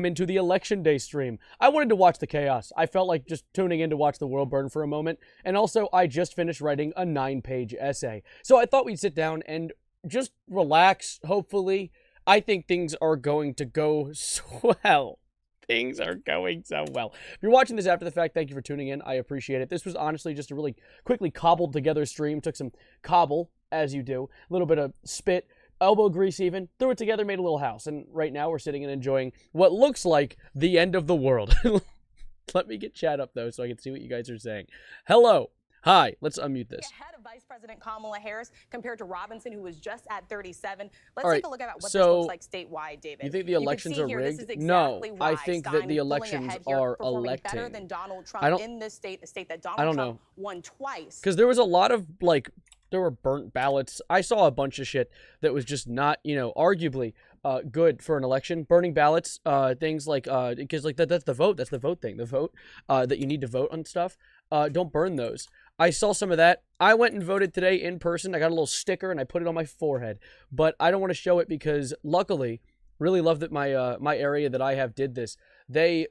into the election day stream. I wanted to watch the chaos. I felt like just tuning in to watch the world burn for a moment. And also, I just finished writing a 9-page essay. So I thought we'd sit down and just relax, hopefully. I think things are going to go swell. Things are going so well. If you're watching this after the fact, thank you for tuning in. I appreciate it. This was honestly just a really quickly cobbled together stream. Took some cobble, as you do. A little bit of spit, elbow grease even. Threw it together, made a little house. And right now we're sitting and enjoying what looks like the end of the world. Let me get chat up, though, so I can see what you guys are saying. Hello. Hi, let's unmute this. Ahead of Vice President Kamala Harris compared to Robinson, who was just at 37. Let's All right, take a look at what this so looks like statewide, David. You think the elections are here, rigged? exactly No, why I think that the elections are electing. Better than Donald Trump in this state, a state that Donald Trump won twice. Because there was a lot of, like, there were burnt ballots. I saw a bunch of shit that was just not, you know, arguably good for an election. Burning ballots, things like, because like that's the vote. That's the vote thing. The vote that you need to vote on stuff. Don't burn those. I saw some of that. I went and voted today in person. I got a little sticker and I put it on my forehead. But I don't want to show it because luckily, really love that my area that I have did this. They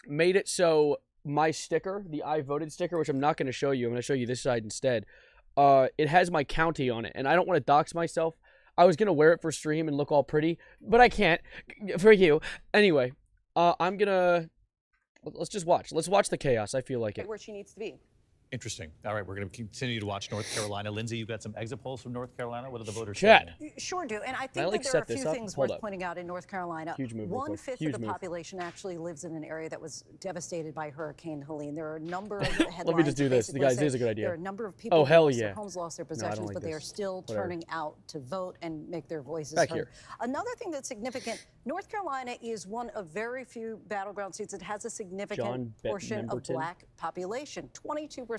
made it so my sticker, the I voted sticker, which I'm not going to show you. I'm going to show you this side instead. It has my county on it. And I don't want to dox myself. I was going to wear it for stream and look all pretty. But I can't for you. Anyway, I'm going to... Let's just watch. Let's watch the chaos. I feel like it. Where she needs to be. Interesting. All right, we're going to continue to watch North Carolina. Lindsay, you've got some exit polls from North Carolina. What are the voters saying? Sure do. And I think that there are a few things worth pointing out in North Carolina. Huge move. 1/5 of the population actually lives in an area that was devastated by Hurricane Helene. There are a number of headlines. Let me just do this. The guys, here's a good idea. There are a number of people who lost their homes, lost their possessions, but they are still turning out to vote and make their voices heard. Another thing that's significant, North Carolina is one of very few battleground states that has a significant portion of black population. 22%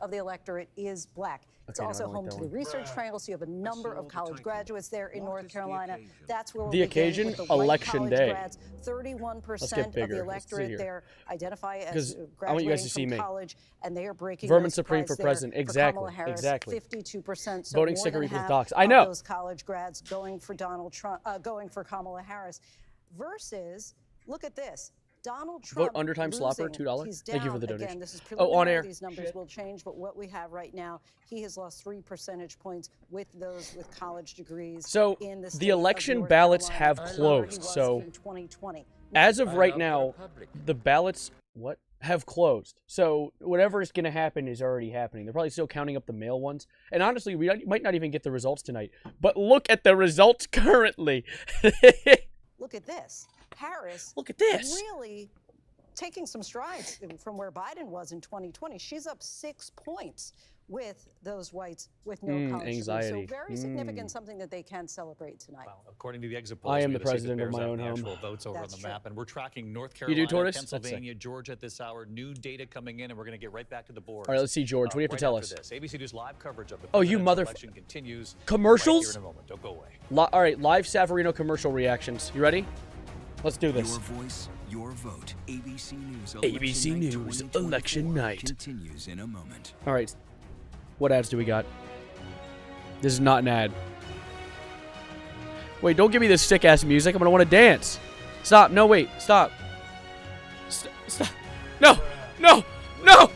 of the electorate is black. It's also home to the Research Triangle, so you have a number of college graduates there in North Carolina. That's where the occasion, election day. 31% of the electorate there identify as graduating from college, and they are breaking Vermin Supreme for president. Exactly. Harris, exactly. 52%. So voting more sticker than equals half docs. I know. Those college grads going for Donald Trump, going for Kamala Harris, versus look at this. Donald Trump vote undertime slopper, $2. Thank you for the donation. Again, this is preliminary. On air. These numbers will change, but what we have right now, he has lost 3 percentage points with those with college degrees. So in the election ballots have closed. So in 2020. As of right now, the ballots have closed. So whatever is going to happen is already happening. They're probably still counting up the mail ones. And honestly, we might not even get the results tonight. But look at the results currently. Look at this. Harris, look at this, really taking some strides from where Biden was in 2020. She's up 6 points with those whites with no college anxiety. So very significant, something that they can celebrate tonight. Well, according to the exit polls, I am the president of my own home. Votes over on the map, and we're tracking North Carolina, Pennsylvania, Georgia at this hour. New data coming in, and we're going to get right back to the board. All right, let's see, George. What do you have to tell us? ABC News live coverage of the election continues. Commercials? Right here in a moment. Don't go away. All right, live Savarino commercial reactions. You ready? Let's do this. Your voice, your vote. ABC News. ABC News election night continues in a moment. All right. What ads do we got? This is not an ad. Wait, don't give me this sick ass music. I'm gonna want to dance. Stop. No, wait. Stop. Stop. No. No. No.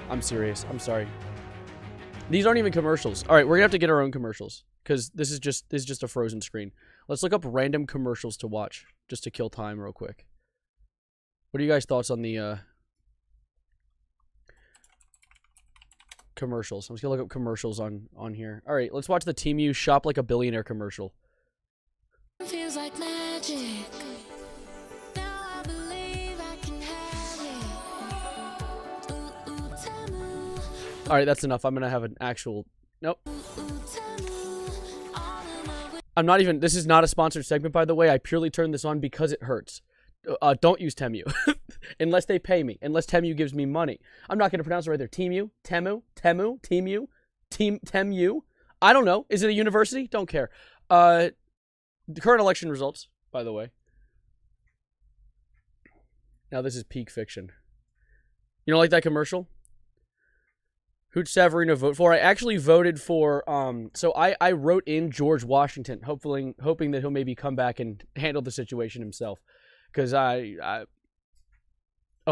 I'm serious. I'm sorry. These aren't even commercials. All right, we're gonna have to get our own commercials because this is just a frozen screen. Let's look up random commercials to watch just to kill time real quick. What are you guys' thoughts on the commercials? I'm just gonna look up commercials on here. All right, let's watch the Team U Shop Like a Billionaire commercial. Feels like magic. Now I believe I can have it. All right, that's enough. I'm gonna have an actual. Nope. I'm not even. This is not a sponsored segment, by the way. I purely turned this on because it hurts. Don't use Temu unless they pay me. Unless Temu gives me money. I'm not gonna pronounce it right there. Temu, Temu. I don't know. Is it a university? Don't care. The current election results, by the way. Now this is peak fiction. You don't like that commercial? Who'd Severino vote for? I actually voted for, so I wrote in George Washington, hoping that he'll maybe come back and handle the situation himself. Because oh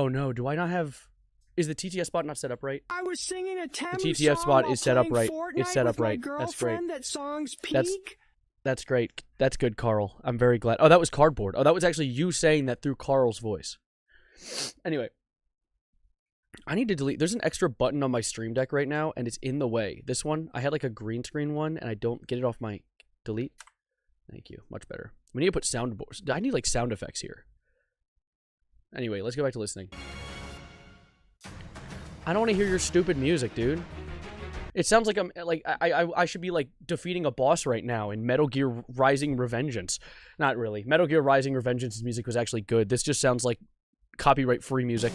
no, do I not have, is the TTF spot not set up right? I was singing a Temu The TTF spot is set up right. Fortnite It's set up with my right. That's great. girlfriend. That song's peak. That's great. That's good, Carl. I'm very glad. Oh, that was Cardboard. Oh, that was actually you saying that through Carl's voice. Anyway. I need to delete. There's an extra button on my Stream Deck right now, and it's in the way. This one, I had like a green screen one, and I don't get it off my delete. Thank you. Much better. We need to put soundboards. I need like sound effects here. Anyway, let's go back to listening. I don't want to hear your stupid music, dude. It sounds like I'm like I should be like defeating a boss right now in Metal Gear Rising Revengeance. Not really. Metal Gear Rising Revengeance's music was actually good. This just sounds like copyright-free music.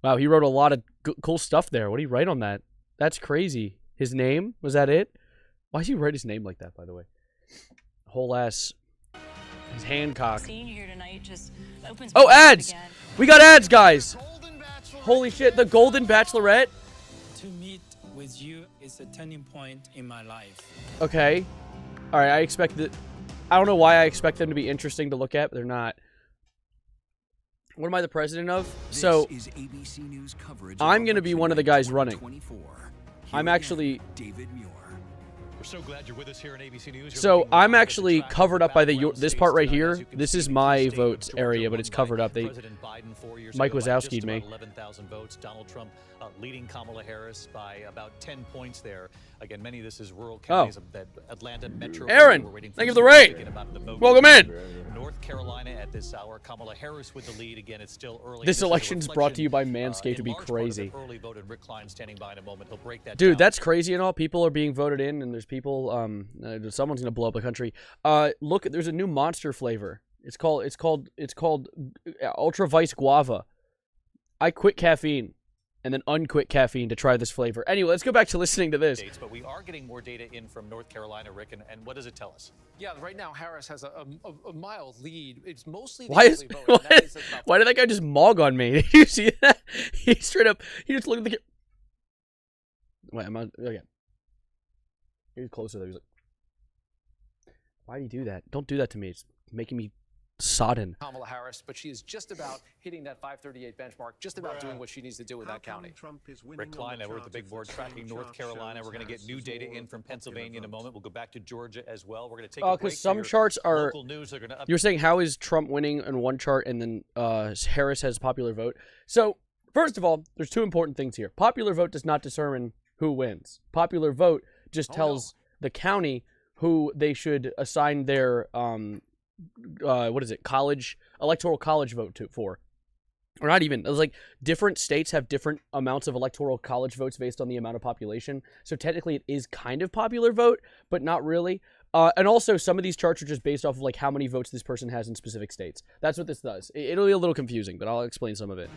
Wow, he wrote a lot of cool stuff there. What did he write on that? That's crazy. His name? Was that it? Why did he write his name like that, by the way? Whole ass. His Hancock. Seeing you here tonight just opens oh, ads! We got ads, guys! Holy shit, the Golden Bachelorette? To meet with you is a turning point in my life. Okay. Alright, I expect that. I don't know why I expect them to be interesting to look at, but they're not. What am I the president of? So, I'm going to be one of the guys running. I'm actually... We're so glad you're with us here on ABC News. So, I'm actually covered up by this part right here. This is my votes area, but it's covered up. Mike Wazowski'd me. 11,000 votes. Donald Trump leading Kamala Harris by about 10 points there. Again, many of this is rural counties of that Atlanta metro. Aaron, thank you for the raid. Welcome in. North Carolina at this hour. Kamala Harris with the lead. Again, it's still early. This election's brought to you by Manscaped to be crazy. Early vote, and Rick Klein standing by in a moment. He'll break that Dude, down. that's crazy and all. People are being voted in, and there's people. Someone's gonna blow up the country. Look, there's a new Monster flavor. It's called Ultra Vice Guava. I quit caffeine and then unquit caffeine to try this flavor. Anyway, let's go back to listening to this. But we are getting more data in from North Carolina, Rick, and what does it tell us? Yeah, right now Harris has a mild lead. It's mostly the why vote. Why did that guy just mog on me? Did you see that? He straight up, he just looked at the wait, am I okay? He was closer there. He was like, why do you do that? Don't do that to me. It's making me sodden. Kamala Harris, but she is just about hitting that 538 benchmark, just about doing what she needs to do with that county. Rick Klein, we're at the big board tracking North Carolina. We're going to get new data in from Pennsylvania in a moment. We'll go back to Georgia as well. We're going to take a break. Because some charts are. You're saying how is Trump winning in one chart and then Harris has popular vote? So first of all, there's two important things here. Popular vote does not determine who wins. Popular vote just tells the county who they should assign their electoral college vote for. Or not even. It was like different states have different amounts of electoral college votes based on the amount of population. So technically it is kind of popular vote, but not really. And also some of these charts are just based off of like how many votes this person has in specific states. That's what this does. It'll be a little confusing, but I'll explain some of it.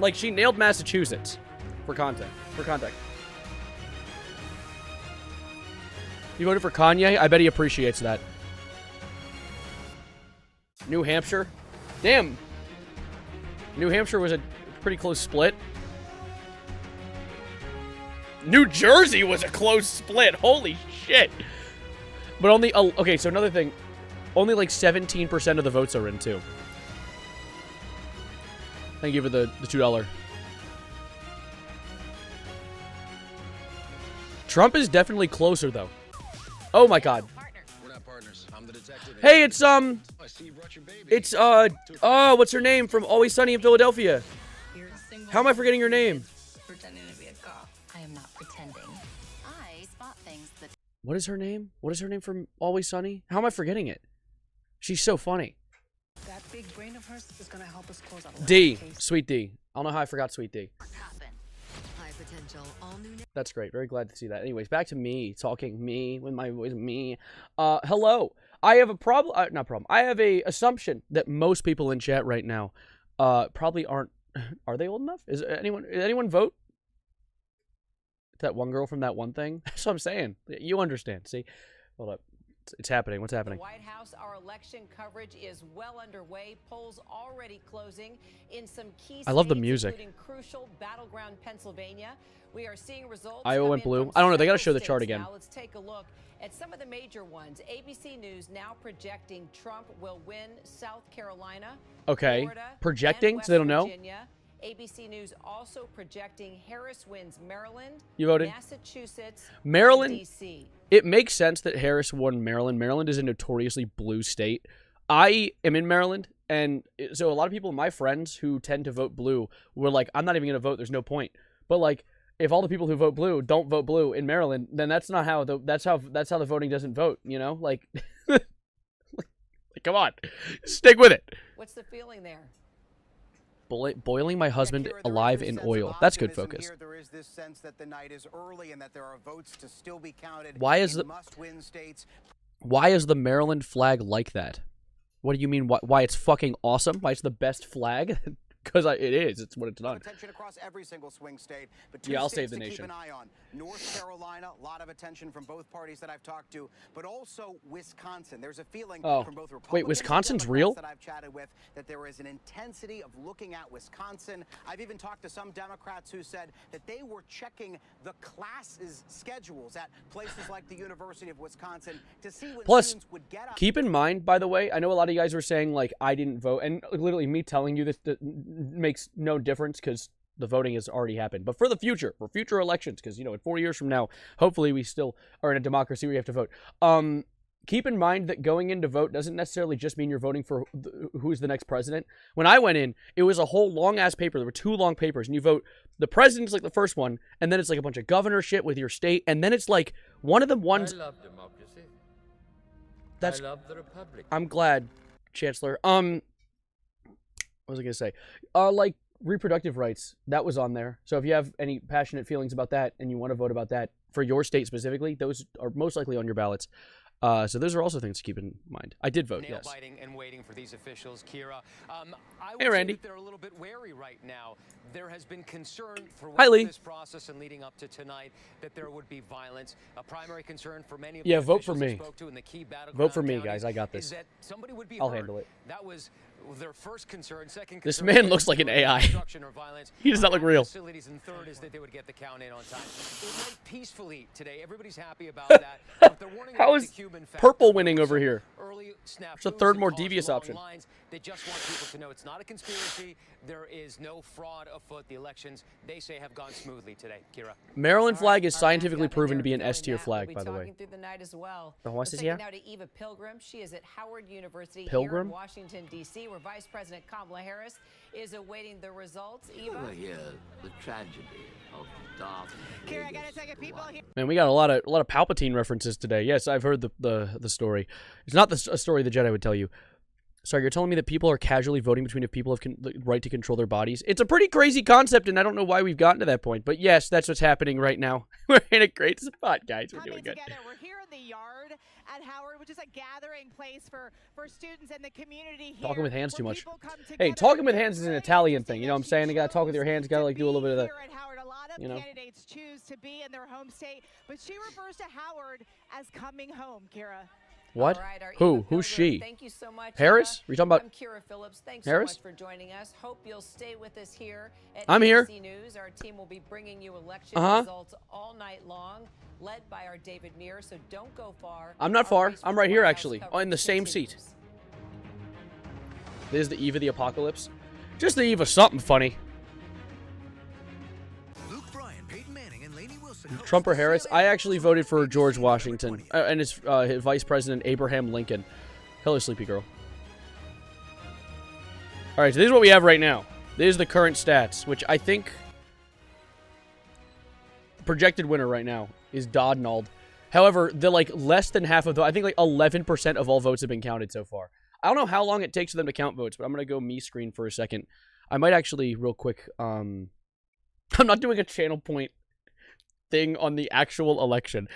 Like she nailed Massachusetts for context. You voted for Kanye? I bet he appreciates that. New Hampshire? Damn. New Hampshire was a pretty close split. New Jersey was a close split. Holy shit. But only... okay, so another thing. Only like 17% of the votes are in, too. Thank you for the $2. Trump is definitely closer, though. Oh my god. We're not partners. I'm the detective. Hey, it's what's her name from Always Sunny in Philadelphia? How am I forgetting her name? Pretending to be a cop. I am not pretending. I spot things that. What is her name? What is her name from Always Sunny? How am I forgetting it? She's so funny. That big brain of hers is gonna help us close out D. Sweet D. I don't know how I forgot Sweet D. High potential, all new. That's great. Very glad to see that. Anyways, back to me talking me with my voice. Me. Hello. I have a problem. Not problem. I have a assumption that most people in chat right now, probably aren't. Are they old enough? Is anyone vote? That one girl from that one thing. That's what I'm saying. You understand. See. Hold up. It's happening. What's happening? The White House, our election coverage is well underway. Polls already closing in some key states, I love the music. including crucial battleground Pennsylvania. We are seeing results. Iowa went blue. I don't know. They got to show the chart again. Now let's take a look at some of the major ones. ABC News now projecting Trump will win South Carolina. Okay. Florida, Projecting, so they don't know. Virginia. ABC News also projecting Harris wins Maryland, You voted? Massachusetts, Maryland. and DC. It makes sense that Harris won Maryland. Maryland is a notoriously blue state. I am in Maryland, and so a lot of people, my friends who tend to vote blue, were like, I'm not even going to vote. There's no point. But like, if all the people who vote blue don't vote blue in Maryland, then that's not how that's how the voting doesn't vote. You know, like, like come on, stick with it. What's the feeling there? Boiling my husband alive in oil. That's good focus. There is this sense that the night is early and that there are votes to still be counted. Why is the Maryland flag like that? What do you mean? Why it's fucking awesome? Why it's the best flag? Because it is. It's what it's done. Attention across every single swing state, but yeah, I'll save the nation. Keep an eye on North Carolina. A lot of attention from both parties that I've talked to, but also Wisconsin. There's a feeling from both Republicans wait, Wisconsin's real? That I've chatted with that there is an intensity of looking at Wisconsin. I've even talked to some Democrats who said that they were checking the classes schedules at places like the University of Wisconsin to see when students would get up. Keep in mind, by the way, I know a lot of you guys were saying like I didn't vote, and literally me telling you this makes no difference because the voting has already happened. But for the future, for future elections, because, you know, in 4 years from now, hopefully we still are in a democracy where you have to vote. Keep in mind that going in to vote doesn't necessarily just mean you're voting for who's the next president. When I went in, it was a whole long-ass paper. There were 2 long papers, and you vote. The president's like the first one, and then it's like a bunch of governor shit with your state, and then it's like one of the ones... I love democracy. I love the republic. I'm glad, Chancellor. What was I going to say? Like, reproductive rights, that was on there. So if you have any passionate feelings about that and you want to vote about that for your state specifically, those are most likely on your ballots. So those are also things to keep in mind. I did vote, yes. Nail-biting and waiting for these officials, Kira. I hey, Randy. They're a little bit wary right now. There has been concern Hi, throughout Lee. this process and leading up to tonight that there would be violence. A primary concern for many of yeah, the vote for officials me. I spoke to in the key Vote for me, counties guys. I got this. is that somebody would be I'll hurt. handle it. That was their first concern. Second This concern man looks like an AI. or violence. He does not look real. Facilities, and third is that they would get the count in on time. It went peacefully today. Everybody's happy about that. But they're warning How about is the Cuban factor. purple winning over here? Early There's a third more devious option. Lines. They just want people to know it's not a conspiracy. There is no fraud afoot. The elections, they say, have gone smoothly today. Kira. Maryland flag is scientifically proven to be an S-tier flag, by the way. Through the night as well. What's this here? here? Now to Eva Pilgrim. She is at Howard University Pilgrim? here in Washington, D.C., where Vice President Kamala Harris is awaiting the results. Eva. The tragedy of the dark. Kira, I gotta tell you, people here. Man, we got a lot of Palpatine references today. Yes, I've heard the story. It's not a story the Jedi would tell you. Sorry, you're telling me that people are casually voting between if people have the right to control their bodies? It's a pretty crazy concept, and I don't know why we've gotten to that point. But yes, that's what's happening right now. We're in a great spot, guys. We're doing good. We're here in the yard at Howard, which is a gathering place for students and the community here. Talking with hands too much. Hey, talking with hands is an Italian thing. You know what I'm saying? You gotta talk with your hands. You gotta like do a little bit of the. Here at Howard, a lot of candidates choose to be in their home state, but she refers to Howard as coming home. Kira. What? Right, who? Who's she? Thank you so much. Harris? Are you talking about? I'm Kira Phillips. Thanks Harris? so much for joining us. Hope you'll stay with us here at I'm here. ABC News. Our team will be bringing you election results all night long, led by our David Muir. So don't go far. I'm not far. I'm right here, actually, in the same seat. This is the eve of the apocalypse. Just the eve of something funny. Trump or Harris? I actually voted for George Washington and his Vice President Abraham Lincoln. Hello, sleepy girl. All right, so this is what we have right now. This is the current stats, which I think projected winner right now is Donald. However, the less than half of the, I think 11% of all votes have been counted so far. I don't know how long it takes for them to count votes, but I'm gonna go me screen for a second. I might actually real quick. I'm not doing a channel point thing on the actual election.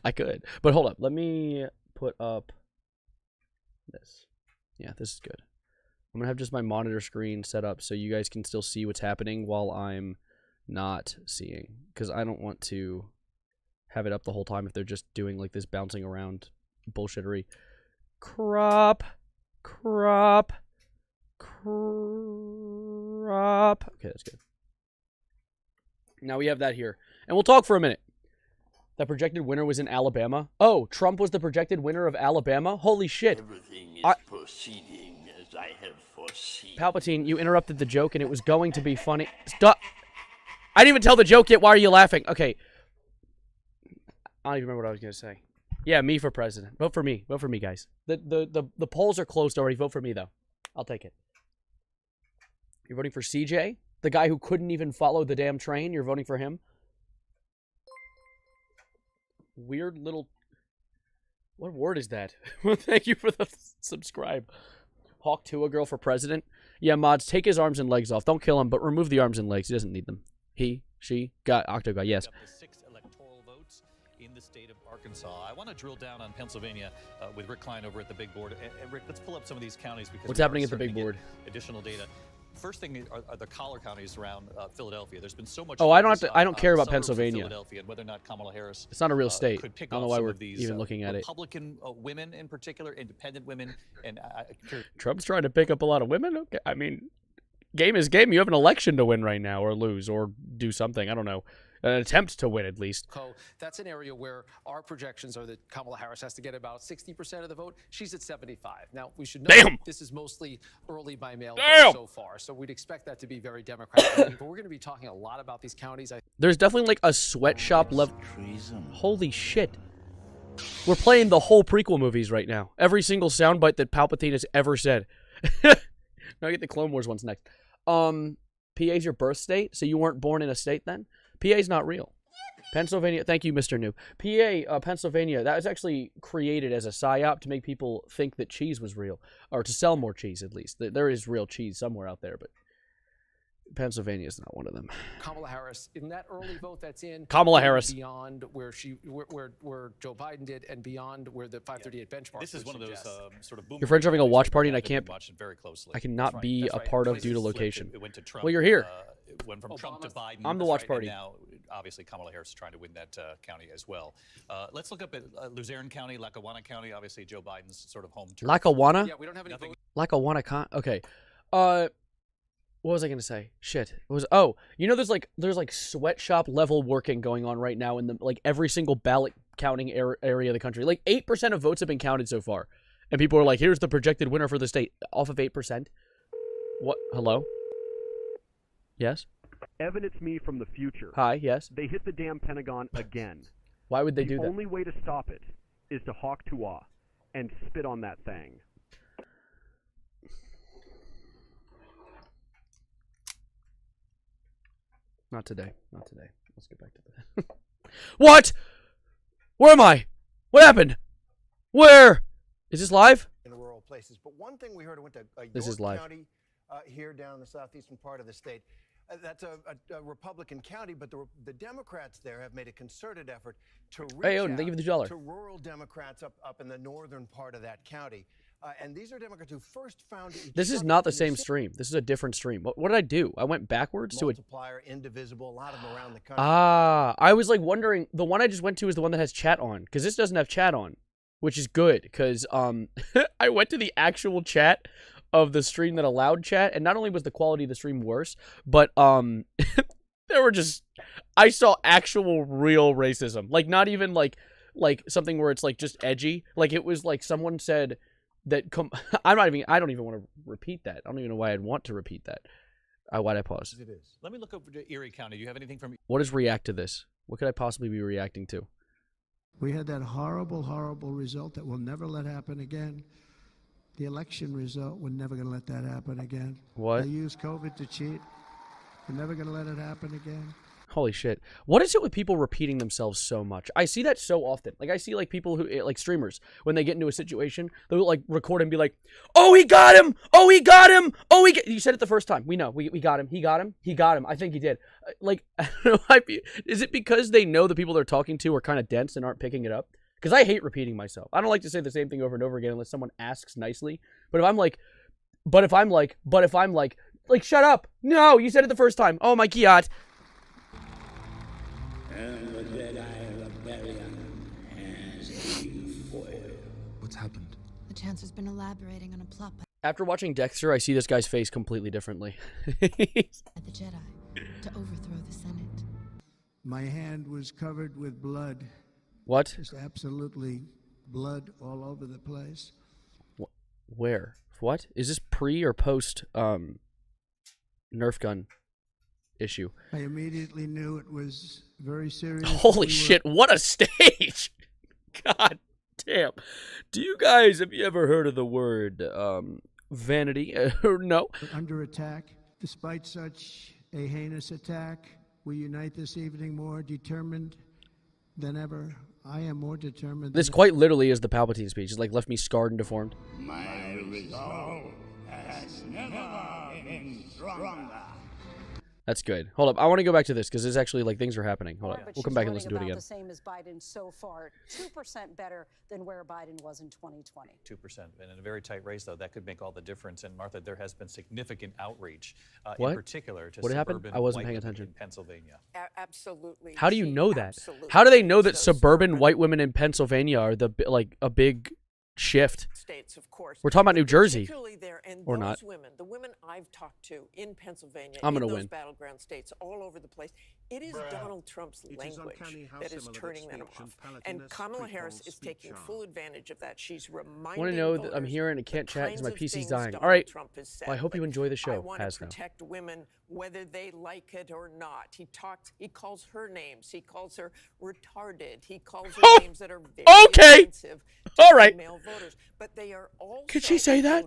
I could, but hold up. Let me put up this. Yeah, this is good. I'm gonna have just my monitor screen set up so you guys can still see what's happening while I'm not seeing, because I don't want to have it up the whole time if they're just doing like this bouncing around bullshittery. Crop. Okay, that's good. Now we have that here. And we'll talk for a minute. That projected winner was in Alabama. Oh, Trump was the projected winner of Alabama? Holy shit. Everything is proceeding as I have foreseen. Palpatine, you interrupted the joke and it was going to be funny. Stop. I didn't even tell the joke yet. Why are you laughing? Okay. I don't even remember what I was going to say. Yeah, me for president. Vote for me. Vote for me, guys. The polls are closed already. Vote for me, though. I'll take it. You're voting for CJ? The guy who couldn't even follow the damn train? You're voting for him? Weird little... What word is that? Well, thank you for the subscribe. Hawk 2, a girl for president? Yeah, mods, take his arms and legs off. Don't kill him, but remove the arms and legs. He doesn't need them. He, she, Octo guy, yes. The 6 electoral votes in the state of Arkansas. I want to drill down on Pennsylvania with Rick Klein over at the big board. And Rick, let's pull up some of these counties because what's happening at the big board? Additional data. First thing are the collar counties around Philadelphia. There's been so much. Oh, I don't care about Pennsylvania. Philadelphia and whether or not Kamala Harris. It's not a real state. Could pick I don't know why we're even looking at Republican women in particular, independent women, and Trump's trying to pick up a lot of women. Okay, I mean, game is game. You have an election to win right now, or lose, or do something. I don't know. An attempt to win, at least. That's an area where our projections are that Kamala Harris has to get about 60% of the vote. She's at 75. Now, we should know this is mostly early by mail so far, so we'd expect that to be very Democratic. But we're going to be talking a lot about these counties. There's definitely like a sweatshop level. Holy shit. We're playing the whole prequel movies right now. Every single soundbite that Palpatine has ever said. Now I get the Clone Wars ones next. PA's your birth state, so you weren't born in a state then? PA's not real. Pennsylvania, thank you, Mr. New. PA, Pennsylvania, that was actually created as a psyop to make people think that cheese was real, or to sell more cheese at least. There is real cheese somewhere out there, but Pennsylvania is not one of them. Kamala Harris, in that early vote that's in Kamala Harris beyond where Joe Biden did and beyond where the 538 benchmark. This is one of those sort of. Your friends are having a watch party and I can't. Very closely. I cannot be a part of due to location. It went to Trump. Well, you're here. It went from Trump to Biden. I'm the watch party. And now, obviously, Kamala Harris is trying to win that county as well. Let's look up at Luzerne County, Lackawanna County. Obviously, Joe Biden's sort of home turf. Lackawanna? Yeah, we don't have any votes. Lackawanna. Okay. What was I gonna say? Shit. It was you know there's like sweatshop level working going on right now in the like every single ballot counting area of the country. Like 8% of votes have been counted so far. And people are like, here's the projected winner for the state. Off of 8%. What? Hello? Yes? Evan, it's me from the future. Hi, yes? They hit the damn Pentagon again. Why would they do that? The only way to stop it is to hawk tuah and spit on that thing. Not today. Not today. Let's get back to that. What? Where am I? What happened? Where? Is this live? In rural places. But one thing we heard, went to this is live. County here down in the southeastern part of the state. That's a Republican county, but the Democrats there have made a concerted effort to reach out thank you for the dollar. to rural Democrats up in the northern part of that county. And these are Democrats who first found each This is not the same stream. This is a different stream. What did I do? I went backwards to it. Multiplier, indivisible, a lot of them around the country. Ah, I was like wondering. The one I just went to is the one that has chat on, because this doesn't have chat on, which is good. Because I went to the actual chat of the stream that allowed chat, and not only was the quality of the stream worse, but there were just I saw actual real racism. Like not even like something where it's like just edgy. Like it was like someone said. I don't even want to repeat that. I don't even know why I'd want to repeat that. Why'd I pause? It is. Let me look over to Erie County. Do you have anything from? What is react to this? What could I possibly be reacting to? We had that horrible, horrible result that we'll never let happen again. The election result, we're never going to let that happen again. What? They used COVID to cheat. We're never going to let it happen again. Holy shit. What is it with people repeating themselves so much? I see that so often. Like, I see, like, people who, like, streamers, when they get into a situation, they'll, like, record and be like, oh, he got him! Oh, he got him! Oh, You said it the first time. We know. We got him. He got him. He got him. I think he did. Like, I don't know. Is it because they know the people they're talking to are kind of dense and aren't picking it up? Because I hate repeating myself. I don't like to say the same thing over and over again unless someone asks nicely. But if I'm like, shut up! No, you said it the first time. Oh, my God. And with that, I have a very Chancellor's been elaborating on a plot by After watching Dexter, I see this guy's face completely differently. the Jedi to overthrow the Senate. My hand was covered with blood. What? Just absolutely blood all over the place. Where? What? Is this pre or post Nerf gun issue? I immediately knew it was very serious. Holy shit, what a stage! God damn. Do you guys, have you ever heard of the word vanity? No? Under attack. Despite such a heinous attack, we unite this evening more determined than ever. I am more determined This quite literally is the Palpatine speech. It's like left me scarred and deformed. My resolve has never been stronger. That's good. Hold up. I want to go back to this because there's actually like things are happening. Hold up. We'll come back and listen to it again. The same as Biden so far, 2% better than where Biden was in 2020. 2%, and in a very tight race, though, that could make all the difference. And Martha, there has been significant outreach, What? in particular, to What happened? suburban I wasn't white paying women attention. in Pennsylvania. Absolutely. How do you know that? How do they know that suburban white women in Pennsylvania are a big shift? States, of course. We're talking about New Jersey. Particularly there, and or those not. women, the women I've talked to in Pennsylvania, I'm gonna in those win. battleground states, all over the place, it is Donald Trump's language that is turning them off. And Kamala Harris is taking full advantage of that. She's reminding Want to know that I'm here and I can't chat because my PC's dying. All right. Well, I hope you enjoy the show. I want to protect women whether they like it or not. He calls her names. He calls her retarded. He calls her names that are very offensive to female voters. But they are also Could she say that?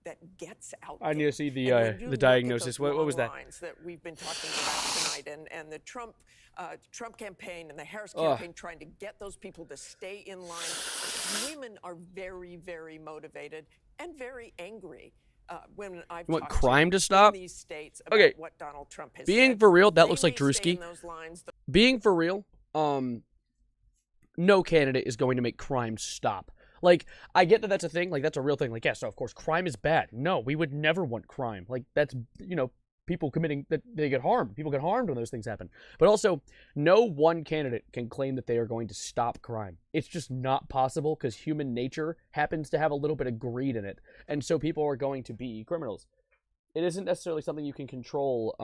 That gets out. I need to see the diagnosis. What was that? That we've been talking about tonight, and the Trump campaign and the Harris campaign trying to get those people to stay in line. Women are very, very motivated and very angry. When I've Want talked crime to stop? in these states about Okay. what Donald Trump has Being said, for real, that they looks like may stay in Drewski. those lines. Being for real, no candidate is going to make crime stop. Like, I get that that's a thing. Like, that's a real thing. Like, yes, of course, crime is bad. No, we would never want crime. Like, that's, people committing, that they get harmed. People get harmed when those things happen. But also, no one candidate can claim that they are going to stop crime. It's just not possible because human nature happens to have a little bit of greed in it. And so people are going to be criminals. It isn't necessarily something you can control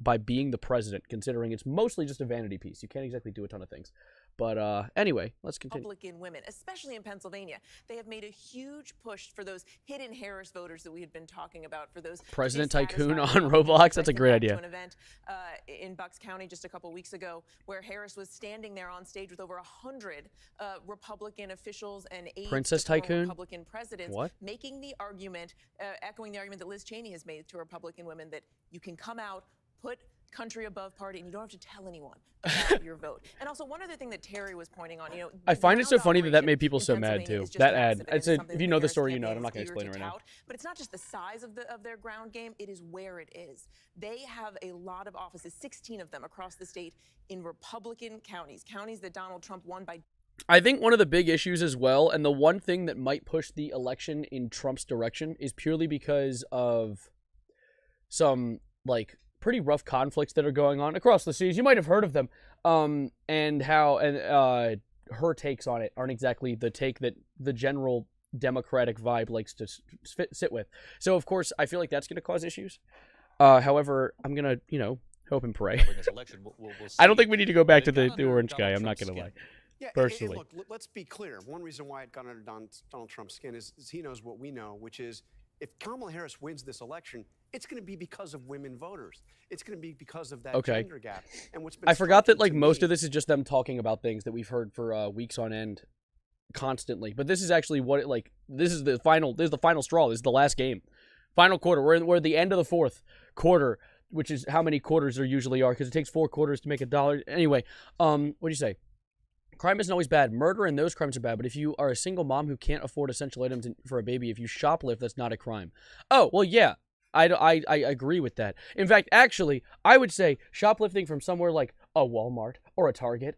by being the president, considering it's mostly just a vanity piece. You can't exactly do a ton of things. But anyway, let's continue. Republican women, especially in Pennsylvania, they have made a huge push for those hidden Harris voters that we had been talking about. For those President Tycoon on Roblox. That's a great idea. To an event in Bucks County just a couple weeks ago, where Harris was standing there on stage with over 100 Republican officials and aides Princess to former Tycoon? Republican presidents, What? making the argument, echoing the argument that Liz Cheney has made to Republican women that you can come out, put country above party, and you don't have to tell anyone about your vote. And also, one other thing that Terry was pointing on, I find it so funny that made people so mad too. That ad. It's if you know the story, you know it. I'm not going to explain it right now. But it's not just the size of their ground game; it is where it is. They have a lot of offices, 16 of them across the state, in Republican counties that Donald Trump won by. I think one of the big issues as well, and the one thing that might push the election in Trump's direction, is purely because of some pretty rough conflicts that are going on across the seas. You might have heard of them, and how her takes on it aren't exactly the take that the general Democratic vibe likes to sit with. So of course, I feel like that's going to cause issues. However, I'm gonna hope and pray. I don't think we need to go back to the orange guy. I'm not gonna lie. Yeah, personally. Look, let's be clear. One reason why it got under Donald Trump's skin is he knows what we know, which is if Kamala Harris wins this election, it's going to be because of women voters. It's going to be because of that gender gap. And what's been I forgot that most of this is just them talking about things that we've heard for weeks on end, constantly. But this is actually what this is the final straw. This is the last game, final quarter. We're at the end of the fourth quarter, which is how many quarters there usually are, because it takes 4 quarters to make $1. Anyway, what do you say? Crime isn't always bad. Murder and those crimes are bad, but if you are a single mom who can't afford essential items for a baby, if you shoplift, that's not a crime. Oh, well, yeah, I agree with that. In fact, actually, I would say shoplifting from somewhere like a Walmart or a Target.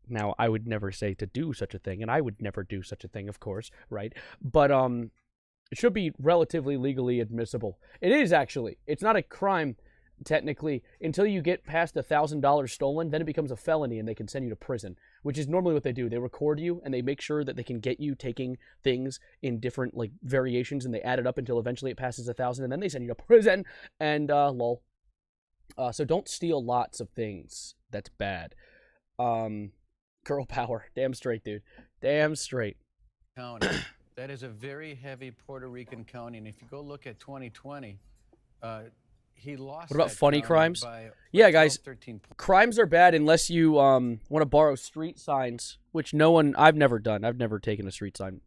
Now, I would never say to do such a thing, and I would never do such a thing, of course, right? But it should be relatively legally admissible. It is, actually. It's not a crime technically, until you get past $1,000 stolen, then it becomes a felony and they can send you to prison, which is normally what they do. They record you and they make sure that they can get you taking things in different like variations, and they add it up until eventually it passes 1,000, and then they send you to prison. And lol. So don't steal lots of things. That's bad. Girl power. Damn straight, dude. Damn straight. County. That is a very heavy Puerto Rican county, and if you go look at 2020, he lost. What about that funny county crimes? by Yeah, guys. 13 Crimes are bad unless you want to borrow street signs, which I've never done. I've never taken a street sign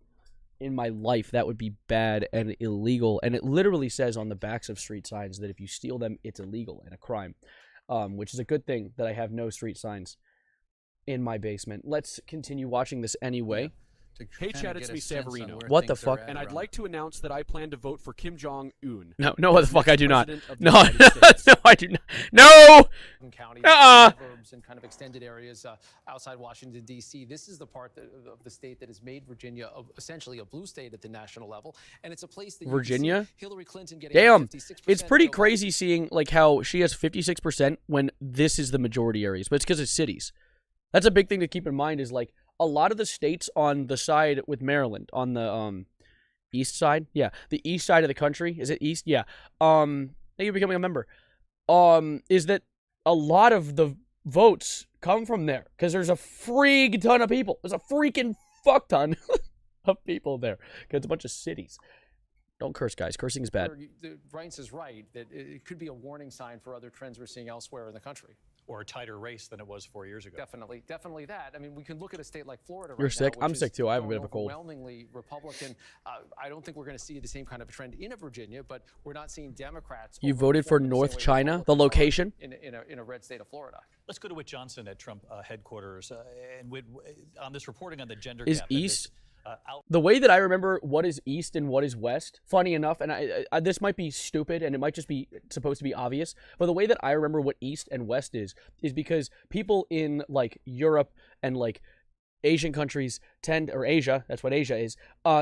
in my life. That would be bad and illegal. And it literally says on the backs of street signs that if you steal them, it's illegal and a crime, which is a good thing that I have no street signs in my basement. Let's continue watching this anyway. Hey Chad, it's me, Savarino. What the fuck? And I'd like to announce that I plan to vote for Kim Jong-un. No, what the fuck, I do not. No, no, I do not. No! Counties, suburbs, and kind of extended areas outside Washington, D.C. This is the part of the state that has made Virginia essentially a blue state at the national level. And it's a place that Virginia? You can see Hillary Clinton getting Damn. 56%. It's pretty crazy seeing like how she has 56% when this is the majority areas, but it's because it's cities. That's a big thing to keep in mind is like, a lot of the states on the side with Maryland, on the east side, yeah, the east side of the country, is it east? Yeah. Thank you for becoming a member. Is that a lot of the votes come from there because there's a freak ton of people. There's a freaking fuck ton of people there because it's a bunch of cities. Don't curse, guys. Cursing is bad. Reince is right that it could be a warning sign for other trends we're seeing elsewhere in the country. Or a tighter race than it was 4 years ago. Definitely that. I mean, we can look at a state like Florida. You're right sick? now, I'm sick too. I have a bit of a cold. Overwhelmingly Republican. I don't think we're going to see the same kind of a trend in Virginia, but we're not seeing Democrats. You voted for North China, the location? In a red state of Florida. Let's go to Whit Johnson at Trump headquarters. And on this reporting on the gender is gap. East. The way that I remember what is East and what is West, funny enough, and I this might be stupid and it might just be supposed to be obvious, but the way that I remember what East and West is because people in like Europe and like Asian countries or Asia, that's what Asia is,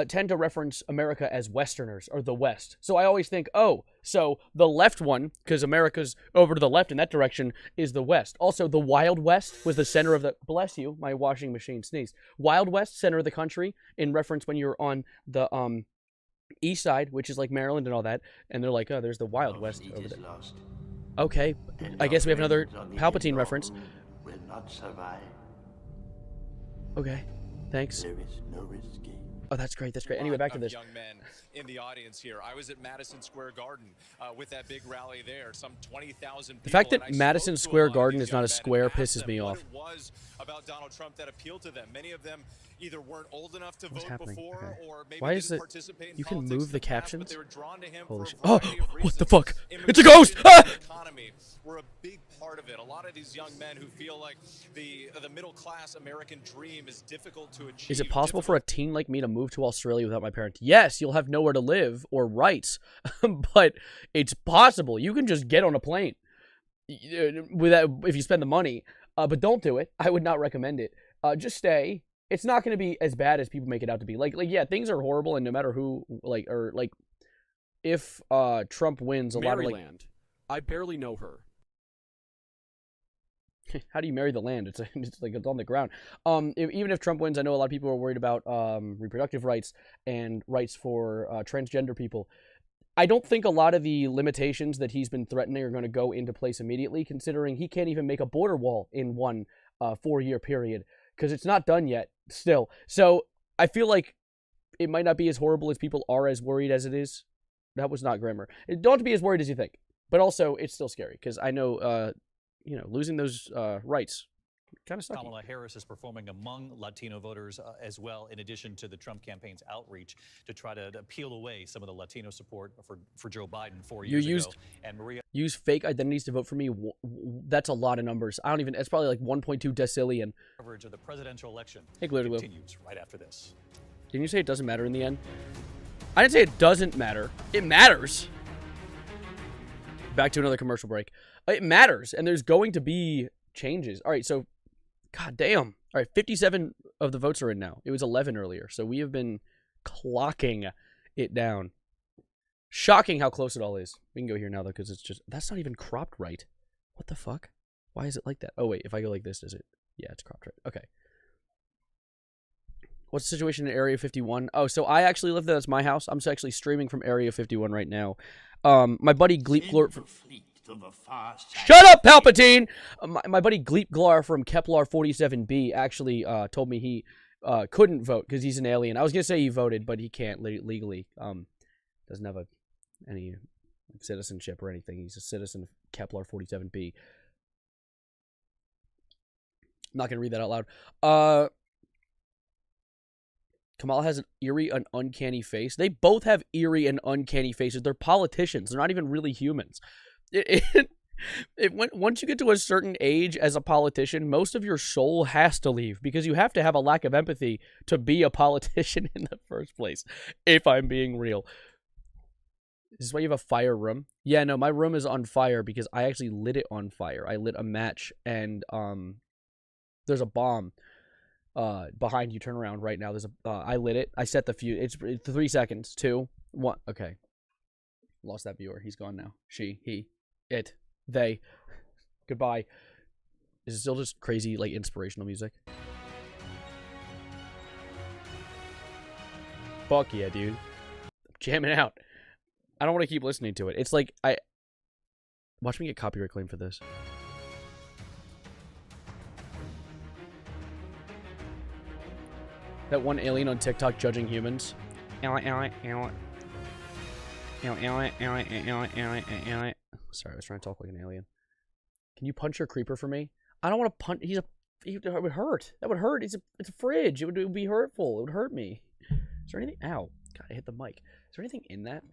tend to reference America as Westerners or the West. So I always think, oh, so the left one, because America's over to the left in that direction, is the West. Also, the Wild West was the center of the, bless you, my washing machine sneezed. Wild West, center of the country, in reference when you're on the east side, which is like Maryland and all that, and they're like, oh, there's the Wild West over there. Okay, I guess we have another Palpatine reference. Will not survive. Okay, thanks. There is no escape. Oh, that's great. That's great. Anyway, back to this. Young men in the audience here. I was at Madison Square Garden with that big rally there. Some 20,000 people. The fact that Madison Square Garden is not a square pisses me off. What it was about Donald Trump that appealed to them. Many of them either weren't old enough to What's vote happening? before, Okay. or maybe Why didn't is it? participate in You can politics move the in past, captions. but they were drawn to him Holy for shit! a Oh, variety of what the reasons. fuck? It's a ghost! Immigration and economy were a big part of it. A lot of these young men who feel like the middle class American dream is difficult to achieve. Is it possible for a teen like me to move to Australia without my parents? Yes, you'll have nowhere to live or rights, but it's possible. You can just get on a plane without if you spend the money. But don't do it. I would not recommend it. Just stay. It's not going to be as bad as people make it out to be. Like yeah, things are horrible, and no matter who, if Trump wins, a lot of Maryland. I barely know her. How do you marry the land? It's on the ground. Even if Trump wins, I know a lot of people are worried about reproductive rights and rights for transgender people. I don't think a lot of the limitations that he's been threatening are going to go into place immediately, considering he can't even make a border wall in one 4-year period because it's not done yet still. So I feel like it might not be as horrible as people are as worried as it is. That was not grammar. Don't be as worried as you think. But also, it's still scary because I know, losing those rights kind of sucky. Kamala Harris is performing among Latino voters as well, in addition to the Trump campaign's outreach to try to peel away some of the Latino support for Joe Biden 4 years ago. And Maria use fake identities to vote for me. That's a lot of numbers. I don't even. It's probably like 1.2 decillion. Coverage of the presidential election continues right after this. Didn't you say it doesn't matter in the end? I didn't say it doesn't matter. It matters. Back to another commercial break. It matters, and there's going to be changes. All right, so, god damn. All right, 57 of the votes are in now. It was 11 earlier, so we have been clocking it down. Shocking how close it all is. We can go here now, though, because it's just... That's not even cropped right. What the fuck? Why is it like that? Oh, wait. If I go like this, is it... Yeah, it's cropped right. Okay. What's the situation in Area 51? Oh, so I actually live there. That's my house. I'm actually streaming from Area 51 right now. My buddy Gleep Glor... Shut up, Palpatine! My buddy Gleep Glar from Kepler 47b actually told me he couldn't vote because he's an alien. I was going to say he voted, but he can't legally. Doesn't have any citizenship or anything. He's a citizen of Kepler 47b. I'm not going to read that out loud. Kamala has an eerie and uncanny face. They both have eerie and uncanny faces. They're politicians. They're not even really humans. Once you get to a certain age as a politician, most of your soul has to leave because you have to have a lack of empathy to be a politician in the first place, if I'm being real. Is this why you have a fire room? Yeah, no, my room is on fire because I actually lit it on fire. I lit a match and there's a bomb behind you. Turn around right now. There's a I lit it. I set the fuse. It's 3 seconds. 2, 1. Okay. Lost that viewer. He's gone now. She, he, it, they. Goodbye. Is it still just crazy, like, inspirational music? Fuck yeah, dude. I'm jamming out. I don't want to keep listening to it. It's like, watch me get copyright claim for this. That one alien on TikTok judging humans. Sorry, I was trying to talk like an alien. Can you punch your creeper for me? I don't want to punch. It would hurt. That would hurt. It's a fridge. It would be hurtful. It would hurt me. Is there anything? Ow. God, I hit the mic. Is there anything in that?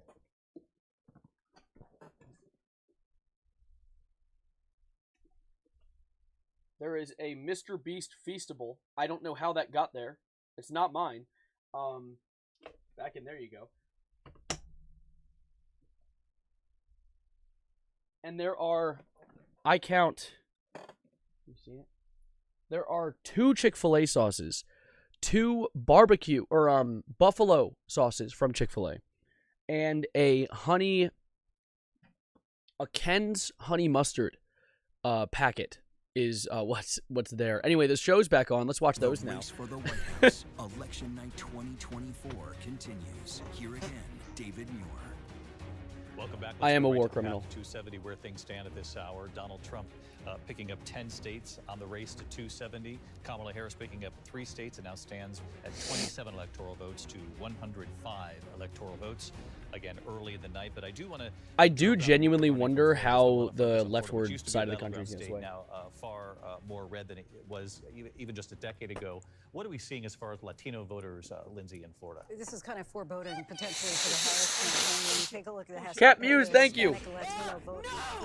There is a Mr. Beast Feastable. I don't know how that got there. It's not mine. Back in there you go. And there are, I count, you see it? There are 2 Chick-fil-A sauces, 2 barbecue, or buffalo sauces from Chick-fil-A, and a Ken's honey mustard packet is what's there. Anyway, the show's back on. Let's watch those now. Race for the White House, Election Night 2024 continues. Here again, David Muir. Welcome back. I am a war criminal. 270, where things stand at this hour. Donald Trump picking up 10 states on the race to 270. Kamala Harris picking up 3 states and now stands at 27 electoral votes to 105 electoral votes. Again, early in the night, but I do genuinely wonder how the leftward side of the country is going to sway. Now far more red than it was even just a decade ago. What are we seeing as far as Latino voters, Lindsay, in Florida? This is kind of foreboding potentially for the Harris campaign. When you take a look at the hashtag. Cat Muse, thank you.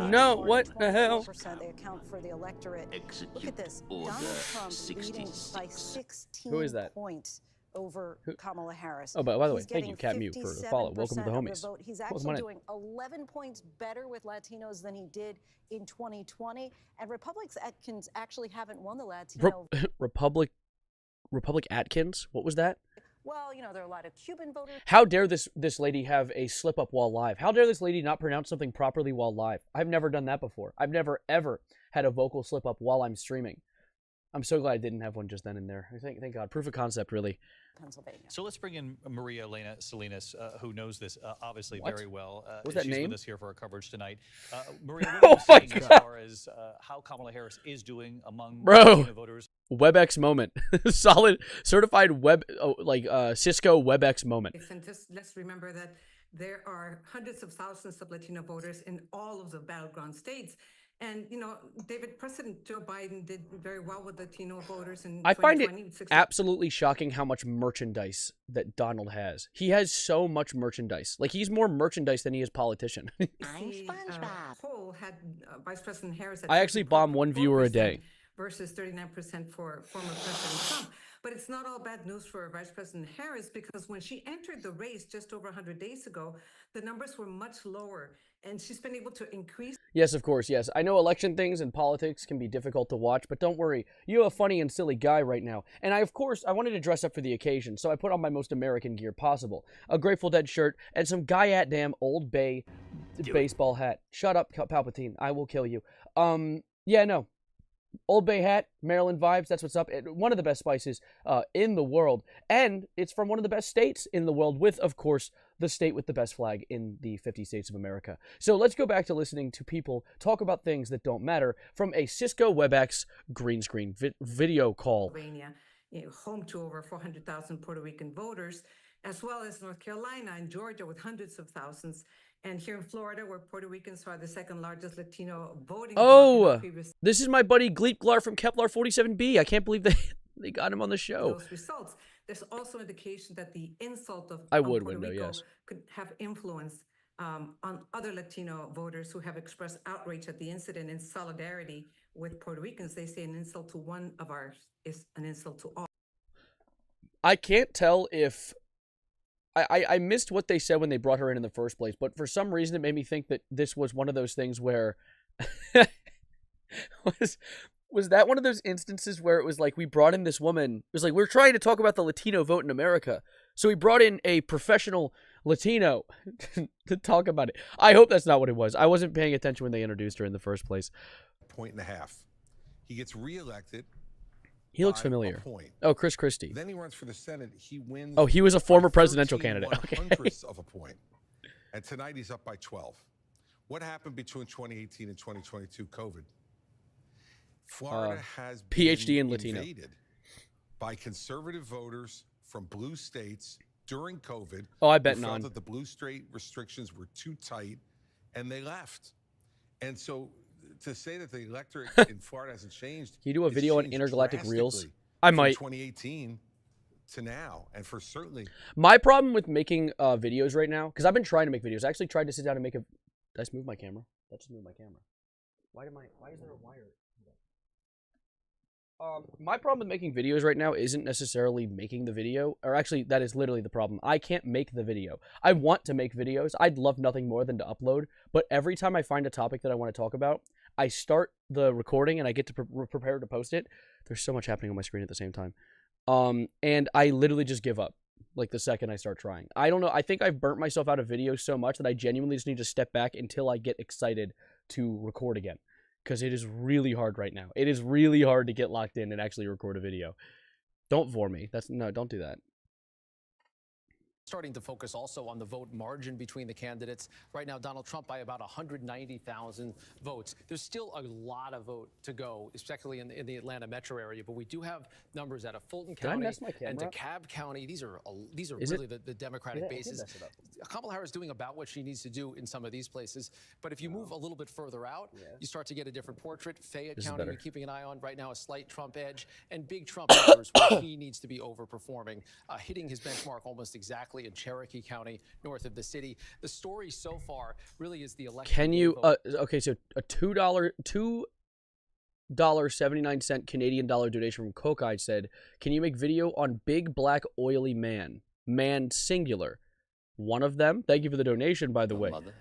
No, what the hell? They account for the electorate. Look at this. Donald Trump leading by 16 Who is that? points over Kamala Harris. Oh, but by the way, thank you, Cat Mute, for the follow. Welcome to the homies. He's actually doing 11 points better with Latinos than he did in 2020. And Republicans actually haven't won the Latino. Republic Atkins? What was that? Well, you know, there are a lot of Cuban voters. How dare this lady have a slip up while live? How dare this lady not pronounce something properly while live? I've never done that before. I've never, ever had a vocal slip up while I'm streaming. I'm so glad I didn't have one just then and there. Thank God. Proof of concept, really. Pennsylvania. So let's bring in Maria Elena Salinas, who knows this obviously very well. What's that she's name? with us here for our coverage tonight. Maria, what are you seeing as far as how Kamala Harris is doing among Latino voters? WebEx moment. Solid, certified Cisco WebEx moment. And just let's remember that there are hundreds of thousands of Latino voters in all of the battleground states. And, you know, President Joe Biden did very well with Latino voters in 2020. I find it absolutely shocking how much merchandise that Donald has. He has so much merchandise. Like, he's more merchandise than he is politician. I'm SpongeBob. Poll had Vice President Harris at I actually bomb 1 viewer a day. Versus 39% for former President Trump. But it's not all bad news for Vice President Harris, because when she entered the race just over 100 days ago, the numbers were much lower. And she's been able to increase. Yes, of course, yes. I know election things and politics can be difficult to watch, but don't worry. You have a funny and silly guy right now. And I wanted to dress up for the occasion, so I put on my most American gear possible. A Grateful Dead shirt and some guy-at-damn Old Bay baseball hat. Shut up, Palpatine. I will kill you. Yeah, no. Old Bay hat, Maryland vibes, that's what's up. One of the best spices in the world. And it's from one of the best states in the world with, of course, the state with the best flag in the 50 states of America. So let's go back to listening to people talk about things that don't matter from a Cisco WebEx green screen video call. Pennsylvania, home to over 400,000 Puerto Rican voters, as well as North Carolina and Georgia with hundreds of thousands. And here in Florida, where Puerto Ricans are the second largest Latino voting. Oh, this is my buddy Gleep Glar from Kepler 47b. I can't believe they got him on the show. Those results. There's also indication that the insult of Puerto Rico yes. could have influence on other Latino voters who have expressed outrage at the incident in solidarity with Puerto Ricans. They say an insult to one of ours is an insult to all. I can't tell if I missed what they said when they brought her in the first place, but for some reason it made me think that this was one of those things where was that one of those instances where it was like we brought in this woman, it was like we're trying to talk about the Latino vote in America, so we brought in a professional Latino to talk about it. I hope that's not what it was. I wasn't paying attention when they introduced her in the first place. 1.5 points. He gets reelected. He looks familiar. Oh, Chris Christie. Then he runs for the Senate. He wins. Oh, he was a former presidential candidate. Okay. 1/100th of a point. And tonight he's up by 12. What happened between 2018 and 2022? COVID. Florida has PhD been in Latino. invaded by conservative voters from blue states during COVID. Oh, I bet who none. felt that the blue state restrictions were too tight, and they left. And so to say that the electorate in Florida hasn't changed. Can you do a video on intergalactic reels? I might. From 2018 to now, and for certainly. My problem with making videos right now, because I've been trying to make videos. I actually tried to sit down and make a. Did I just move my camera? That just moved my camera. Why is there a wire? My problem with making videos right now isn't necessarily making the video, or actually that is literally the problem. I can't make the video. I want to make videos. I'd love nothing more than to upload, but every time I find a topic that I want to talk about, I start the recording and I get to prepare to post it. There's so much happening on my screen at the same time. And I literally just give up, like the second I start trying. I don't know, I think I've burnt myself out of videos so much that I genuinely just need to step back until I get excited to record again. Because it is really hard right now. It is really hard to get locked in and actually record a video. Don't vor me. No, don't do that. Starting to focus also on the vote margin between the candidates. Right now, Donald Trump by about 190,000 votes. There's still a lot of vote to go, especially in the Atlanta metro area. But we do have numbers out of Fulton County and DeKalb County. These are really the Democratic bases. Kamala Harris doing about what she needs to do in some of these places. But if you move a little bit further out, you start to get a different portrait. Fayette County, you're keeping an eye on right now, a slight Trump edge, and big Trump numbers where he needs to be overperforming, hitting his benchmark almost exactly in Cherokee County, north of the city. The story so far really is the election. Can you, okay, so a $2.79 Canadian dollar donation from Kokai said, can you make video on big black oily man? Man singular. One of them? Thank you for the donation, by the way. Mother.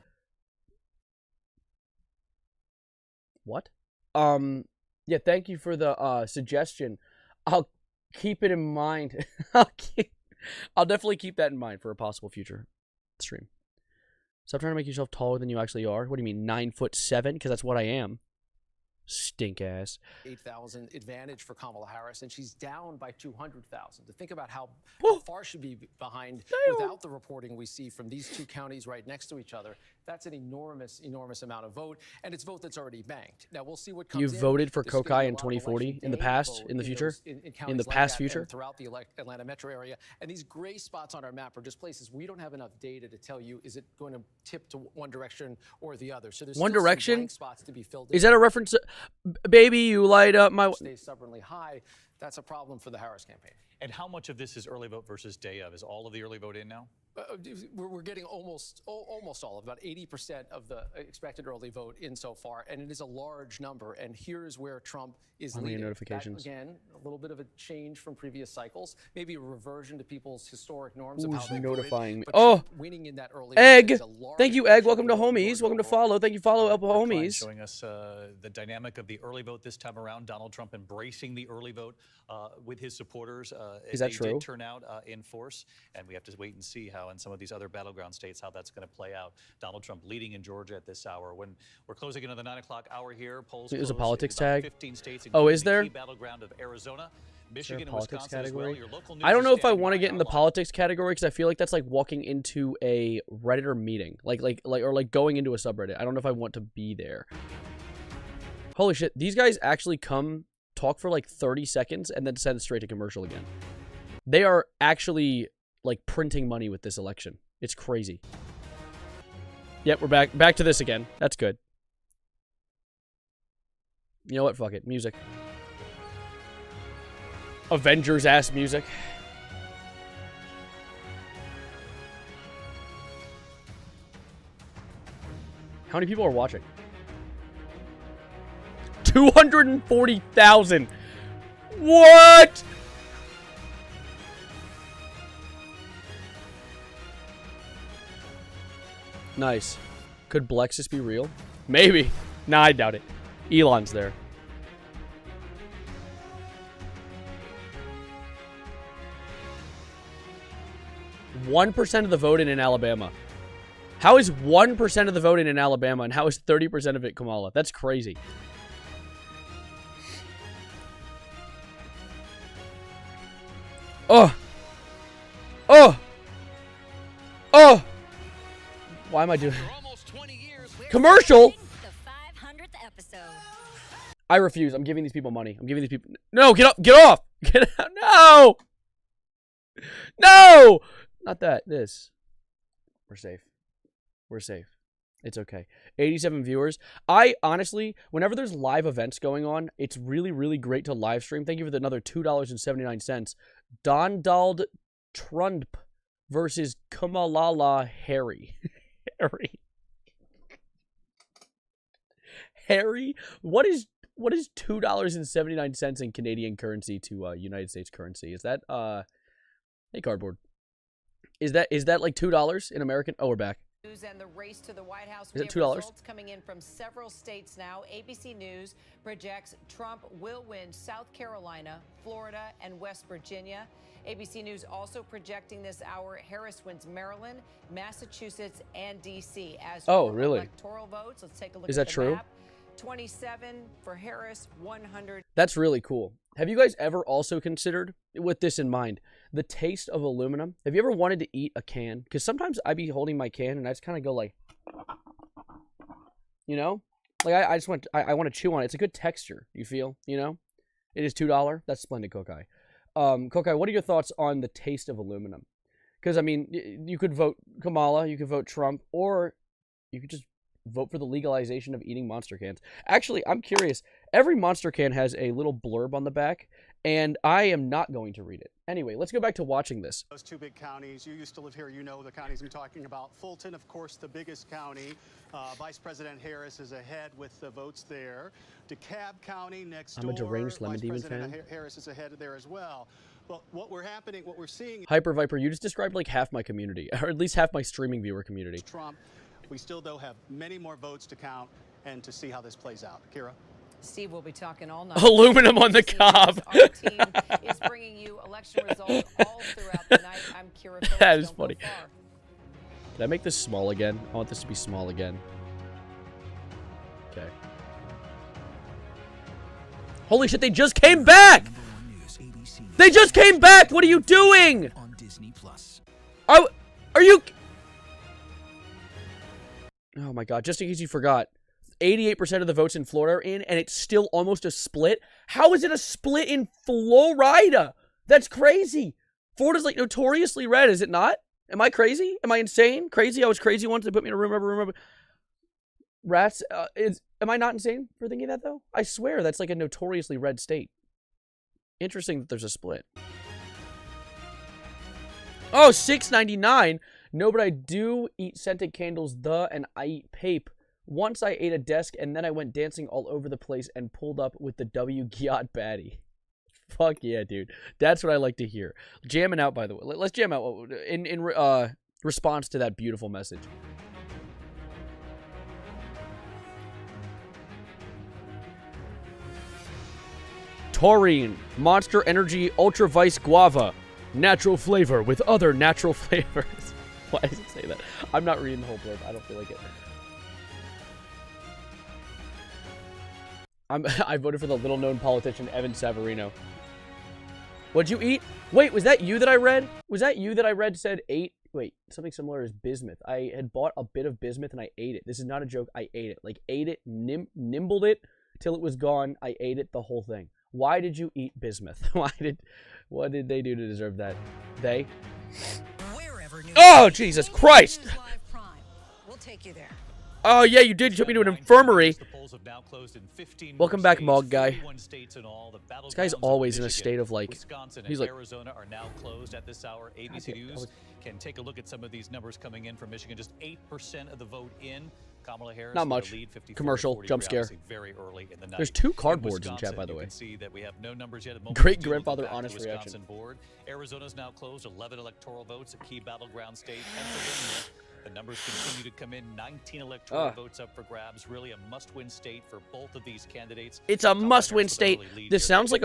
What? Yeah, thank you for the suggestion. I'll keep it in mind. I'll definitely keep that in mind for a possible future stream. Stop trying to make yourself taller than you actually are. What do you mean, 9'7"? Because that's what I am. Stink ass. 8,000 advantage for Kamala Harris, and she's down by 200,000. To think about how far she'd be behind without the reporting we see from these two counties right next to each other. That's an enormous, enormous amount of vote, and it's vote that's already banked. Now we'll see what comes. You voted for Kokai in 2040 in the past, in the future, in the past future, throughout the Atlanta metro area, and these gray spots on our map are just places we don't have enough data to tell you is it going to tip to one direction or the other. So there's One still Direction some blank spots to be filled in. Is that a reference? Baby, you light up my. Stays stubbornly high. That's a problem for the Harris campaign. And how much of this is early vote versus day of? Is all of the early vote in now? We're getting almost all of about 80% of the expected early vote in so far, and it is a large number. And here's where Trump is leading. Notifications. That, again, a little bit of a change from previous cycles, maybe a reversion to people's historic norms of how they notifying me? But Oh, winning in that early Egg. vote is a large Thank you, Egg. Welcome to Homies. Welcome to follow. Thank you, follow up Homies. Showing us the dynamic of the early vote this time around. Donald Trump embracing the early vote with his supporters. Is that true? They did turn out in force, and we have to wait and see how in some of these other battleground states how that's going to play out. Donald Trump leading in Georgia at this hour. When we're closing into the 9 o'clock hour here, polls There's a close politics in about tag. 15 states, Oh, is the there? key battleground of Arizona, Michigan, and Politics Wisconsin category. as well. Your local news I don't is know if I standing want to by get in the our line. politics category because I feel like that's like walking into a Redditor meeting, or going into a subreddit. I don't know if I want to be there. Holy shit! These guys actually come talk for like 30 seconds and then send it straight to commercial again. They are actually like printing money with this election. It's crazy. Yep, we're back to this again. That's good. You know what? Fuck it. Music. Avengers ass music. How many people are watching? 240,000. What? Nice. Could Blexus be real? Maybe. Nah, I doubt it. Elon's there. % of the vote in Alabama. How is 1% of the vote in Alabama and how is 30% of it Kamala? That's crazy. Oh. Oh. Oh. Why am I doing commercial? I refuse. I'm giving these people money. I'm giving these people. No, get up. Get off. Get out. No. No. Not that. This. We're safe. We're safe. It's okay. 87 viewers. I honestly, whenever there's live events going on, it's really, really great to live stream. Thank you for another $2.79. Donald Trump versus Kamala Harry. Harry? What is $2.79 in Canadian currency to United States currency? Is that hey, cardboard. Is that like $2 in American? Oh, we're back. News and the race to the White House. Is it We have $2? results coming in from several states now. ABC News projects Trump will win South Carolina, Florida, and West Virginia. ABC News also projecting this hour Harris wins Maryland, Massachusetts, and D.C. as really? electoral votes. Let's take a look Is at that the true? map. 27 for Harris, 100. That's really cool. Have you guys ever also considered, with this in mind, the taste of aluminum? Have you ever wanted to eat a can? Because sometimes I be holding my can and I just kind of go like, you know? Like I just want, I want to chew on it. It's a good texture, you feel, you know? It is $2. That's splendid, Kokai. Kokai, what are your thoughts on the taste of aluminum? Because, I mean, you could vote Kamala, you could vote Trump, or you could just vote for the legalization of eating Monster cans. Actually, I'm curious. Every Monster can has a little blurb on the back, and I am not going to read it. Anyway, let's go back to watching this. Those two big counties. You used to live here. You know the counties I'm talking about. Fulton, of course, the biggest county. Vice President Harris is ahead with the votes there. DeKalb County next door. I'm a deranged Lemon Demon President fan. Harris is ahead there as well. But what we're seeing. Hyper Viper, you just described like half my community, or at least half my streaming viewer community. Trump. We still, though, have many more votes to count and to see how this plays out. Kira? Steve will be talking all night. Aluminum on the cob. Our team is bringing you election results all throughout the night. I'm Kira Phillips. That is Don't funny. go far. Can I make this small again? I want this to be small again. Okay. Holy shit, they just came back! They just came back! What are you doing? On Disney Plus. Are you... Oh my god, just in case you forgot, 88% of the votes in Florida are in, and it's still almost a split? How is it a split in Florida? That's crazy. Florida's like notoriously red, is it not? Am I crazy? Am I insane? Crazy? I was crazy once they put me in a room. Rats, am I not insane for thinking that, though? I swear that's like a notoriously red state. Interesting that there's a split. Oh, $6.99. No, but I do eat scented candles, and I eat pape. Once I ate a desk, and then I went dancing all over the place and pulled up with the W. Giat baddie. Fuck yeah, dude. That's what I like to hear. Jamming out, by the way. Let's jam out in response to that beautiful message. Taurine, Monster Energy Ultra Vice Guava. Natural flavor with other natural flavors. Why does it say that? I'm not reading the whole blurb. I don't feel like it. I voted for the little-known politician Evan Savarino. What'd you eat? Wait, was that you that I read? Was that you that I read said ate? Wait, something similar is bismuth. I had bought a bit of bismuth and I ate it. This is not a joke. I ate it. Like, ate it, nimbled it till it was gone. I ate it, the whole thing. Why did you eat bismuth? What did they do to deserve that? They? Oh, Jesus Christ! We'll take you there. Oh, yeah, you did. You took me to an infirmary. Welcome back, Mog Guy. This guy's always in a state of, like, Wisconsin he's and like... Arizona are now closed at this hour. ABC News can take a look at some of these numbers coming in from Michigan. Just 8% of the vote in. Kamala Harris Not much. Lead, 54 Commercial, 40, jump scare. Very early in the night. There's 2 cardboards in chat, by the way. You can see that we have no numbers yet. Great grandfather honest reaction. Board. Arizona's now closed. 11 electoral votes, a key battleground state. Pennsylvania, the numbers continue to come in. 19 electoral votes up for grabs. Really a must-win state for both of these candidates. It's a must-win state. This sounds like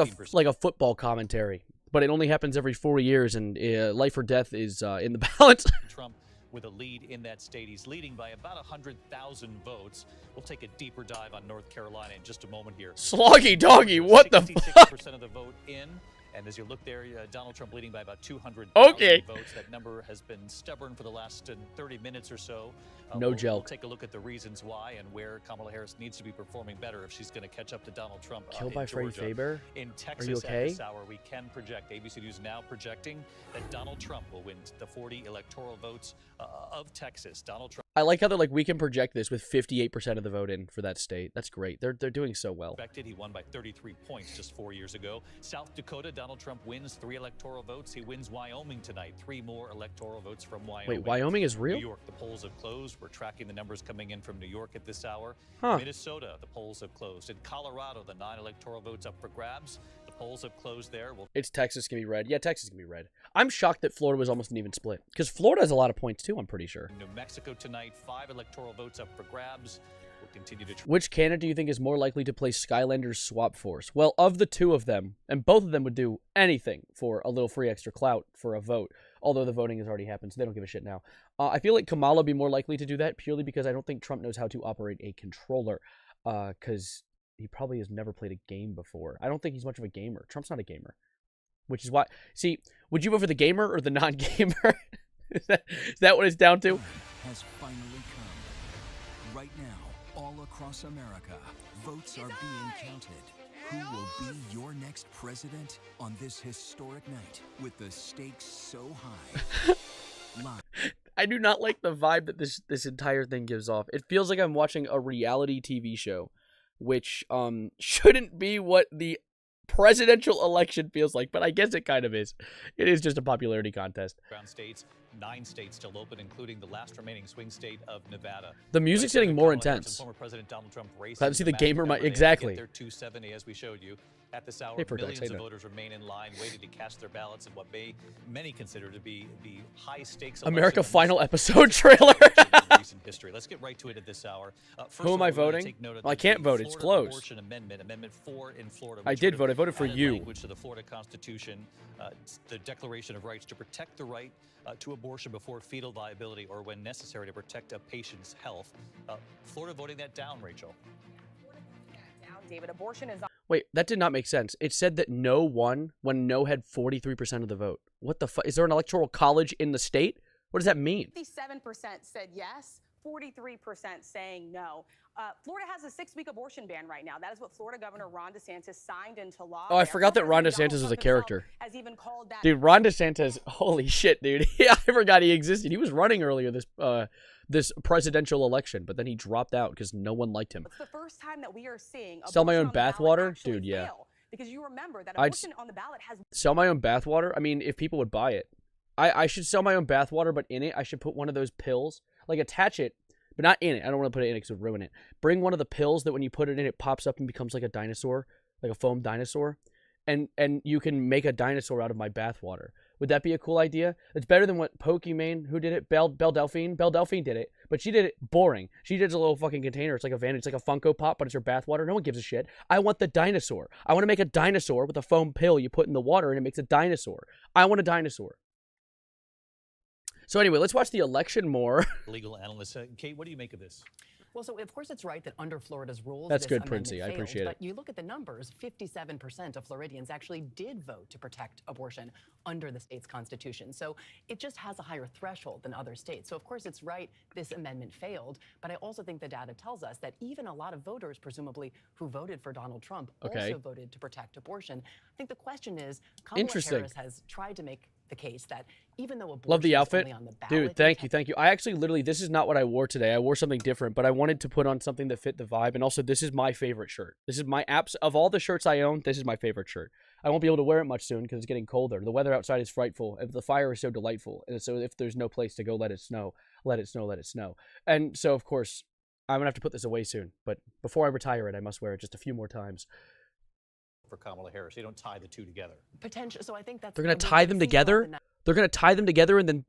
a football commentary, but it only happens every 4 years, and life or death is in the balance. Trump with a lead in that state. He's leading by about 100,000 votes. We'll take a deeper dive on North Carolina in just a moment here. Sloggy doggy, what the fuck? 66% of the vote in. And as you look there, Donald Trump leading by about 200,000 votes. That number has been stubborn for the last 30 minutes or so. No we'll joke. Take a look at the reasons why and where Kamala Harris needs to be performing better if she's going to catch up to Donald Trump. Killed by Freddie Faber? In Texas Are you okay? At this hour, we can project. ABC News now projecting that Donald Trump will win the 40 electoral votes of Texas. Donald Trump. I like how they're like, we can project this with 58% of the vote in for that state. That's great. They're doing so well. He won by 33 points just 4 years ago. South Dakota, Donald Trump wins 3 electoral votes. He wins Wyoming tonight. 3 more electoral votes from Wyoming. Wait, Wyoming is real? New York, the polls have closed. We're tracking the numbers coming in from New York at this hour. Huh. Minnesota, the polls have closed. In Colorado, the 9 electoral votes up for grabs. The polls have closed there. It's Texas can be red. Yeah, Texas can be red. I'm shocked that Florida was almost an even split. Because Florida has a lot of points too, I'm pretty sure. New Mexico tonight, 5 electoral votes up for grabs. We'll continue to... Which candidate do you think is more likely to play Skylanders Swap Force? Well, of the 2 of them, and both of them would do anything for a little free extra clout for a vote, although the voting has already happened, so they don't give a shit now. I feel like Kamala would be more likely to do that purely because I don't think Trump knows how to operate a controller, because he probably has never played a game before. I don't think he's much of a gamer. Trump's not a gamer, which is why... See, would you vote for the gamer or the non-gamer? Is that what it's down to? Has finally come. Right now, all across America, votes are being counted. Who will be your next president on this historic night with the stakes so high? I do not like the vibe that this entire thing gives off. It feels like I'm watching a reality TV show, which shouldn't be what the presidential election feels like, but I guess it kind of is. It is just a popularity contest. Ground states, 9 states still open, including the last remaining swing state of Nevada. The music's getting more intense. Former President Donald Trump racing. Glad to see the gamer might exactly. Their 270, as we showed you. At this hour, Hey, millions of voters remain in line, waiting to cast their ballots in what many consider to be the high-stakes America final episode trailer. Recent history. Let's get right to it at this hour. Who am I voting? Well, I can't vote. It's closed. Abortion Amendment 4 in Florida. I did vote. I voted for you. Language to the Florida Constitution, the Declaration of Rights to protect the right to abortion before fetal viability or when necessary to protect a patient's health. Florida voting that down, Rachel. David, abortion is... Wait, that did not make sense. It said that no won when no had 43% of the vote. What the fuck? Is there an electoral college in the state? What does that mean? 57% said yes, 43% saying no. Florida has a 6-week abortion ban right now. That is what Florida Governor Ron DeSantis signed into law. Oh, I forgot that Ron DeSantis was a character. Has even called that... Dude, Ron DeSantis, holy shit, dude. I forgot he existed. He was running earlier this presidential election, but then he dropped out because no one liked him. It's the first time that we are seeing sell my own bathwater? Dude, yeah. Because you remember that abortion on the ballot has... Sell my own bathwater? I mean, if people would buy it. I should sell my own bathwater, but in it, I should put one of those pills. Like, attach it, but not in it. I don't want to put it in it because it would ruin it. Bring one of the pills that when you put it in, it pops up and becomes like a dinosaur, like a foam dinosaur. And you can make a dinosaur out of my bathwater. Would that be a cool idea? It's better than what Pokimane, who did it? Belle Delphine? Belle Delphine did it, but she did it boring. She did a little fucking container. It's like a van. It's like a Funko Pop, but it's her bathwater. No one gives a shit. I want the dinosaur. I want to make a dinosaur with a foam pill you put in the water and it makes a dinosaur. I want a dinosaur. So anyway, let's watch the election more. Legal analyst. Kate, what do you make of this? Well, so of course it's right that under Florida's rules, That's this good, amendment Princey. I failed, appreciate but it. you look at the numbers, 57% of Floridians actually did vote to protect abortion under the state's constitution. So it just has a higher threshold than other states. So of course it's right this amendment failed, but I also think the data tells us that even a lot of voters, presumably, who voted for Donald Trump also voted to protect abortion. I think the question is, Kamala Harris has tried to make the case that even though abortion Love the outfit. is only on the ballot, Dude, thank you. I actually literally, this is not what I wore today. I wore something different, but I wanted to put on something that fit the vibe. And also, this is my favorite shirt. This is my of all the shirts I own, this is my favorite shirt. I won't be able to wear it much soon because it's getting colder. The weather outside is frightful. The fire is so delightful. And so if there's no place to go, let it snow. Let it snow, let it snow. And so, of course, I'm going to have to put this away soon. But before I retire it, I must wear it just a few more times. For Kamala Harris, you don't tie the two together. Potential. So I think that's They're going to tie them together? They're going to tie them together and then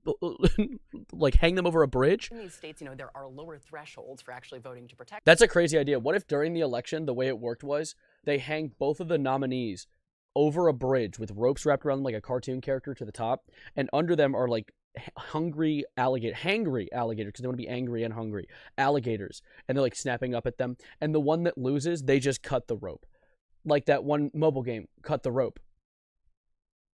like hang them over a bridge? In these states, there are lower thresholds for actually voting to protect. That's a crazy idea. What if during the election, the way it worked was they hang both of the nominees over a bridge with ropes wrapped around them like a cartoon character to the top, and under them are like hangry alligators, because they want to be angry and hungry alligators, and they're like snapping up at them. And the one that loses, they just cut the rope. Like that one mobile game, cut the rope.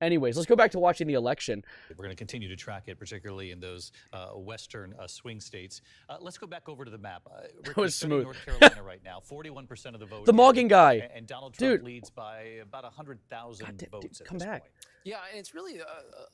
Anyways, let's go back to watching the election. We're going to continue to track it, particularly in those western swing states. Let's go back over to the map. That was smooth. North Carolina right now, 41% of the vote. The Morgan guy. And Donald Trump leads by about 100,000 votes. Come back. Yeah, and it's really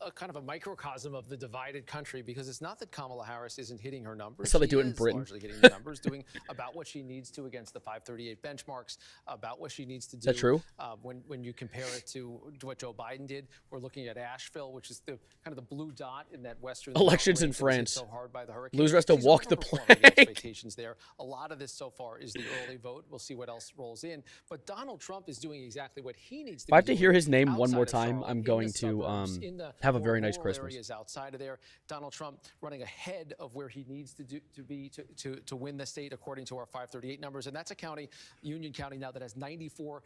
a kind of a microcosm of the divided country, because it's not that Kamala Harris isn't hitting her numbers. That's how they do it in She is Britain. largely hitting the numbers, doing about what she needs to against the 538 benchmarks, about what she needs to do. Is that true? When you compare it to what Joe Biden did, we're looking at Asheville, which is the kind of the blue dot in that western elections in range that was hit France. So hard by the hurricane. Losers have to She's walk the overperforming plank. expectations there. A lot of this so far is the early vote. We'll see what else rolls in. But Donald Trump is doing exactly what he needs to If I have be to hear doing his name one outside more of time, Charlotte, I'm in going the to suburbs, in the have a very more nice rural Christmas. areas outside of there. Donald Trump running ahead of where he needs to win the state, according to our 538 numbers. And that's a county, Union County, now that has 94%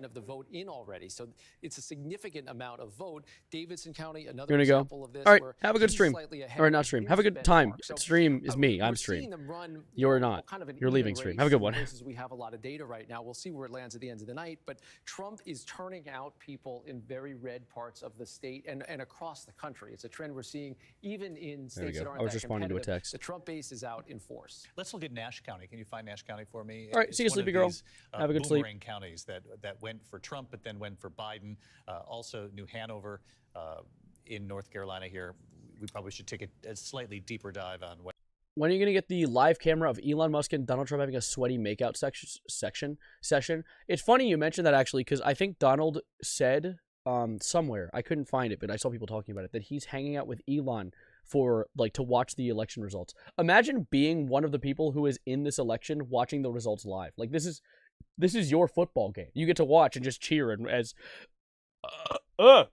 of the vote in already. So it's a significant amount of vote. Davidson County, another example of this. All right, where have a good he's stream. slightly ahead Or of not his stream. Have a good benchmark. time. So, Stream is me. I'm we're seeing stream. them run, You're not. kind of an You're even leaving stream. race Have a good in one. places we have a lot of data right now. We'll see where it lands at the end of the night. But Trump is turning out people in very red parts of the state and across the country. It's a trend we're seeing even in states that aren't I was that responding to a competitive. text. The Trump base is out in force. Let's look at Nash County. Can you find Nash County for me? All right, It's see you, one of sleepy girl. these, Have a good sleep. boomerang counties that went for Trump, but then went for Biden. Also, New Hanover in North Carolina here. We probably should take a slightly deeper dive on what. When are you going to get the live camera of Elon Musk and Donald Trump having a sweaty makeout session? It's funny you mentioned that, actually, because I think Donald said somewhere, I couldn't find it, but I saw people talking about it, that he's hanging out with Elon for to watch the election results. Imagine being one of the people who is in this election watching the results live. Like, this is your football game. You get to watch and just cheer as oh,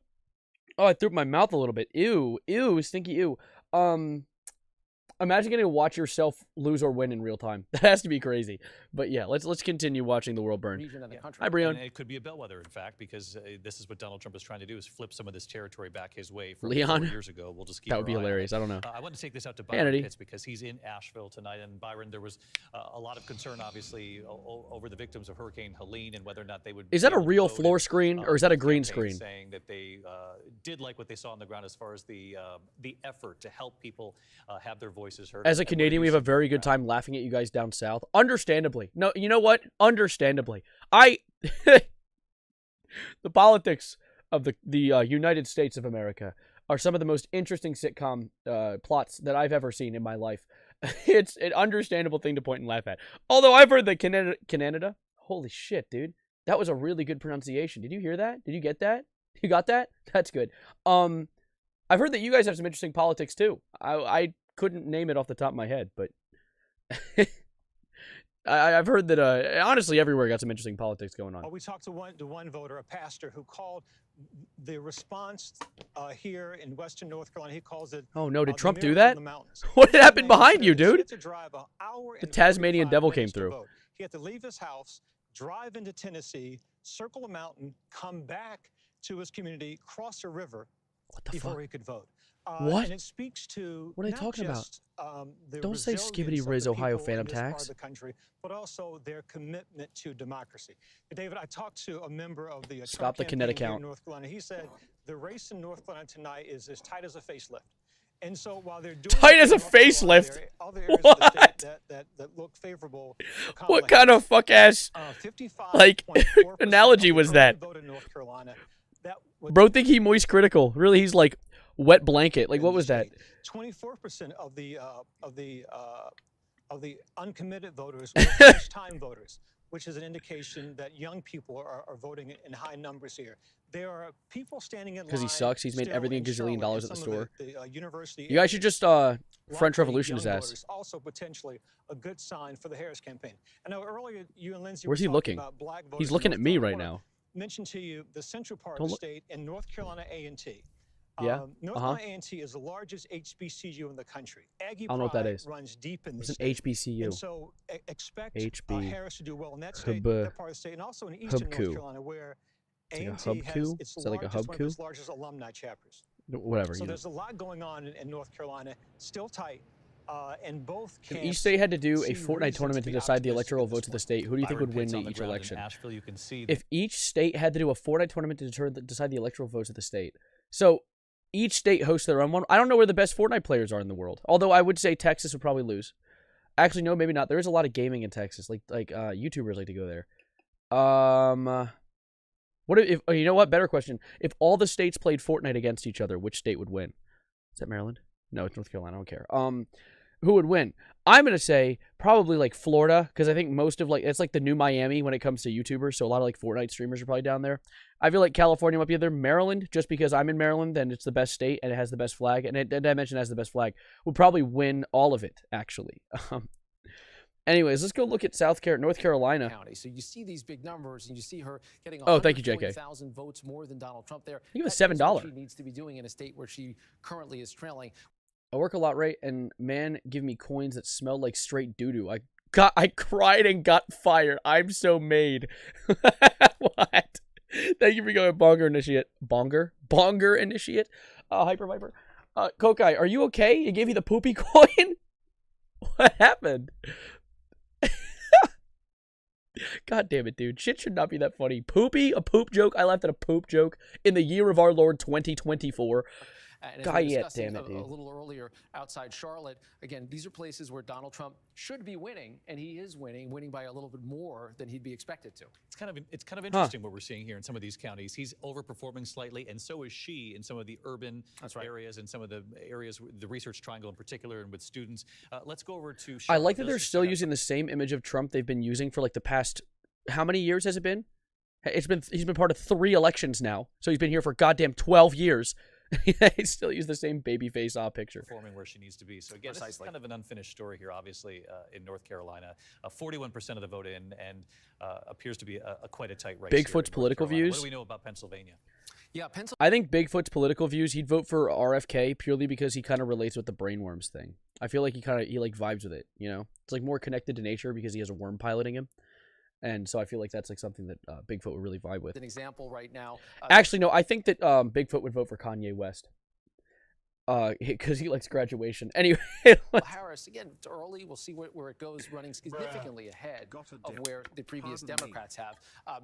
I threw up my mouth a little bit. Ew, stinky ew. Imagine getting to watch yourself lose or win in real time. That has to be crazy. But yeah, let's continue watching the world burn. Region of the country. Hi, Breon. And it could be a bellwether, in fact, because this is what Donald Trump is trying to do: is flip some of this territory back his way. From Leon? 4 years ago, we'll just keep. That would be our eye on hilarious. it. I don't know. I want to take this out to Hey, Byron Kennedy. Pitts because he's in Asheville tonight. And Byron, there was a lot of concern, obviously, over the victims of Hurricane Helene and whether or not they would. Is that be a able to real vote. floor And, screen or is that a green campaign screen? Saying that they did like what they saw on the ground as far as the effort to help people have their voices heard. As a And what Canadian, do we you have a see very good time laughing at you guys down south. Understandably. No, you know what? Understandably. The politics of the United States of America are some of the most interesting sitcom plots that I've ever seen in my life. It's an understandable thing to point and laugh at. Although I've heard that Canada. Holy shit, dude. That was a really good pronunciation. Did you hear that? Did you get that? You got that? That's good. I've heard that you guys have some interesting politics too. I couldn't name it off the top of my head, but I've heard that honestly everywhere got some interesting politics going on. We talked to one voter, a pastor, who called the response here in Western North Carolina. He calls it. Oh no! Did Trump do that? What happened behind you, dude? The Tasmanian devil came through. He had to leave his house, drive into Tennessee, circle a mountain, come back to his community, cross a river before he could vote. What? And it speaks to what are they talking about? Don't say Skibbity Riz Ohio Phantom Tax. Tax. The country, but also their commitment to democracy. David, I talked to a member of the Stop the Kinetic campaign here count. in North Carolina. He said the race in North Carolina tonight is as tight as a facelift. And so while they're doing tight as a facelift, there are other areas of the state that look favorable. What kind of fuck ass like analogy was that? Bro, think he moist critical. Really, he's like wet blanket. Like what was that? 24% of the uncommitted voters were first-time voters, which is an indication that young people are voting in high numbers here. There are people standing in line because he sucks. He's made everything a gazillion dollars at the store. University You guys should just French Revolution his ass. Voters, also potentially a good sign for the Harris campaign. I know earlier you and Lindsay Where's he looking? He's looking at me right now. Mention to you the central part of the state in North Carolina A&T. Yeah. North Carolina A&T is the largest HBCU in the the Aggie I don't know what that is. Runs deep in the What's an state. HBCU? And so expect Harris to do well in that state, that part of the state, and also in eastern North Carolina, where A&T has its largest, one of its largest alumni chapters. Whatever. So you there's a lot going on in North Carolina, still tight. And both if each state had to do a Fortnite tournament to decide the electoral votes of the state, who do you think would win each election? Asheville, you can see if each state had to do a Fortnite tournament to decide the electoral votes of the state, so each state hosts their own one. I don't know where the best Fortnite players are in the world. Although I would say Texas would probably lose. Actually, no, maybe not. There is a lot of gaming in Texas. Like YouTubers like to go there. What if you know what? Better question. If all the states played Fortnite against each other, which state would win? Is that Maryland? No, it's North Carolina. I don't care. Who would win? I'm gonna say probably like Florida, because I think most of it's like the new Miami when it comes to YouTubers. So a lot of like Fortnite streamers are probably down there. I feel like California might be there. Maryland, just because I'm in Maryland and it's the best state and it has the best flag, and I mentioned it has the best flag, would probably win all of it actually. Anyways, let's go look at North Carolina. County. So you see these big numbers, and you see her getting thank you, JK. 140,000 votes more than Donald Trump there. Give us $7. She needs to be doing in a state where she currently is trailing. I work a lot, right? And man, give me coins that smell like straight doo-doo. I cried and got fired. I'm so made. What? Thank you for going Bonger Initiate. Bonger Initiate. Hyper Viper. Kokai, are you okay? You gave you the poopy coin? What happened? God damn it, dude. Shit should not be that funny. Poopy? A poop joke? I laughed at a poop joke in the year of our Lord 2024. And God, yeah, damn it, dude. A little earlier outside Charlotte, again, these are places where Donald Trump should be winning, and he is winning by a little bit more than he'd be expected to. It's kind of interesting what we're seeing here in some of these counties. He's overperforming slightly, and so is she in some of the urban areas and some of the areas, the Research Triangle in particular, and with students. Let's go over to Charlotte. I like that they're still using the same image of Trump they've been using for like the past, how many years has it been? He's been part of 3 elections now, so he's been here for goddamn 12 years. He still use the same baby face picture. Performing where she needs to be. So again, this is kind of an unfinished story here, obviously, in North Carolina. 41% of the vote in, and appears to be quite a tight race. Bigfoot's political views. What do we know about Pennsylvania? Yeah, I think Bigfoot's political views, he'd vote for RFK purely because he kind of relates with the brainworms thing. I feel like he vibes with it, you know? It's like more connected to nature because he has a worm piloting him. And so I feel like that's like something that Bigfoot would really vibe with. An example right now. Actually, no, I think that Bigfoot would vote for Kanye West. Because he likes graduation. Anyway. Well, Harris, again, it's early. We'll see where it goes, running significantly ahead of where the previous Democrats have.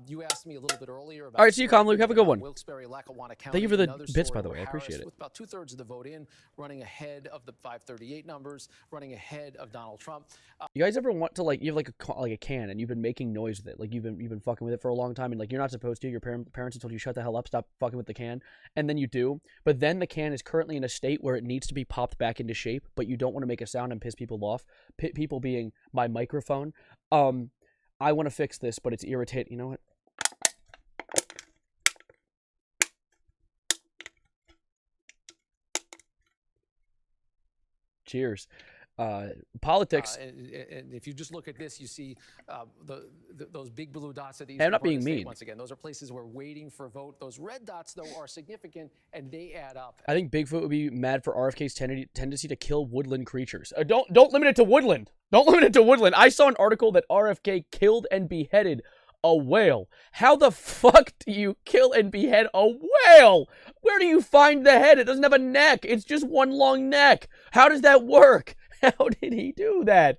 You asked me a little bit earlier about... All right, see you, Luke. Have a good one. Wilkes-Barre, Lackawanna County. Thank you for the bits, by the way. I Harris, appreciate it. With about 2/3 of the vote in, running ahead of the 538 numbers, running ahead of Donald Trump. You guys ever want to, like, you have like a can and you've been making noise with it, like you've been fucking with it for a long time, and like you're not supposed to. Your parents have told you shut the hell up, stop fucking with the can, and then you do. But then the can is currently in a state where it needs to be popped back into shape, but you don't want to make a sound and piss people off. People being my microphone. I want to fix this, but it's irritating. You know what? Cheers. Politics. And if you just look at this, you see those big blue dots at the I'm not being mean. Once again, those are places where waiting for a vote. Those red dots, though, are significant, and they add up. I think Bigfoot would be mad for RFK's tendency to kill woodland creatures. Don't limit it to woodland. Don't limit it to woodland. I saw an article that RFK killed and beheaded a whale. How the fuck do you kill and behead a whale? Where do you find the head? It doesn't have a neck. It's just one long neck. How does that work? How did he do that?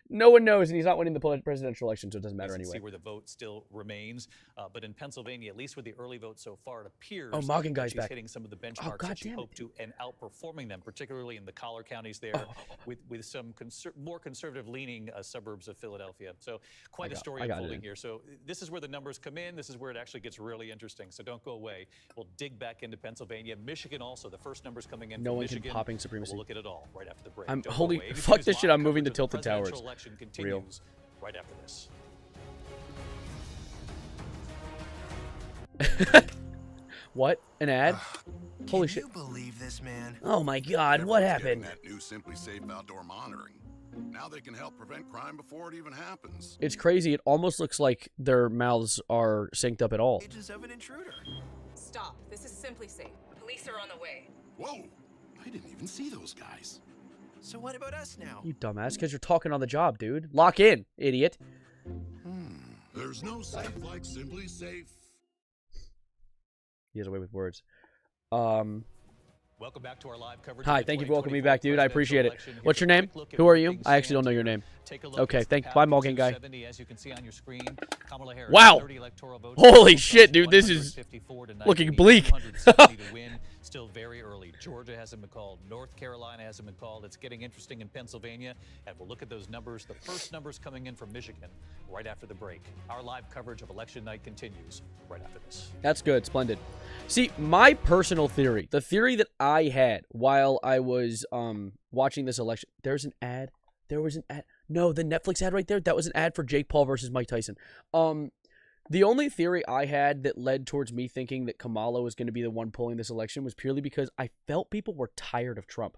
No one knows, and he's not winning the presidential election, so it doesn't matter anyway. See where the vote still remains, but in Pennsylvania, at least with the early vote so far, it appears Morgan guy's she's back. hitting some of the benchmarks that she hoped to and outperforming them, particularly in the collar counties there, with some more conservative-leaning suburbs of Philadelphia. So quite a story unfolding here. So this is where the numbers come in. This is where it actually gets really interesting. So don't go away. We'll dig back into Pennsylvania, Michigan also. The first numbers coming in. No from one Michigan. can popping supremacy. We'll look at it all right after the break. Holy fuck this shit! I'm moving to Tilted Towers. Real. Right after this. What? An ad? Holy shit! Can you believe this, man? Oh my god! What happened? That new Simply Safe outdoor monitoring. Now they can help prevent crime before it even happens. It's crazy. It almost looks like their mouths are synced up at all. Pages of an intruder. Stop. This is Simply Safe. Police are on the way. Whoa! I didn't even see those guys. So what about us now? You dumbass, because you're talking on the job, dude. Lock in, idiot. There's no safe like Simply Safe. He has a way with words. Welcome back to our live coverage. Hi, thank you for welcoming me back, dude. I appreciate it. What's your name? Who are you? I actually don't know your name. Okay, bye, Morgan guy. As you can see on your screen, Kamala Harris, wow! 30 electoral votes, Holy shit, dude, this is looking bleak. Still very early. Georgia hasn't been called. North Carolina hasn't been called. It's getting interesting in Pennsylvania, and we'll look at those numbers. The first numbers coming in from Michigan right after the break. Our live coverage of election night continues right after this. That's good. Splendid. See, my personal theory, the theory that I had while I was watching this election, there's an ad. There was an ad. No, the Netflix ad right there, that was an ad for Jake Paul versus Mike Tyson. The only theory I had that led towards me thinking that Kamala was going to be the one pulling this election was purely because I felt people were tired of Trump.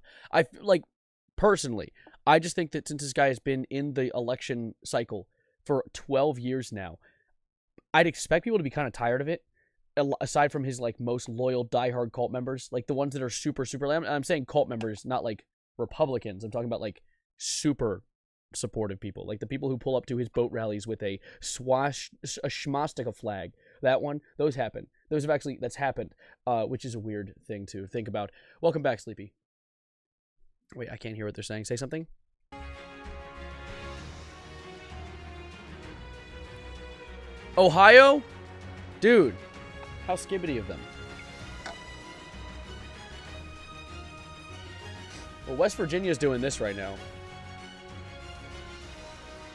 Personally, I just think that since this guy has been in the election cycle for 12 years now, I'd expect people to be kind of tired of it, aside from his, most loyal diehard cult members, the ones that are super, I'm saying cult members, not, Republicans. I'm talking about, super supportive people, like the people who pull up to his boat rallies with a swastika flag. That one, those happen. That's happened, which is a weird thing to think about. Welcome back, Sleepy. Wait, I can't hear what they're saying. Say something. Ohio? Dude, how skibbity of them. Well, West Virginia's doing this right now.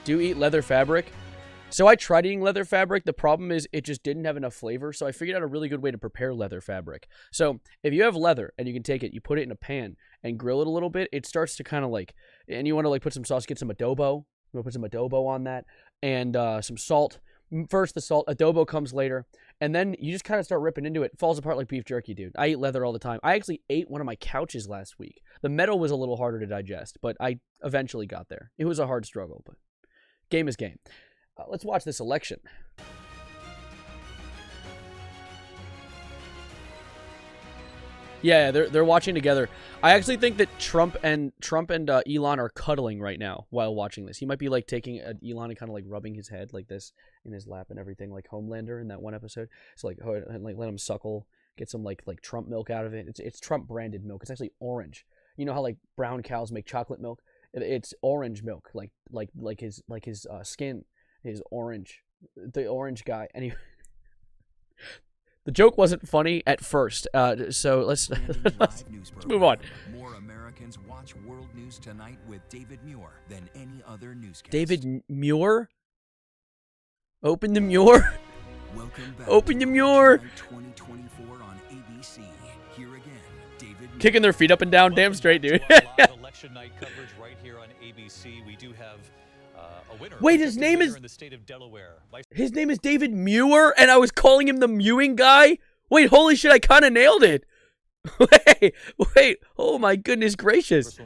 Do you eat leather fabric? So I tried eating leather fabric. The problem is it just didn't have enough flavor. So I figured out a really good way to prepare leather fabric. So if you have leather and you can take it, you put it in a pan and grill it a little bit, it starts to kind of and you want to put some sauce, get some adobo. You want to put some adobo on that and some salt. First the salt, adobo comes later. And then you just kind of start ripping into it. It falls apart like beef jerky, dude. I eat leather all the time. I actually ate one of my couches last week. The metal was a little harder to digest, but I eventually got there. It was a hard struggle, but game is game. Let's watch this election. Yeah, they're watching together. I actually think that Trump and Elon are cuddling right now while watching this. He might be taking Elon and kind of rubbing his head like this in his lap and everything, like Homelander in that one episode. So let him suckle, get some like Trump milk out of it. It's Trump branded milk. It's actually orange. You know how brown cows make chocolate milk? It's orange milk, like his skin is orange. The orange guy. Anyway, the joke wasn't funny at first. So let's move on. More Americans watch World News Tonight with David Muir than any other newscaster. David Muir? Open the Muir? Welcome back. Open the Muir. 2024 on ABC. Here again, David Muir. Kicking their feet up and down, damn straight, dude. Election night coverage right here on ABC. We do have a winner. Wait, his name is in the state of Delaware. His name is David Muir, and I was calling him the mewing guy. Wait, holy shit! I kind of nailed it. Wait. Oh my goodness gracious.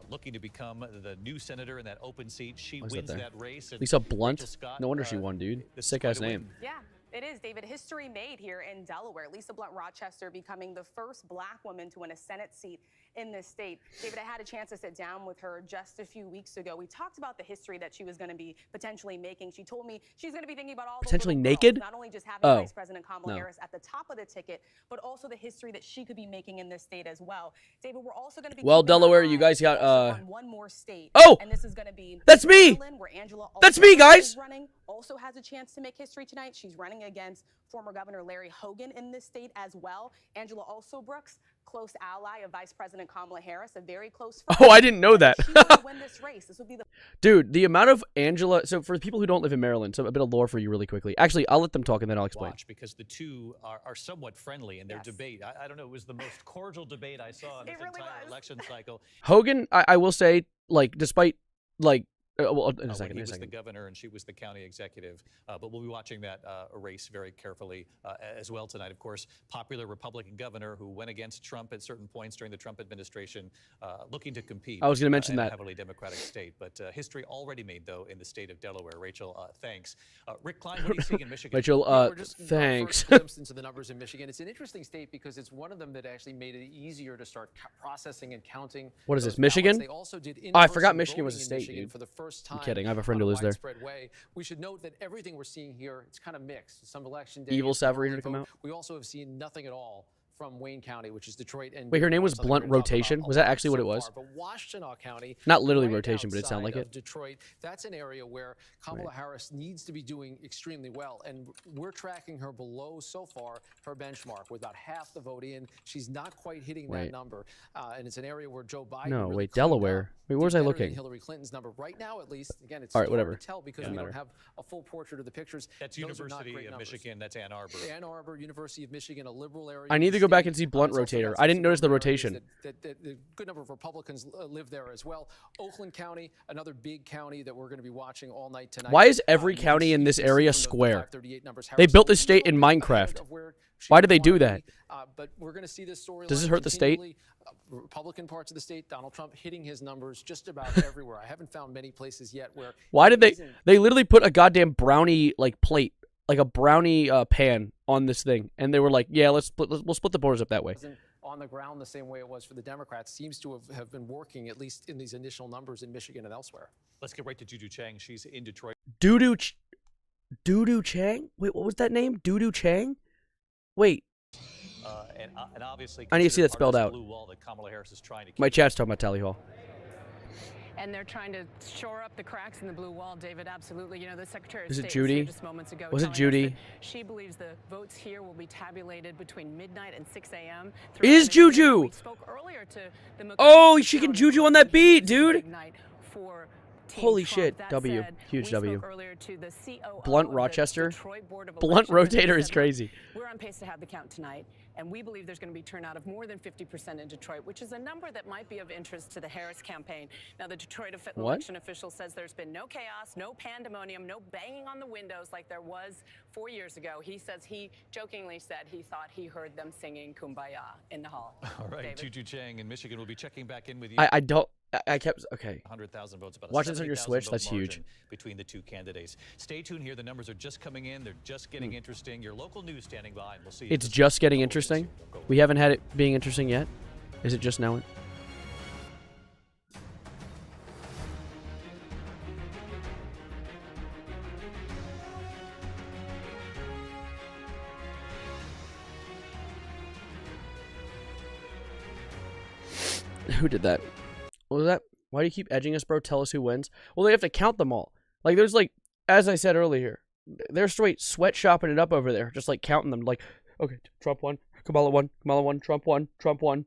Looking to become the new senator in that open seat. She wins that race. Lisa Blunt. No wonder she won, dude. Sick ass name. Yeah. It is, David. History made here in Delaware. Lisa Blunt Rochester becoming the first black woman to win a Senate seat in this state. David, I had a chance to sit down with her just a few weeks ago. We talked about the history that she was going to be potentially making. She told me she's going to be thinking about all potentially the naked, not only just having Vice President Kamala Harris at the top of the ticket, but also the history that she could be making in this state as well. David, we're also going to be Delaware, you guys got on one more state. Oh, and this is going to be that's me. Where Angela that's me, guys. Running, also has a chance to make history tonight. She's running against former Governor Larry Hogan in this state as well. Angela also Brooks, close ally of Vice President Kamala Harris, a very close friend. Oh, I didn't know that. She will win this race. This will be the Dude, the amount of Angela. So for people who don't live in Maryland, so a bit of lore for you really quickly. Actually, I'll let them talk and then I'll explain. Because the two are somewhat friendly in their debate. I don't know. It was the most cordial debate I saw in this entire election cycle. Hogan, I will say, like, despite like. Well, in a second. He was the governor and she was the county executive. But we'll be watching that race very carefully as well tonight. Of course, popular Republican governor who went against Trump at certain points during the Trump administration, looking to compete. I was going to mention that. A heavily Democratic state. But history already made, though, in the state of Delaware. Rachel, thanks. Rick Klein, what are you seeing in Michigan? Rachel, thanks. Glimpse into the numbers in Michigan. It's an interesting state because it's one of them that actually made it easier to start processing and counting. What is this, Michigan? They also did I forgot Michigan was a state, dude. For the first time. I'm kidding. I have a friend who lives there. Way. We should note that everything we're seeing here, it's kind of mixed. Some election days. Evil Savarino to come out. We also have seen nothing at all from Wayne County, which is Detroit. And wait, her name was Blunt Rotation. Was that actually what it was? But Washtenaw County, not literally rotation, but it sounded like it. Detroit. That's an area where Kamala Harris needs to be doing extremely well, and we're tracking her below so far her benchmark with about half the vote in. She's not quite hitting that number, and it's an area where Joe Biden. No, wait, Delaware. Wait, where was I looking? Hillary Clinton's number right now, at least. Again, it's all right, hard whatever. to tell because we don't have a full portrait of the pictures. That's University of Michigan. That's Ann Arbor. Ann Arbor, University of Michigan, a liberal area. I need to go back and see Blunt Rotator. I didn't notice the rotation. The good number of Republicans live there as well. Oakland County, another big county that we're going to be watching all night tonight. Why is every county in this area square? They built this state in Minecraft. Why did they do that? But we're going to see this story. Does this hurt the state? Republican parts of the state, Donald Trump hitting his numbers just about everywhere. I haven't found many places yet where. Why did they literally put a goddamn brownie like plate, like a brownie pan on this thing, and they were like, yeah, we'll split the borders up that way. On the ground the same way it was for the Democrats seems to have been working, at least in these initial numbers in Michigan and elsewhere. Let's get right to Juju Chang. She's in Detroit. Dudu Chang? Wait, what was that name? Dudu Chang? Wait. And obviously, I need to see that spelled out. Blue wall that Kamala Harris is trying to keep. My chat's talking about Tally Hall. And they're trying to shore up the cracks in the blue wall, David. Absolutely. You know, the Secretary of Is it State Judy? was here just moments ago. Was it Judy? She believes the votes here will be tabulated between midnight and 6 a.m. It is Juju. We spoke earlier to the oh, she can Juju on that beat, dude. Holy shit. W. Huge W. Blunt Rochester. Blunt Rotator is crazy. We're on pace to have the count tonight, and we believe there's going to be turnout of more than 50% in Detroit, which is a number that might be of interest to the Harris campaign. Now, the Detroit election official says there's been no chaos, no pandemonium, no banging on the windows like there was 4 years ago. He says he jokingly said he thought he heard them singing Kumbaya in the hall. All right, Juju Chang in Michigan will be checking back in with you. I kept okay. 100,000 votes. About watch this on your Switch. That's huge. Between the two candidates. Stay tuned here. The numbers are just coming in. They're just getting interesting. Your local news standing by. And we'll see. It's just getting interesting. We haven't had it being interesting yet. Is it just now? Who did that? What was that? Why do you keep edging us, bro? Tell us who wins. Well, they have to count them all. Like, there's like, as I said earlier, they're straight sweatshopping it up over there, just like counting them. Like, okay, Trump won, Kamala won, Kamala won, Trump won, Trump won,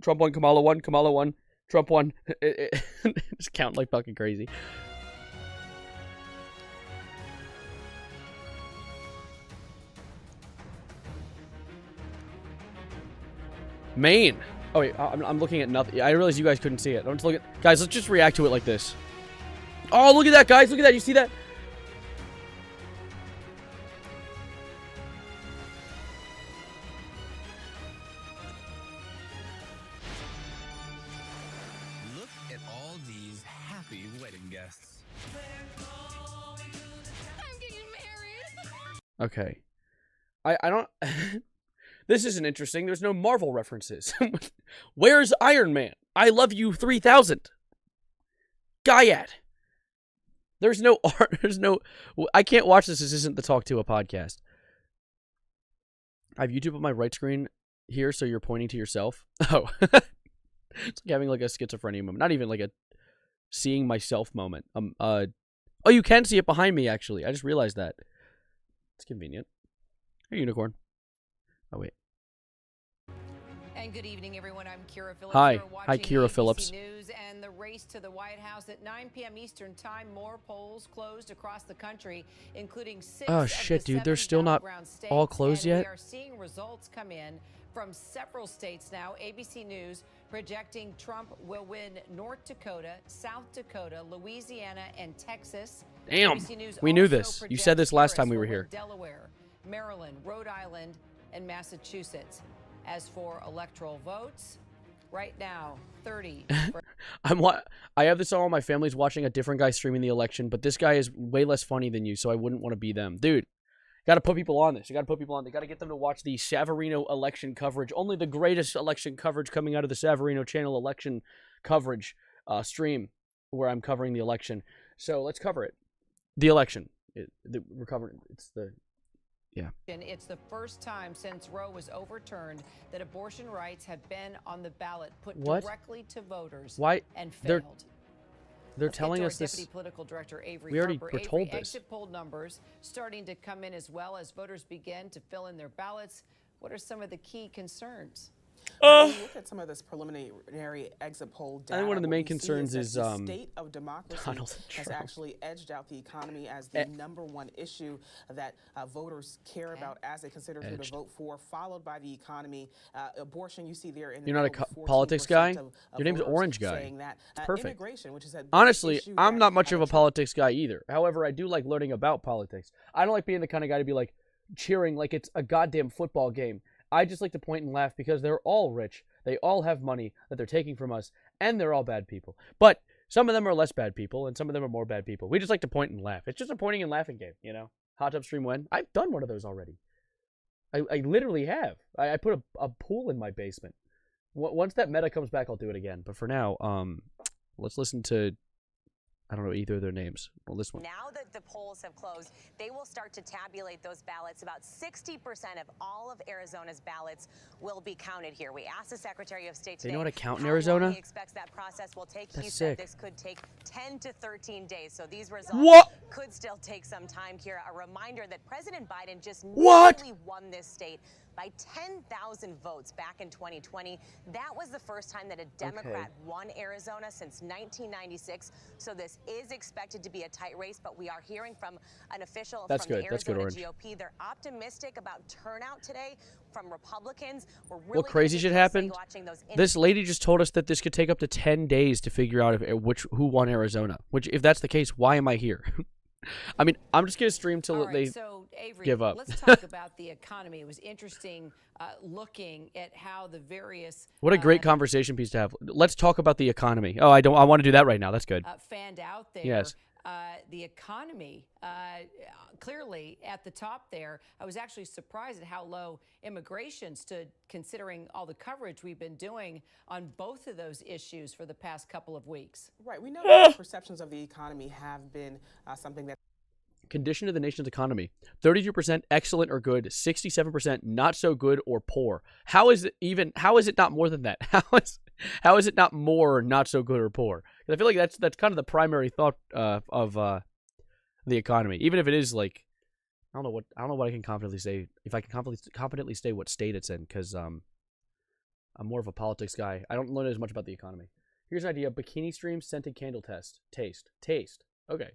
Trump won, Kamala won, Kamala won, Trump won. Just count like fucking crazy. Maine. Oh wait, I'm looking at nothing. I realized you guys couldn't see it. Don't look at guys. Let's just react to it like this. Oh, look at that, guys! Look at that. You see that? happy wedding guests. I'm getting married. Okay. I don't... This isn't interesting. There's no Marvel references. Where's Iron Man? I love you 3000. Guyad. There's no art. There's no... I can't watch this. This isn't the Talk to a podcast. I have YouTube on my right screen here, so you're pointing to yourself. Oh. It's like having like a schizophrenia moment. Not even like a seeing myself moment. Oh, you can see it behind me, actually. I just realized that. It's convenient. Hey, Unicorn. Oh, wait. And good evening, everyone. I'm Kira Phillips. Hi. You're Hi, watching Kira ABC Phillips. News and the race to the White House at 9 p.m. Eastern Time. More polls closed across the country, including 6 Oh, of shit, the dude. They're 7 still not battleground states, all closed and yet? We are seeing results come in from several states now. ABC News projecting Trump will win North Dakota, South Dakota, Louisiana, and Texas. Damn. ABC News We knew also this. You said this last time we were here. Delaware, Maryland, Rhode Island, and Massachusetts. As for electoral votes, right now, 30. I have this all. My family's watching a different guy streaming the election, but this guy is way less funny than you, so I wouldn't want to be them. Dude, got to put people on this. You got to put people on. They got to get them to watch the Savarino election coverage. Only the greatest election coverage coming out of the Savarino channel election coverage stream where I'm covering the election. So let's cover it. The election. We're covering. It's the... Yeah. It's the first time since Roe was overturned that abortion rights have been on the ballot, put directly to voters. Why? And failed. They're telling us this. Deputy Political Director Avery We already Harper. were told Avery, this. exit poll numbers starting to come in as well as voters begin to fill in their ballots. What are some of the key concerns? When you look at some of this preliminary exit poll data, I think one of the main what we see concerns is the state of democracy Donald has Trump. actually edged out the economy as the #1 issue that voters care about as they consider who to vote for, followed by the economy. Abortion, you see there in the You're not middle, a 14% politics guy? of Your name's voters Orange Guy. saying that. It's perfect. Immigration, which is a big Honestly, issue I'm that, not much of a politics guy either. However, I do like learning about politics. I don't like being the kind of guy to be like cheering like it's a goddamn football game. I just like to point and laugh because they're all rich. They all have money that they're taking from us, and they're all bad people. But some of them are less bad people, and some of them are more bad people. We just like to point and laugh. It's just a pointing and laughing game, you know? Hot Tub Stream when? I've done one of those already. I literally have. I put a pool in my basement. Once that meta comes back, I'll do it again. But for now, let's listen to... I don't know either of their names. Well, this one. Now that the polls have closed, they will start to tabulate those ballots. About 60% of all of Arizona's ballots will be counted here. We asked the Secretary of State today. They know how to count in how Arizona? long he expects that process will take. That's He sick. said this could take 10 to 13 days. So these results could still take some time, Kira. A reminder that President Biden just narrowly won this state by 10,000 votes back in 2020. That was the first time that a Democrat won Arizona since 1996. So this is expected to be a tight race, but we are hearing from an official from the Arizona GOP. They're optimistic about turnout today from Republicans. We're really What crazy shit happened? This lady just told us that this could take up to 10 days to figure out who won Arizona. Which, if that's the case, why am I here? I mean, I'm just going to stream till they Avery, give up. Let's talk about the economy. It was interesting looking at how the various... What a great conversation piece to have. Let's talk about the economy. Oh, I want to do that right now. That's good. Fanned out there. Yes. The economy, clearly at the top there. I was actually surprised at how low immigration stood, considering all the coverage we've been doing on both of those issues for the past couple of weeks. Right. We know that perceptions of the economy have been something that... Condition of the nation's economy: 32% excellent or good, 67% not so good or poor. How is it not more than that? How is it not more not so good or poor? Because I feel like that's kind of the primary thought of the economy. Even if it is like, I don't know what I can confidently say. If I can confidently say what state it's in, because I'm more of a politics guy. I don't learn as much about the economy. Here's an idea: bikini stream, scented candle test, taste. Okay.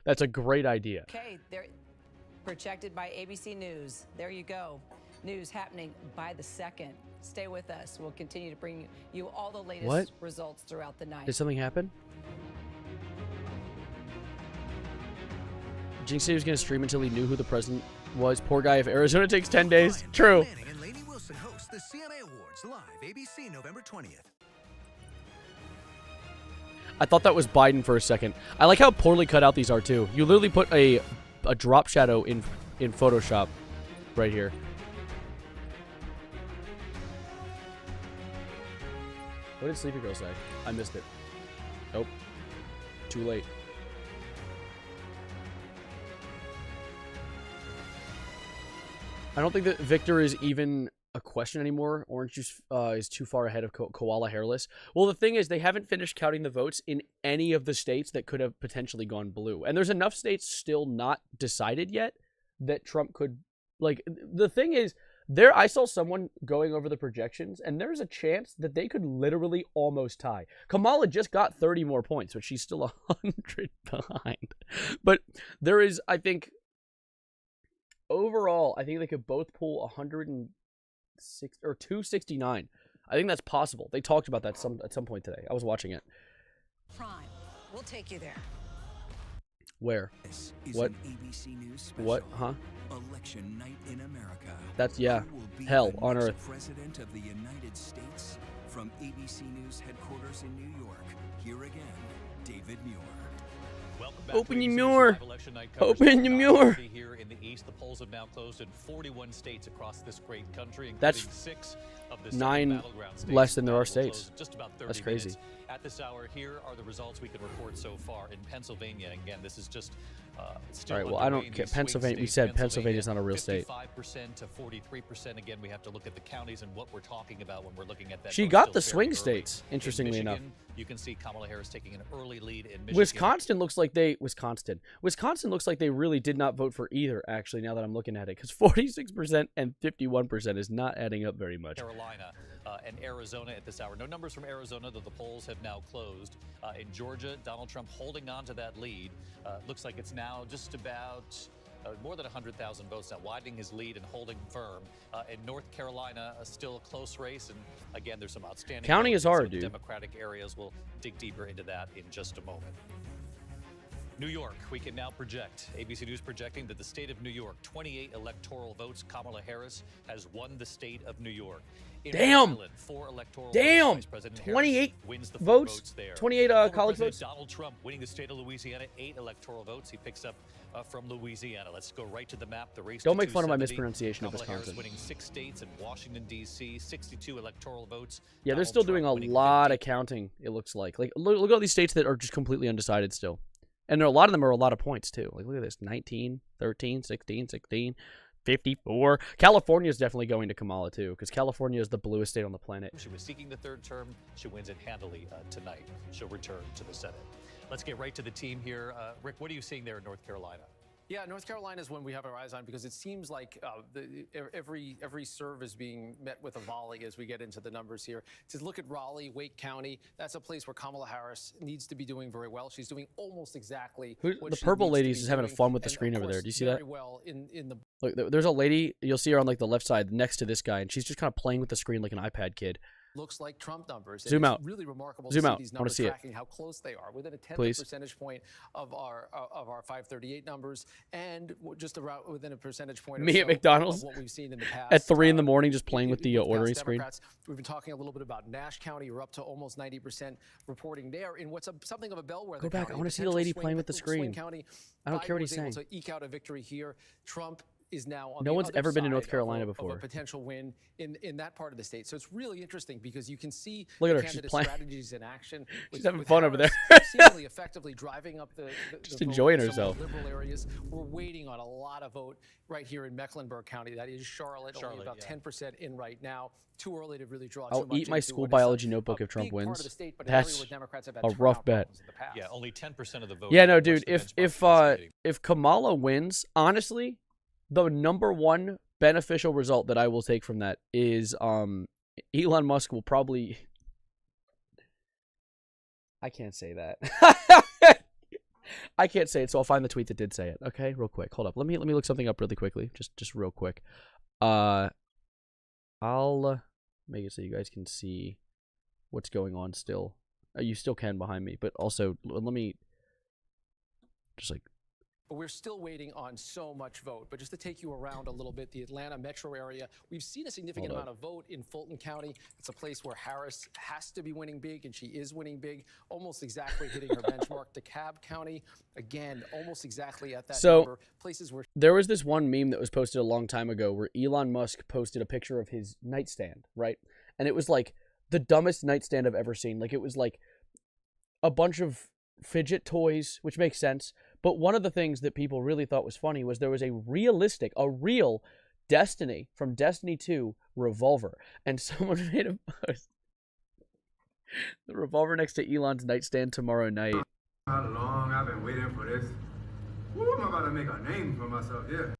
That's a great idea. Okay, they're projected by ABC News. There you go. News happening by the second. Stay with us. We'll continue to bring you all the latest results throughout the night. Did something happen? Jinx said he was going to stream until he knew who the president was. Poor guy. If Arizona takes 10 days. True. Manning and Lainey Wilson host the CMA Awards live, ABC November 20th. I thought that was Biden for a second. I like how poorly cut out these are too. You literally put a drop shadow in Photoshop right here. What did Sleepy Girl say? I missed it. Nope. Too late. I don't think that Victor is even a question anymore. Orange juice is too far ahead of Koala Hairless. Well, the thing is, they haven't finished counting the votes in any of the states that could have potentially gone blue. And there's enough states still not decided yet that Trump could... Like, the thing is, I saw someone going over the projections, and there's a chance that they could literally almost tie. Kamala just got 30 more points, but she's still 100 behind. But there is, I think... Overall, I think they could both pull 106 or 269. I think that's possible. They talked about that at some point today. I was watching it. Prime. We'll take you there. Where? This is What? an ABC News special. What? Huh? Election night in America. That's, yeah. Who will be Hell the on next earth. President of the United States? From ABC News headquarters in New York, here again, David Muir. Welcome back Open to your ABC mirror. Live Election Night coverage. Open your mirror. Here in the East, the polls have now closed in 41 states across this great country, including That's 6 of the 7 9 battleground states. less than there are Will close states. in just about 30 That's crazy. minutes. At this hour, here are the results we can report so far in Pennsylvania. Again, this is just still All right, well, I don't underway in care. these swing Pennsylvania, we states. said Pennsylvania's not a real state. 55% to 43%. Again, we have to look at the counties and what we're talking about when we're looking at that. She vote. got Still the very swing early. states, interestingly In enough. Michigan, you can see Kamala Harris taking an early lead in Michigan. Wisconsin looks like they really did not vote for either, actually, now that I'm looking at it, because 46% and 51% is not adding up very much. Carolina and Arizona at this hour. No numbers from Arizona, though the polls have now closed. In Georgia, Donald Trump holding on to that lead. Looks like it's now just about more than 100,000 votes now, widening his lead and holding firm. In North Carolina, still a close race, and again, there's some outstanding... Counting is hard, dude. Democratic areas. We'll dig deeper into that in just a moment. New York, we can now project. ABC News projecting that the state of New York, 28 electoral votes. Kamala Harris has won the state of New York. In Damn! Ireland, 4 electoral Damn! votes. Vice President 28 Harris wins the 4 votes? there. 28 Former college President votes? Donald Trump winning the state of Louisiana, 8 electoral votes. He picks up from Louisiana. Let's go right to the map. The race. Don't to make fun of my 270. mispronunciation of Kamala Harris Wisconsin. winning 6 states in Washington D.C., 62 electoral votes. Yeah, they're Donald still Trump doing a winning lot of counting, it looks like. Like, look at all these states that are just completely undecided still. And a lot of them are a lot of points, too. Like, look at this. 19, 13, 16, 16, 54. California is definitely going to Kamala, too, because California is the bluest state on the planet. She was seeking the 3rd term. She wins it handily tonight. She'll return to the Senate. Let's get right to the team here. Rick, what are you seeing there in North Carolina? Yeah, North Carolina is one we have our eyes on because it seems like every serve is being met with a volley as we get into the numbers here. To look at Raleigh, Wake County, that's a place where Kamala Harris needs to be doing very well. She's doing almost exactly what The she purple needs lady to is be just having doing. fun with the And, screen of over there. course, Do you see very that? well in the Look, there's a lady, you'll see her on like the left side next to this guy, and she's just kind of playing with the screen like an iPad kid. looks like Trump numbers. Zoom it's out. Really remarkable Zoom to see out. these I wanna numbers see it. tracking how close they are, within a tenth Please. of a percentage point of our 538 numbers, and just around within a percentage point. Me or at so McDonald's of what we've seen in the past. at 3 in the morning, just playing with the with ordering past screen. Democrats. We've been talking a little bit about Nash County. We're up to almost 90% reporting there in what's something of a bellwether. Go back. County, I wanna see the potential lady swing- playing with the swing screen. County. I don't care what Biden was he's able saying. to eke out a victory here. Trump is now on No the one's other ever been to North side Carolina of a before. potential win in that part of the state. So it's really interesting because you can see Look at the her. She's candidate playing. strategies in action. She's having fun over there. Harris seemingly effectively driving up the Just vote enjoying in some of herself. the liberal areas. We're waiting on a lot of vote right here in Mecklenburg County. That is Charlotte, only about 10% in right now. Too early to really draw I'll too much eat my into what what school is biology a notebook if big Trump part of wins. the state, but an area That's where Democrats have had a turnout rough bet. problems in the past. Yeah, only 10% of the vote. Yeah, no, dude. If Kamala wins, honestly, the number one beneficial result that I will take from that is Elon Musk will probably. I can't say that. I can't say it, so I'll find the tweet that did say it. Okay, real quick. Hold up. Let me look something up really quickly. Just real quick. I'll make it so you guys can see what's going on still. You still can behind me, but also let me just like but we're still waiting on so much vote. But just to take you around a little bit, the Atlanta metro area, we've seen a significant amount of vote in Fulton County. It's a place where Harris has to be winning big, and she is winning big, almost exactly hitting her benchmark. DeKalb County, again, almost exactly at that number. Places where there was this one meme that was posted a long time ago where Elon Musk posted a picture of his nightstand, right? And it was like the dumbest nightstand I've ever seen. Like, it was like a bunch of fidget toys, which makes sense. But one of the things that people really thought was funny was there was a real Destiny from Destiny 2 revolver. And someone made a post. The revolver next to Elon's nightstand tomorrow night. How long I've been waiting for this. Woo, I'm about to make a name for myself here.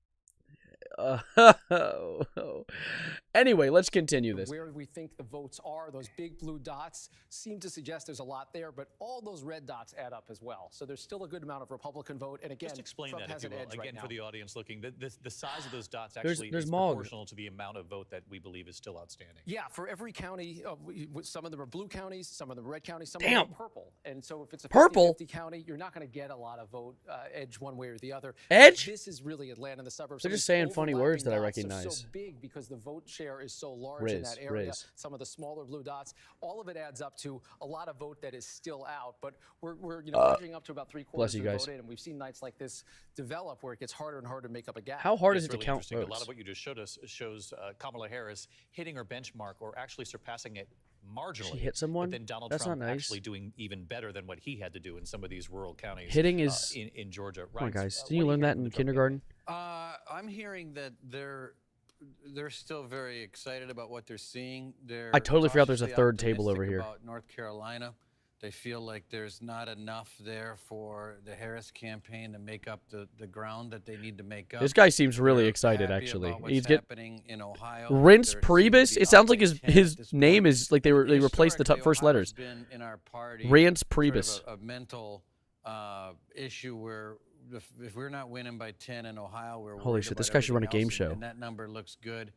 Anyway, let's continue this. Where we think the votes are, those big blue dots seem to suggest there's a lot there, but all those red dots add up as well. So there's still a good amount of Republican vote. And again, just explain Trump that, has if you an will. edge right Again, now. for the audience looking, the size of those dots There's actually is Mog. proportional to the amount of vote that we believe is still outstanding. Yeah, for every county, some of them are blue counties, some of them are red counties, some of them are purple. And so if it's a 50-50 county, you're not going to get a lot of vote edge one way or the other. Edge? This is really Atlanta and the suburbs. They're just saying funny words that I recognize. So big because the vote share is so large in that area. Some of the smaller blue dots, all of it adds up to a lot of vote that is still out. But we're edging up to about 3/4 of the vote in, and we've seen nights like this develop where it gets harder and harder to make up a gap. How hard It's is it to really count interesting. votes? A lot of what you just showed us shows Kamala Harris hitting her benchmark or actually surpassing it marginally. She hit someone? But then Donald That's Trump not nice. actually doing even better than what he had to do in some of these rural counties. Hitting is in Georgia. Come on, Right. guys. Didn't you learn that in kindergarten? I'm hearing that they're still very excited about what they're seeing. I totally forgot there's a cautiously third table over optimistic here. About North Carolina, they feel like there's not enough there for the Harris campaign to make up the ground that they need to make up. This guy seems really They're excited, happy actually. about what's He's happening in Ohio. Rince There seem to Priebus. be It sounds like uplifting his name is like they replaced the first Historically, letters. Ohio's been in our party Rince sort of Priebus. a mental issue where if we're not winning by 10 in Ohio, we're Holy worried shit, this about guy should run a everything game else, show. and that number looks good.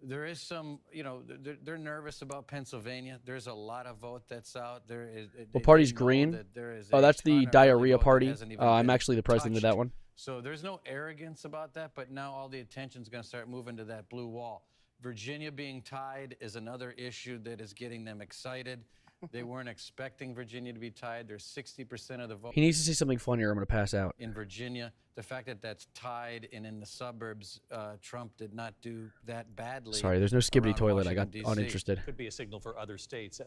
There is some, they're nervous about Pennsylvania. There's a lot of vote that's out there. What party's green? Oh, that's the diarrhea party. I'm actually the president of that one. So there's no arrogance about that, but now all the attention's going to start moving to that blue wall. Virginia being tied is another issue that is getting them excited. They weren't expecting Virginia to be tied. There's 60% of the vote. He needs to say something funny or I'm going to pass out. In Virginia, the fact that that's tied and in the suburbs, Trump did not do that badly. Sorry, there's no skibbity around toilet. I got Washington, uninterested. Could be a signal for other states.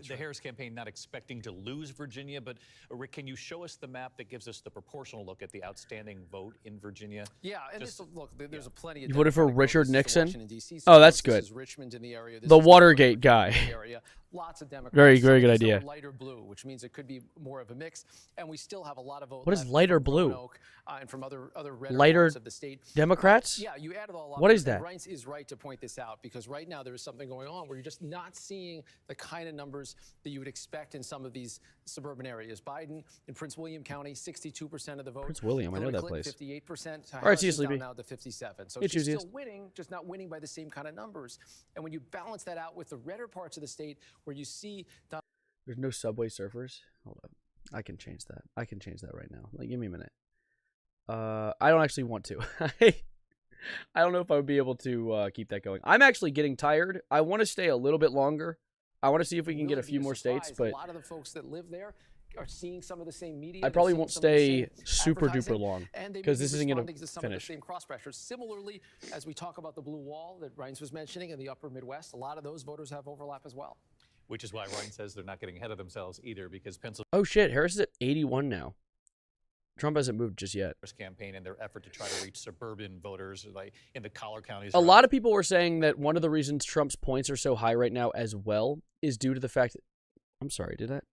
The Harris campaign not expecting to lose Virginia, but Rick, can you show us the map that gives us the proportional look at the outstanding vote in Virginia? Yeah, and look, there's a plenty of. You voted for Democratic Richard voters. This is Nixon? Washington, D.C. Oh, that's This good. is Richmond in the area. This The is Watergate guy. area. Lots of Democrats. Very, very Some good of these are idea. Lighter blue, which means it could be more of a mix, and we still have a lot of vote. What is left lighter from blue? Roanoke, and from other red Lighter parts of the state. Democrats? Yeah, you add it all up. What is and that? Reince is right to point this out because right now there is something going on where you're just not seeing the kind of numbers that you would expect in some of these suburban areas. Biden in Prince William County, 62% of the vote. Prince William, I know Hillary that Clinton, place. 58%. All right, Harris see you, is down Sleepy. now to 57. So Hey, she's Choosiest. still winning, just not winning by the same kind of numbers. And when you balance that out with the redder parts of the state where you see There's no Subway Surfers. Hold up. I can change that. I can change that right now. Like, give me a minute. I don't actually want to. I don't know if I would be able to keep that going. I'm actually getting tired. I want to stay a little bit longer. I want to see if we can get a few more states, but a lot of the folks that live there are seeing some of the same media. I probably they're won't seeing some of the stay same super duper advertising, long and they may because be this isn't going responding to some of the finish. same cross pressures. Similarly, as we talk about the blue wall that Reince was mentioning in the upper Midwest, a lot of those voters have overlap as well. Which is why Ryan says they're not getting ahead of themselves either, because Pennsylvania Oh shit, Harris is at 81 now. Trump hasn't moved just yet. campaign in their effort to try to reach suburban voters, like in the collar counties. A lot of people were saying that one of the reasons Trump's points are so high right now as well is due to the fact that, I'm sorry, did that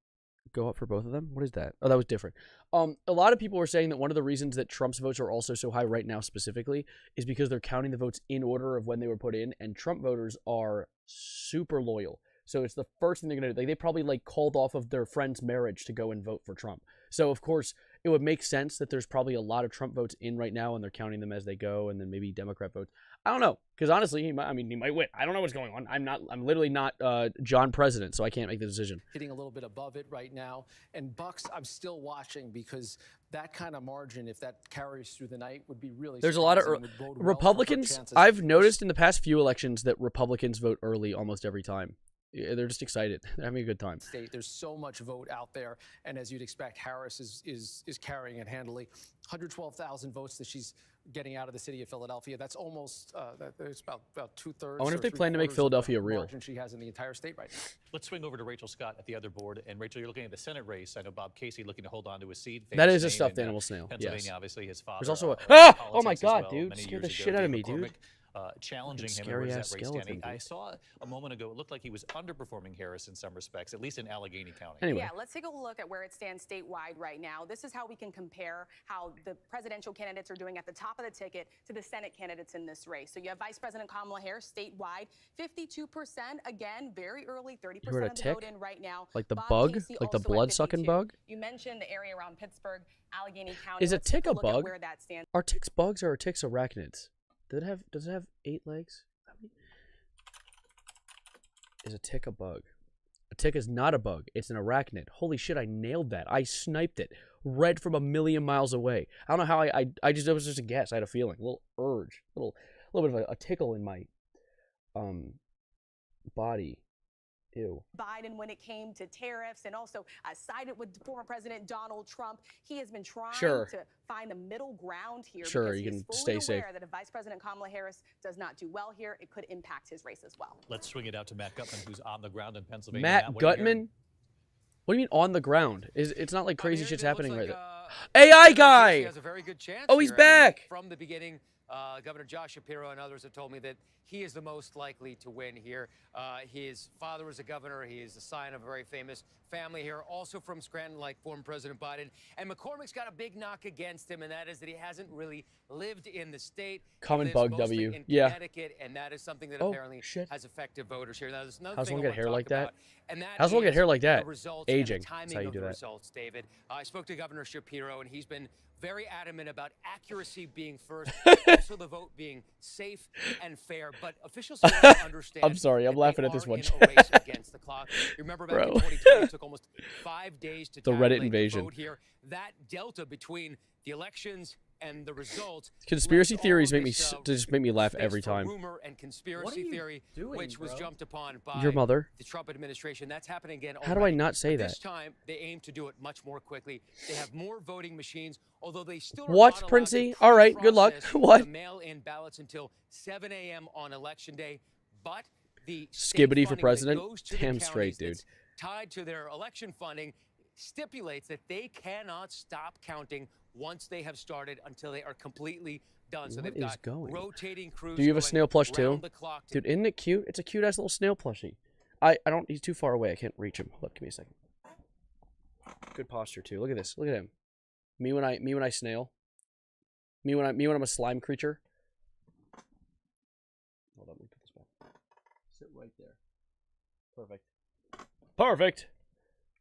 go up for both of them? What is that? Oh, that was different. A lot of people were saying that one of the reasons that Trump's votes are also so high right now specifically is because they're counting the votes in order of when they were put in, and Trump voters are super loyal. So it's the first thing they're going to do. They probably called off of their friend's marriage to go and vote for Trump. So, of course, it would make sense that there's probably a lot of Trump votes in right now, and they're counting them as they go, and then maybe Democrat votes. I don't know, because honestly, he might win. I don't know what's going on. I'm literally not John President, so I can't make the decision. Hitting a little bit above it right now, and Bucks, I'm still watching because that kind of margin, if that carries through the night, would be really. There's a lot of Republicans. I've noticed in the past few elections that Republicans vote early almost every time. They're just excited. They're having a good time. There's so much vote out there, and as you'd expect, Harris is carrying it handily. 112,000 votes that she's getting out of the city of Philadelphia. That's almost it's about 2/3. I wonder if they plan to make Philadelphia real. Margin she has in the entire state right now. Let's swing over to Rachel Scott at the other board. And Rachel, you're looking at the Senate race. I know Bob Casey looking to hold on to his seat. That is a stuffed animal snail. Pennsylvania, Yes. obviously, his father. There's also oh my God, dude! Scared the shit out of me, dude. Challenging him. Scary Where's ass that race skeleton, standing? dude. I saw a moment ago. It looked like he was underperforming Harris in some respects, at least in Allegheny County. Anyway. Yeah, let's take a look at where it stands statewide right now. This is how we can compare how the presidential candidates are doing at the top of the ticket to the Senate candidates in this race. So you have Vice President Kamala Harris statewide, 52%. Again, very early, 30% You heard a of the tick? vote in right now. Like the Bob bug? Casey Like the also at blood-sucking 52. bug? You mentioned the area around Pittsburgh, Allegheny County. Is a Let's take tick a look at bug? where that stands. Are ticks bugs or are ticks arachnids? Does it have 8 legs? Is a tick a bug? A tick is not a bug. It's an arachnid. Holy shit, I nailed that. I sniped it. Read from a million miles away. I don't know how it was just a guess. I had a feeling. A little urge. A little bit of a tickle in my body. Ew. Biden when it came to tariffs and also sided with former President Donald Trump. He has been trying to find the middle ground here because you he's can fully stay safe. aware that if Vice President Kamala Harris does not do well here, it could impact his race as well. Let's swing it out to Matt Gutman, who's on the ground in Pennsylvania. Matt what are you hearing? Gutman? What do you mean on the ground? It's not like crazy shit's happening right there. AI AI guy! He has a very good chance. Oh, he's here. back! From the beginning, Governor Josh Shapiro and others have told me that he is the most likely to win here. His father was a governor. He is the scion of a very famous family here, also from Scranton, like former President Biden. And McCormick's got a big knock against him, and that is that he hasn't really lived in the state. Common He lives bug mostly W. in Yeah. Connecticut, and that is something that Oh, apparently has affected voters here. Now, there's another How's thing one I get hair wanna like talk that? about, and that How's one get is hair like that? the results and the Aging. That's timing how you of do the that. results, David. I spoke to Governor Shapiro, and he's been very adamant about accuracy being first, also the vote being safe and fair. But officials here understand. I'm sorry, I'm laughing at this one. In a race against the clock. You remember back in 2020, it took almost 5 days to The Reddit tabulate invasion. vote here. That delta between the elections and the results. Conspiracy left all theories of make me this, just make me laugh space every for time. Rumor and conspiracy theory, which was jumped upon by Your mother. the Trump administration. That's happening again. How do I already. not say But that? This time, they aim to do it much more quickly. They have more voting machines, although they still What, are not allowed Princey? to All right, good luck. process What? the mail-in ballots until 7 a.m. on Election Day. But the state Skibbity for funding that president? goes to the Damn counties straight, dude. that's tied to their election funding stipulates that they cannot stop counting once they have started until they are completely done. So What they've is got going? rotating crews. Do you have a going snail plush too? round the clock to Dude, isn't it cute? It's a cute ass little snail plushie. I don't. He's too far away. I can't reach him. Look, give me a second. Good posture too. Look at this. Look at him. Me when I snail. Me when I'm a slime creature. Hold on, let me put this back. Sit right there. Perfect. Perfect.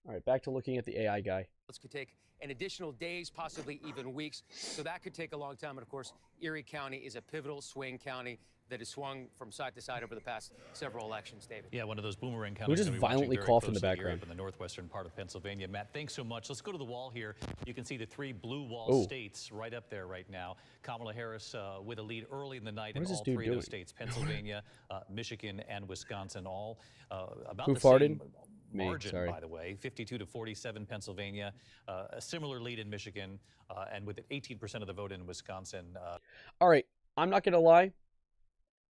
All right, back to looking at the AI guy. This could take an additional days, possibly even weeks. So that could take a long time. And of course, Erie County is a pivotal swing county that has swung from side to side over the past several elections, David. Yeah, one of those boomerang counties. Who just we're gonna be watching violently very coughed in the closely here background? up in the northwestern part of Pennsylvania. Matt, thanks so much. Let's go to the wall here. You can see the 3 blue wall Oh. states right up there right now. Kamala Harris with a lead early in the night in What is this all dude 3 of those doing? states: Pennsylvania, Michigan, and Wisconsin. All about Who the farted? same Me, margin, sorry. by the way. 52 to 47, Pennsylvania. A similar lead in Michigan, and with 18% of the vote in Wisconsin. All right, I'm not gonna lie.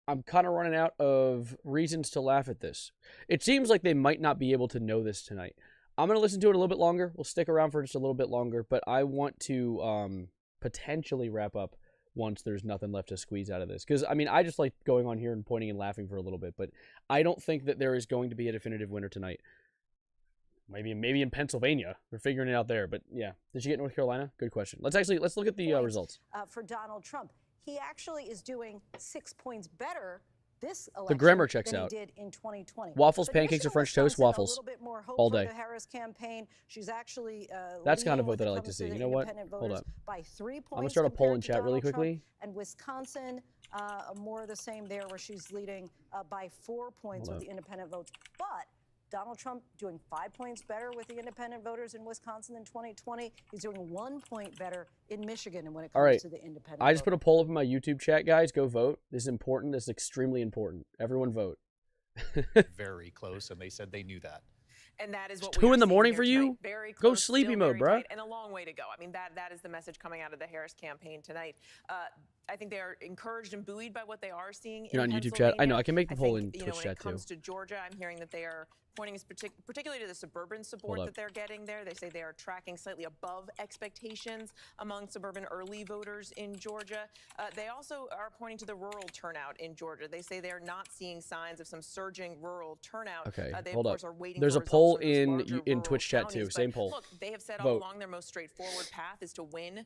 I'm kind of running out of reasons to laugh at this. It seems like they might not be able to know this tonight. I'm going to listen to it a little bit longer. We'll stick around for just a little bit longer, but I want to potentially wrap up once there's nothing left to squeeze out of this. Because, I mean, I just like going on here and pointing and laughing for a little bit, but I don't think that there is going to be a definitive winner tonight. Maybe in Pennsylvania. We're figuring it out there, but yeah. Did you get North Carolina? Good question. Let's look at the results. For Donald Trump. He actually is doing 6 points better this election The grammar checks than out. he did in 2020. Waffles, But pancakes, or Michigan, French toast? Wisconsin, Waffles. A little bit more hope All for day. the Harris campaign. She's actually That's the kind of leading vote that when I it like to comes see. the You know what? independent Hold voters up. by 3 points. I'm gonna start a poll in compared to chat really Donald Trump. quickly. And Wisconsin, more of the same there, where she's leading by 4 points with the independent votes. But Donald Trump doing 5 points better with the independent voters in Wisconsin in 2020. He's doing 1 point better in Michigan, and when it comes to the independent. I just put a poll up in my YouTube chat, guys. Go vote. This is important. This is extremely important. Everyone vote. Very close, and they said they knew that. And that is what It's 2 in the morning for tonight. you? Very Go close, sleepy still mode, very bruh. tight, and a long way to go. I mean, that is the message coming out of the Harris campaign tonight. I think they are encouraged and buoyed by what they are seeing. You're in on YouTube chat. I know. I can make the poll think, in Twitch when chat it comes too. to Georgia, I'm hearing that they are pointing particularly to the suburban support that they're getting there. They say they are tracking slightly above expectations among suburban early voters in Georgia. They also are pointing to the rural turnout in Georgia. They say they're not seeing signs of some surging rural turnout. Okay, They, hold of up. course, are waiting There's for a poll results from those in larger Twitch rural chat too. counties. Same But poll. Look, they have said Vote. all along their most straightforward path is to win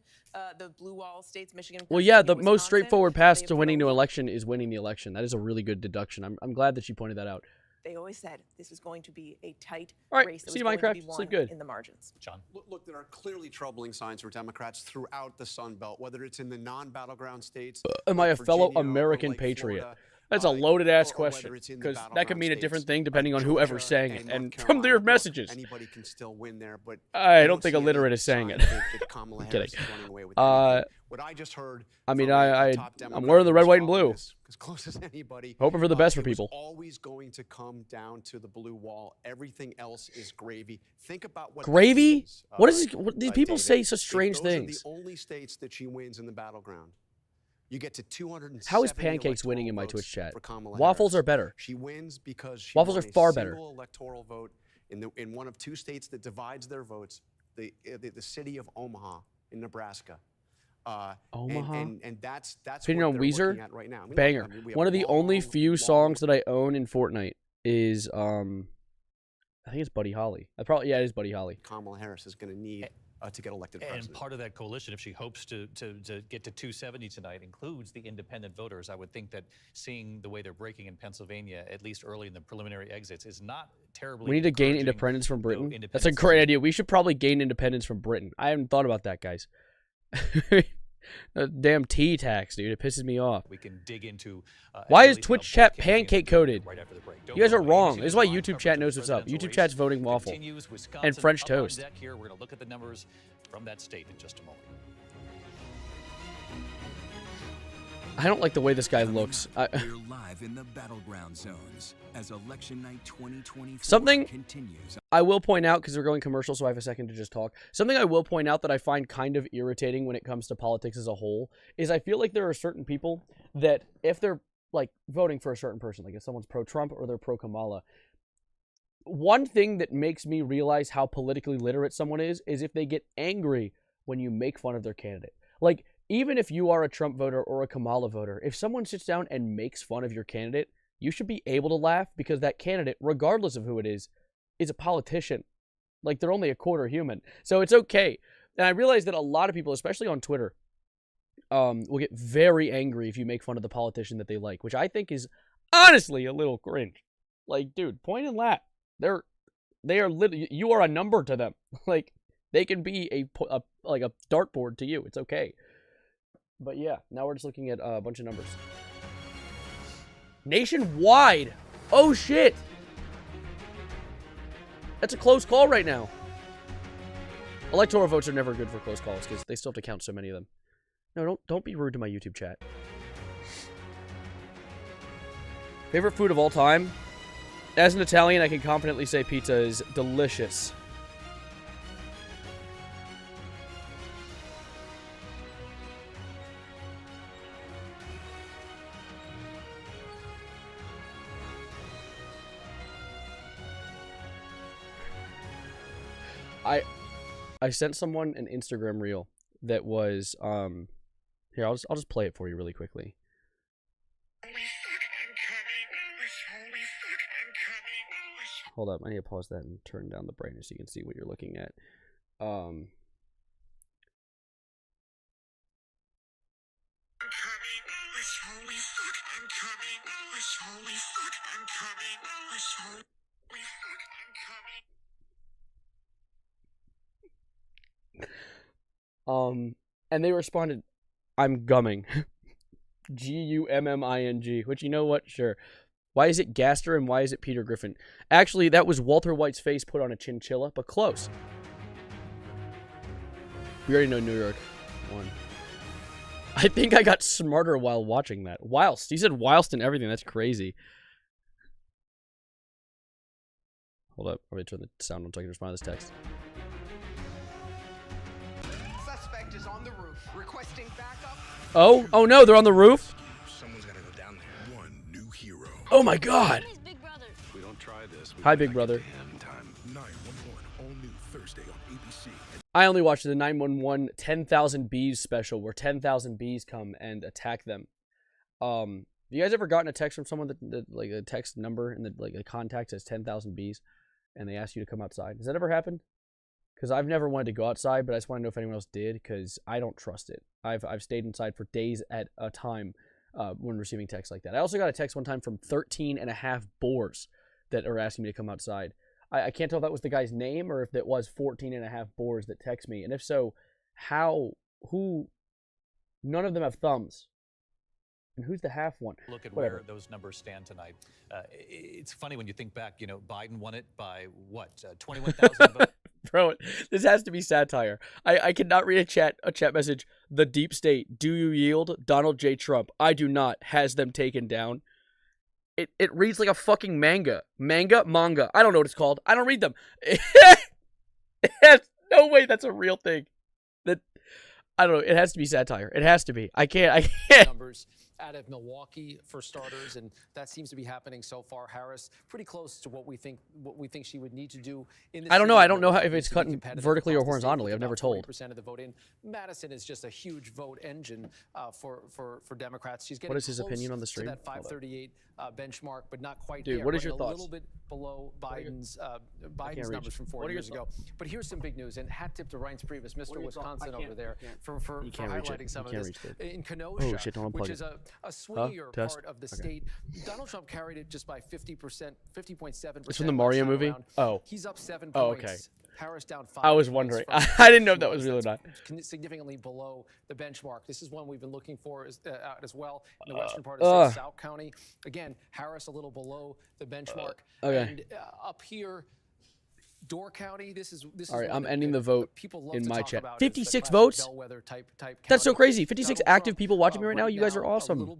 the blue wall states, Michigan. Well, yeah, the Pennsylvania, most Wisconsin. straightforward path to winning the election is winning the election. That is a really good deduction. I'm glad that you pointed that out. They always said this was going to be a tight All right, race that see was you, going to Minecraft. be won Sleep good. in the margins. John? Look, there are clearly troubling signs for Democrats throughout the Sun Belt, whether it's in the non-battleground states. Am I a like fellow Virginia or American like patriot? Florida, That's a loaded ass or question whether it's in the because that could battleground mean a states, different thing depending on whoever's saying it. North And from Carolina. their Look, messages, anybody can still win there, but I don't think a see literate any is saying sign it. that Kamala I'm Harris kidding. is running away with anything. What I just heard. I mean, from a top I'm Democrat wearing the who red, was white, and following blue. this as close as anybody. Hoping for the best for it was people. always going to come down to the blue wall. Everything else is gravy. Think about what that Gravy? means, What is it? What, these people David. say such If strange those things. Are the only states that she wins in the battleground. You get to 270 How is pancakes winning in my votes Twitch chat? for Kamala Waffles Harris. are better. She wins because she Waffles won are a far single better. electoral vote in one of 2 states that divides their votes, the city of Omaha in Nebraska. Omaha? And that's Opinion what on they're Weezer? looking at right now. I mean, Banger. look, I mean, we have One a of the only long, few long songs that I own in Fortnite is I think it's Buddy Holly. It is Buddy Holly. Kamala Harris is going to need to get elected president. And part of that coalition, if she hopes to get to 270 tonight, includes the independent voters. I would think that seeing the way they're breaking in Pennsylvania, at least early in the preliminary exits, is not terribly. We need to gain encouraging, independence from Britain. though That's a independence great is- idea. We should probably gain independence from Britain. I haven't thought about that, guys. Damn tea tax, dude. It pisses me off. We can dig into. Why at is least Twitch both chat campaigns pancake coded? right after the break. Don't You guys go are away. wrong. ABC This is why News YouTube live chat coverage knows of what's up. the YouTube presidential chat's race voting waffle continues. and Wisconsin French up on toast. deck here. We're going to look at the numbers from that state in just a moment. I don't like the way this guy looks. We're live in the battleground zones as election night 2024 Something continues. I will point out, because we're going commercial, so I have a second to just talk. Something I will point out that I find kind of irritating when it comes to politics as a whole is I feel like there are certain people that if they're like voting for a certain person, like if someone's pro-Trump or they're pro-Kamala, one thing that makes me realize how politically literate someone is if they get angry when you make fun of their candidate. Like, even if you are a Trump voter or a Kamala voter, if someone sits down and makes fun of your candidate, you should be able to laugh because that candidate, regardless of who it is a politician. Like, they're only a quarter human. So it's okay. And I realize that a lot of people, especially on Twitter, will get very angry if you make fun of the politician that they like, which I think is honestly a little cringe. Like, dude, point and laugh. They are literally, you are a number to them. Like, they can be a dartboard to you. It's okay. But yeah, now we're just looking at a bunch of numbers. Nationwide. Oh shit. That's a close call right now. Electoral votes are never good for close calls because they still have to count so many of them. No, don't be rude to my YouTube chat. Favorite food of all time? As an Italian, I can confidently say pizza is delicious. I sent someone an Instagram reel that was here, I'll just play it for you really quickly. Hold up, I need to pause that and turn down the brightness so you can see what you're looking at. And they responded, "I'm gumming." Gumming, which, you know what? Sure. Why is it Gaster and why is it Peter Griffin? Actually, that was Walter White's face put on a chinchilla, but close. We already know New York won. I think I got smarter while watching that. Whilst. He said whilst and everything. That's crazy. Hold up. Let me turn the sound on so I can respond to this text. Suspect is on the roof, requesting backup. Oh? Oh no, they're on the roof? Someone's gotta go down there. One new hero. Oh my god! If we don't try this, Hi, Big Brother. in time. 911, all new Thursday on ABC. I only watched the 911 10,000 Bees special where 10,000 bees come and attack them. You guys ever gotten a text from someone that like a text number and the like a contact says 10,000 bees and they ask you to come outside? Has that ever happened? Because I've never wanted to go outside, but I just want to know if anyone else did because I don't trust it. I've stayed inside for days at a time when receiving texts like that. I also got a text one time from 13.5 boars that are asking me to come outside. I can't tell if that was the guy's name or if it was 14.5 boars that text me. And if so, who, none of them have thumbs. And who's the half one? Look at Whatever. where those numbers stand tonight. It's funny when you think back, you know, Biden won it by what, 21,000 votes? Bro, this has to be satire. I cannot read a chat message. The deep state, do you yield? Donald J. Trump, I do not, has them taken down. It reads like a fucking manga. Manga. I don't know what it's called. I don't read them. No way that's a real thing. That I don't know. It has to be satire. It has to be. I can't. Numbers out of Milwaukee for starters, and that seems to be happening so far. Harris pretty close to what we think she would need to do in this. I don't know. I don't know if it's cutting vertically or horizontally. I've never told. 40% of the vote in. Madison is just a huge vote engine for Democrats. She's getting what is his opinion on the stream? To that 538 benchmark, but not quite Dude, there. what is your A thoughts? little bit below Biden's numbers from 4 years ago. But here's some big news, and hat tip to Reince Priebus, Mr. Wisconsin over there, for highlighting some of this. In Kenosha, which is a swingier part of the state, Donald Trump carried it just by 50%, 50.7%. It's from the Mario movie? Around. Oh. He's up 7 Oh, points. Okay. Harris down 5. I was wondering. I didn't know if that was real or not. Significantly below the benchmark. This is one we've been looking for as well in the western part of the state, South County. Again, Harris a little below the benchmark. Okay. And up here, Door County, this is all right, I'm ending the vote in my chat. 56 type votes? Type That's so crazy. 56 active people watching me right now. You guys are awesome.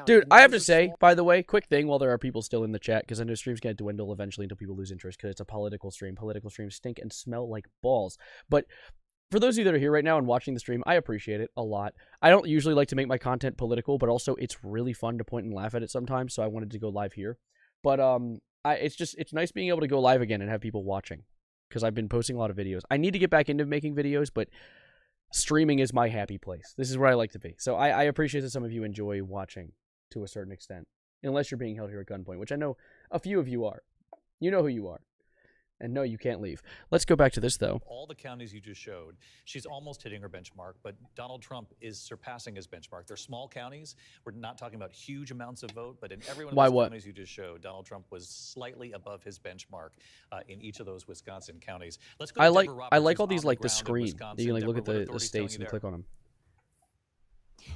Dude, I have to say, by the way, quick thing while there are people still in the chat, because I know streams going to dwindle eventually until people lose interest, because it's a political stream. Political streams stink and smell like balls. But for those of you that are here right now and watching the stream, I appreciate it a lot. I don't usually like to make my content political, but also it's really fun to point and laugh at it sometimes, so I wanted to go live here. But it's nice being able to go live again and have people watching, because I've been posting a lot of videos. I need to get back into making videos, but streaming is my happy place. This is where I like to be. So I appreciate that some of you enjoy watching to a certain extent, unless you're being held here at gunpoint, which I know a few of you are. You know who you are. And no, you can't leave. Let's go back to this, though. All the counties you just showed, she's almost hitting her benchmark, but Donald Trump is surpassing his benchmark. They're small counties. We're not talking about huge amounts of vote, but in every one of those counties you just showed, Donald Trump was slightly above his benchmark in each of those Wisconsin counties. Let's go to Deborah Roberts, I like all who's these, on like, the the ground in screen. Wisconsin. You can, like, look Deborah, at what the authorities states telling and you click on them.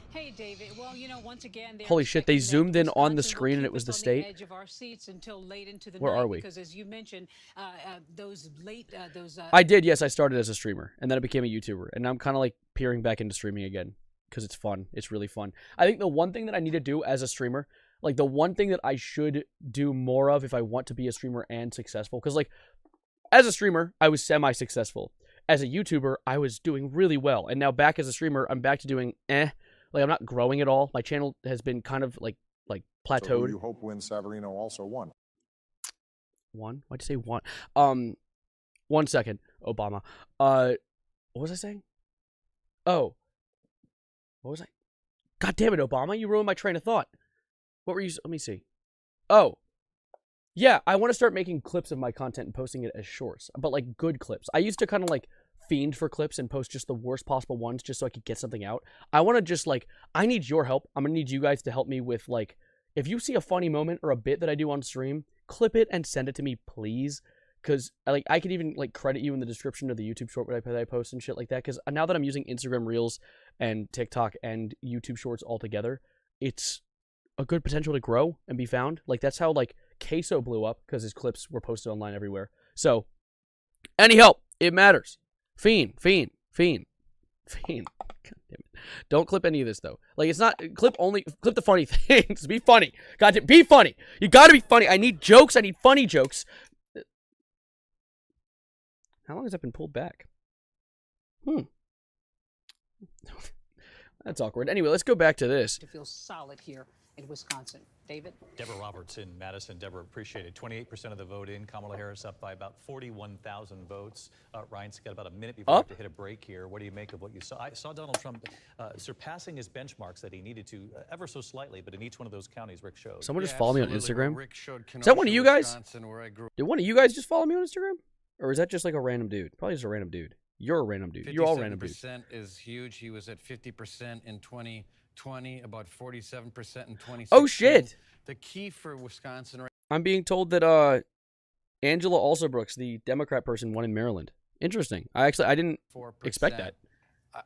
Hey, David. Well, you know, once again, Holy shit, they zoomed in on the screen and it was the state? edge of our seats until late into the Where night, are we? Because as you mentioned, those I did, yes. I started as a streamer, and then I became a YouTuber, and I'm kind of like peering back into streaming again because it's fun. It's really fun. I think the one thing that I need to do as a streamer, like the one thing that I should do more of if I want to be a streamer and successful, because like as a streamer, I was semi-successful. As a YouTuber, I was doing really well, and now back as a streamer, I'm back to doing Like, I'm not growing at all. My channel has been kind of like plateaued. So who you hope wins Savarino also won? One? Why'd you say one? 1 second, Obama. What was I saying? Oh. What was I? God damn it, Obama. You ruined my train of thought. What were you? Let me see. Oh. Yeah, I want to start making clips of my content and posting it as shorts, but like good clips. I used to kind of like fiend for clips and post just the worst possible ones just so I could get something out. I want to just, like, I need your help. I'm going to need you guys to help me with, like, if you see a funny moment or a bit that I do on stream, clip it and send it to me, please. Because, like, I could even, like, credit you in the description of the YouTube short that I post and shit like that. Because now that I'm using Instagram Reels and TikTok and YouTube Shorts all together, it's a good potential to grow and be found. Like, that's how, like, Queso blew up, because his clips were posted online everywhere. So, any help, it matters. Fiend. God damn it. Don't clip any of this, though. Like, it's not, clip the funny things. Be funny. Goddamn, be funny. You gotta be funny. I need jokes. I need funny jokes. How long has that been pulled back? That's awkward. Anyway, let's go back to this. To feel solid here in Wisconsin. David? Deborah Roberts in Madison. Deborah, appreciate it. 28% of the vote in. Kamala Harris up by about 41,000 votes. Ryan's got about a minute before we have to hit a break here. What do you make of what you saw? I saw Donald Trump surpassing his benchmarks that he needed to ever so slightly, but in each one of those counties, Rick showed. Someone just follow me on Instagram? Is that one of you guys? Did one of you guys just follow me on Instagram? Or is that just like a random dude? Probably just a random dude. You're a random dude. You're all random dudes. 57% is huge. He was at 50% in 2020, about 47% in 2016. Oh, shit. The key for Wisconsin right I'm being told that Angela Alsobrooks, the Democrat person, won in Maryland. Interesting. I didn't expect that.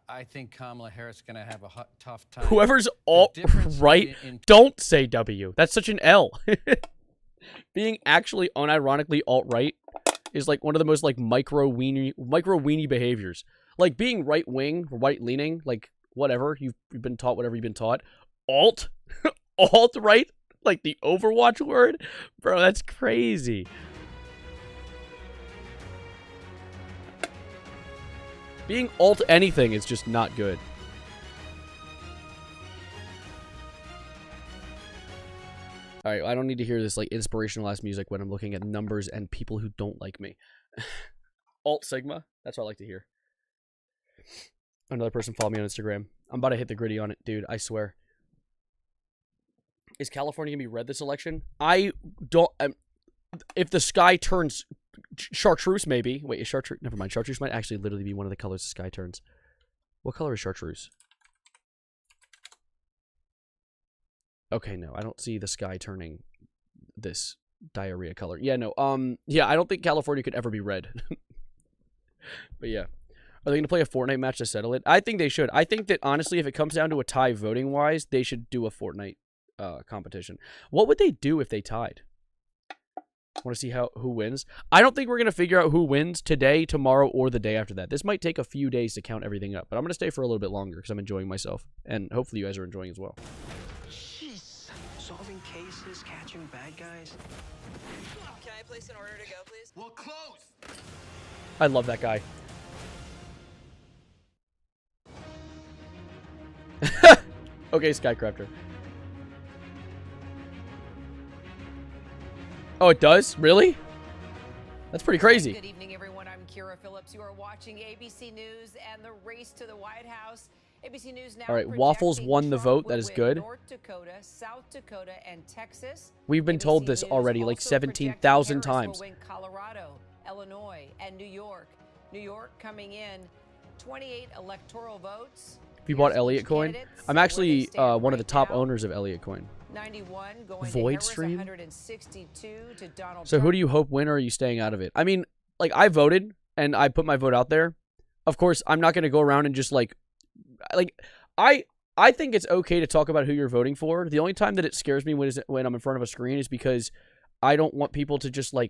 I think Kamala Harris is going to have a tough time. Whoever's alt-right, don't say W. That's such an L. Being actually unironically alt-right is like one of the most like micro weenie behaviors. Like being right wing, right leaning, like whatever you've been taught, whatever you've been taught. Alt right, like the Overwatch word, bro. That's crazy. Being alt anything is just not good. All right, I don't need to hear this like inspirational ass music when I'm looking at numbers and people who don't like me. Alt Sigma, that's what I like to hear. Another person follow me on Instagram. I'm about to hit the gritty on it, dude. I swear. Is California gonna be red this election? I don't. If the sky turns chartreuse, maybe. Wait, is chartreuse? Never mind. Chartreuse might actually literally be one of the colors the sky turns. What color is chartreuse? Okay, no, I don't see the sky turning this diarrhea color. Yeah, no, yeah, I don't think California could ever be red. But yeah. Are they going to play a Fortnite match to settle it? I think they should. I think that, honestly, if it comes down to a tie voting-wise, they should do a Fortnite competition. What would they do if they tied? Want to see who wins? I don't think we're going to figure out who wins today, tomorrow, or the day after that. This might take a few days to count everything up, but I'm going to stay for a little bit longer because I'm enjoying myself, and hopefully you guys are enjoying as well. Solving cases, catching bad guys. Can I place an order to go, please? Well, close. I love that guy. Okay, Skycrafter. Oh, it does? Really? That's pretty crazy. Good evening, everyone. I'm Kira Phillips. You are watching ABC News and the race to the White House. ABC News now. All right, Waffles won the vote. That is good. North Dakota, South Dakota, and Texas. We've been told this already like 17,000 times. Will win Colorado, Illinois, and New York. New York coming in 28 electoral votes. We bought Elliott Coin. I'm actually one of the top owners of Elliott Coin. 91 going Void to stream. 162 to Donald So Trump. who do you hope win, or are you staying out of it? I mean, like, I voted and I put my vote out there. Of course, I'm not going to go around and just like I think it's okay to talk about who you're voting for. The only time that it scares me when I'm in front of a screen is because I don't want people to just I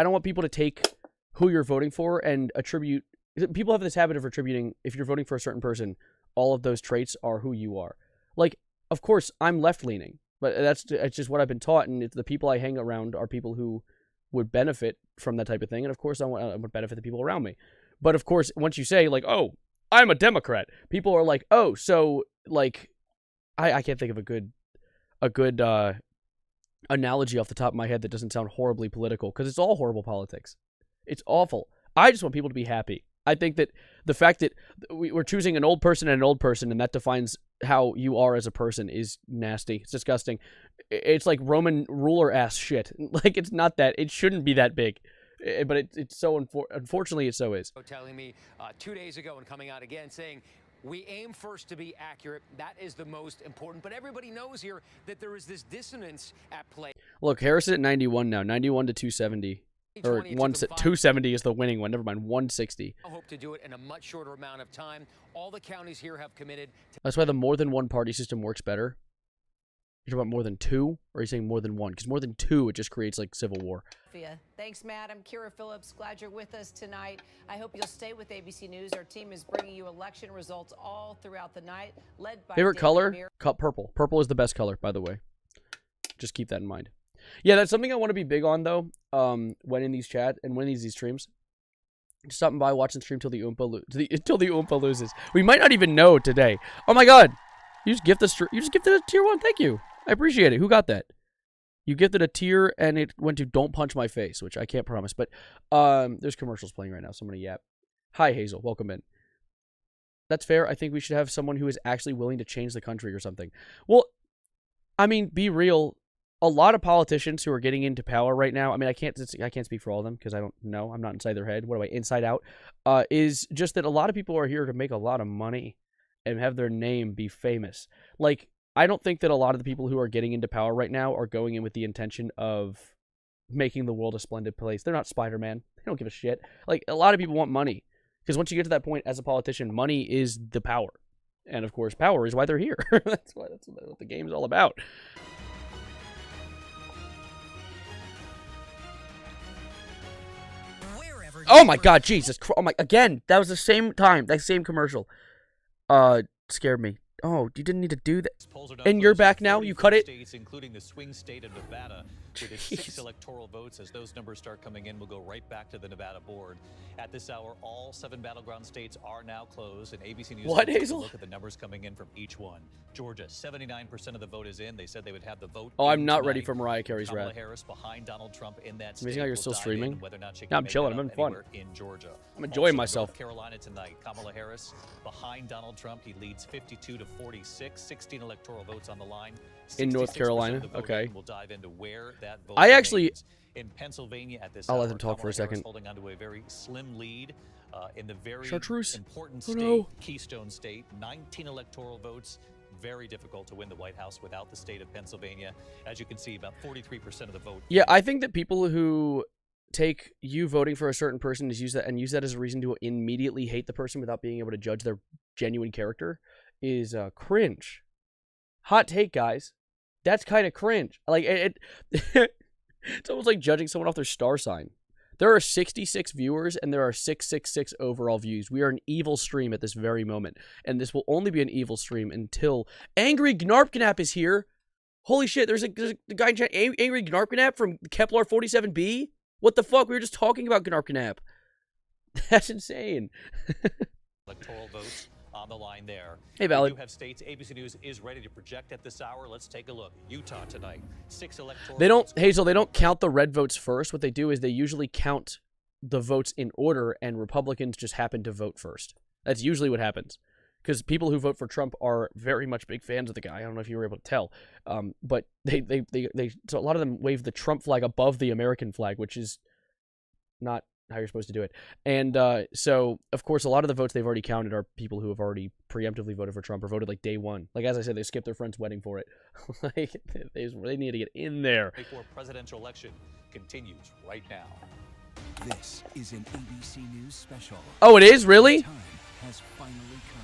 don't want people to take who you're voting for and attribute. People have this habit of attributing, if you're voting for a certain person, all of those traits are who you are. Like, of course, I'm left-leaning, but that's just what I've been taught, and the people I hang around are people who would benefit from that type of thing, and of course I would benefit the people around me. But of course, once you say, like, oh, I'm a Democrat, people are like, oh, so, like, I can't think of a good analogy off the top of my head that doesn't sound horribly political, because it's all horrible politics. It's awful. I just want people to be happy. I think that the fact that we're choosing an old person and an old person, and that defines how you are as a person, is nasty. It's disgusting. It's like Roman ruler ass shit. Like, it's not that. It shouldn't be that big. But it's so unfortunately it so is. Telling me 2 days ago and coming out again saying, we aim first to be accurate. That is the most important. But everybody knows here that there is this dissonance at play. Look, Harris is at 91 now, 91 to 270. Or 270 is the winning one. Never mind, 160. I hope to do it in a much shorter amount of time. All the counties here have committed. That's why the more than one party system works better. You're talking about more than two, or are you saying more than one? Because more than two, it just creates like civil war. Thanks, Matt. I'm Kira Phillips. Glad you're with us tonight. I hope you'll stay with ABC News. Our team is bringing you election results all throughout the night, led by Favorite David color? Muir. Purple. Purple is the best color, by the way. Just keep that in mind. Yeah, that's something I want to be big on, though, when in these chats and when in these streams. Just stopping by, watching the stream till the Oompa loses. We might not even know today. Oh my God! You just gifted a tier 1. Thank you. I appreciate it. Who got that? You gifted a tier and it went to "Don't Punch My Face," which I can't promise. But there's commercials playing right now, so I'm gonna yap. Hi Hazel, welcome in. That's fair. I think we should have someone who is actually willing to change the country or something. Well, I mean, be real. A lot of politicians who are getting into power right now, I mean, I can't speak for all of them because I don't know. I'm not inside their head. What do I, inside out? Is just that a lot of people are here to make a lot of money and have their name be famous. Like, I don't think that a lot of the people who are getting into power right now are going in with the intention of making the world a splendid place. They're not Spider-Man. They don't give a shit. Like, a lot of people want money. Because once you get to that point as a politician, money is the power. And, of course, power is why they're here. That's what the game is all about. Oh my God, Jesus! Oh my! Again, that was the same time, that same commercial. Scared me. Oh, you didn't need to do that. And you're back now. You cut it. States, including the swing state of Nevada, with its 6 electoral votes. As those numbers start coming in, we'll go right back to the Nevada board. At this hour, all 7 battleground states are now closed, and ABC News will take a look at the numbers coming in from each one. Georgia, 79% of the vote is in. They said they would have the vote. Oh, I'm not ready for Mariah Carey's Kamala rap. Harris behind Donald Trump in that state. Amazing how you're still streaming. No, I'm chilling. I'm having fun. In Georgia. I'm enjoying Also, myself. North Carolina tonight. Kamala Harris behind Donald Trump. He leads 52 to 46. 16 electoral votes on the line. In North Carolina. Okay. We'll dive into where that vote I actually. remains. In Pennsylvania at this I'll hour, let them talk Kamala for a second. Harris holding on to a very slim lead in the very Chartreuse. important Oh, state, no. Keystone State. 19 electoral votes. Very difficult to win the White House without the state of Pennsylvania. As you can see, about 43% of the vote. Yeah, I think that people who take you voting for a certain person is use that as a reason to immediately hate the person without being able to judge their genuine character is cringe. Hot take, guys. That's kind of cringe. Like it's almost like judging someone off their star sign. There are 66 viewers and there are 666 overall views. We are an evil stream at this very moment, and this will only be an evil stream until Angry Gnarpknap is here. Holy shit! There's a guy in chat, Angry Gnarpknap from Kepler 47b. What the fuck? We were just talking about Gnarpknap. That's insane. Electoral votes on the line there. Hey, Valid. We do have states. ABC News is ready to project at this hour. Let's take a look. Utah tonight. 6 electoral They don't, votes. Hazel, they don't count the red votes first. What they do is they usually count the votes in order, and Republicans just happen to vote first. That's usually what happens. Because people who vote for Trump are very much big fans of the guy. I don't know if you were able to tell. But so a lot of them wave the Trump flag above the American flag, which is not how you're supposed to do it. And so, of course, a lot of the votes they've already counted are people who have already preemptively voted for Trump or voted like day one. Like, as I said, they skipped their friend's wedding for it. Like, they need to get in there. Before presidential election continues right now. This is an ABC News special. Oh, it is? Really? Time has finally come.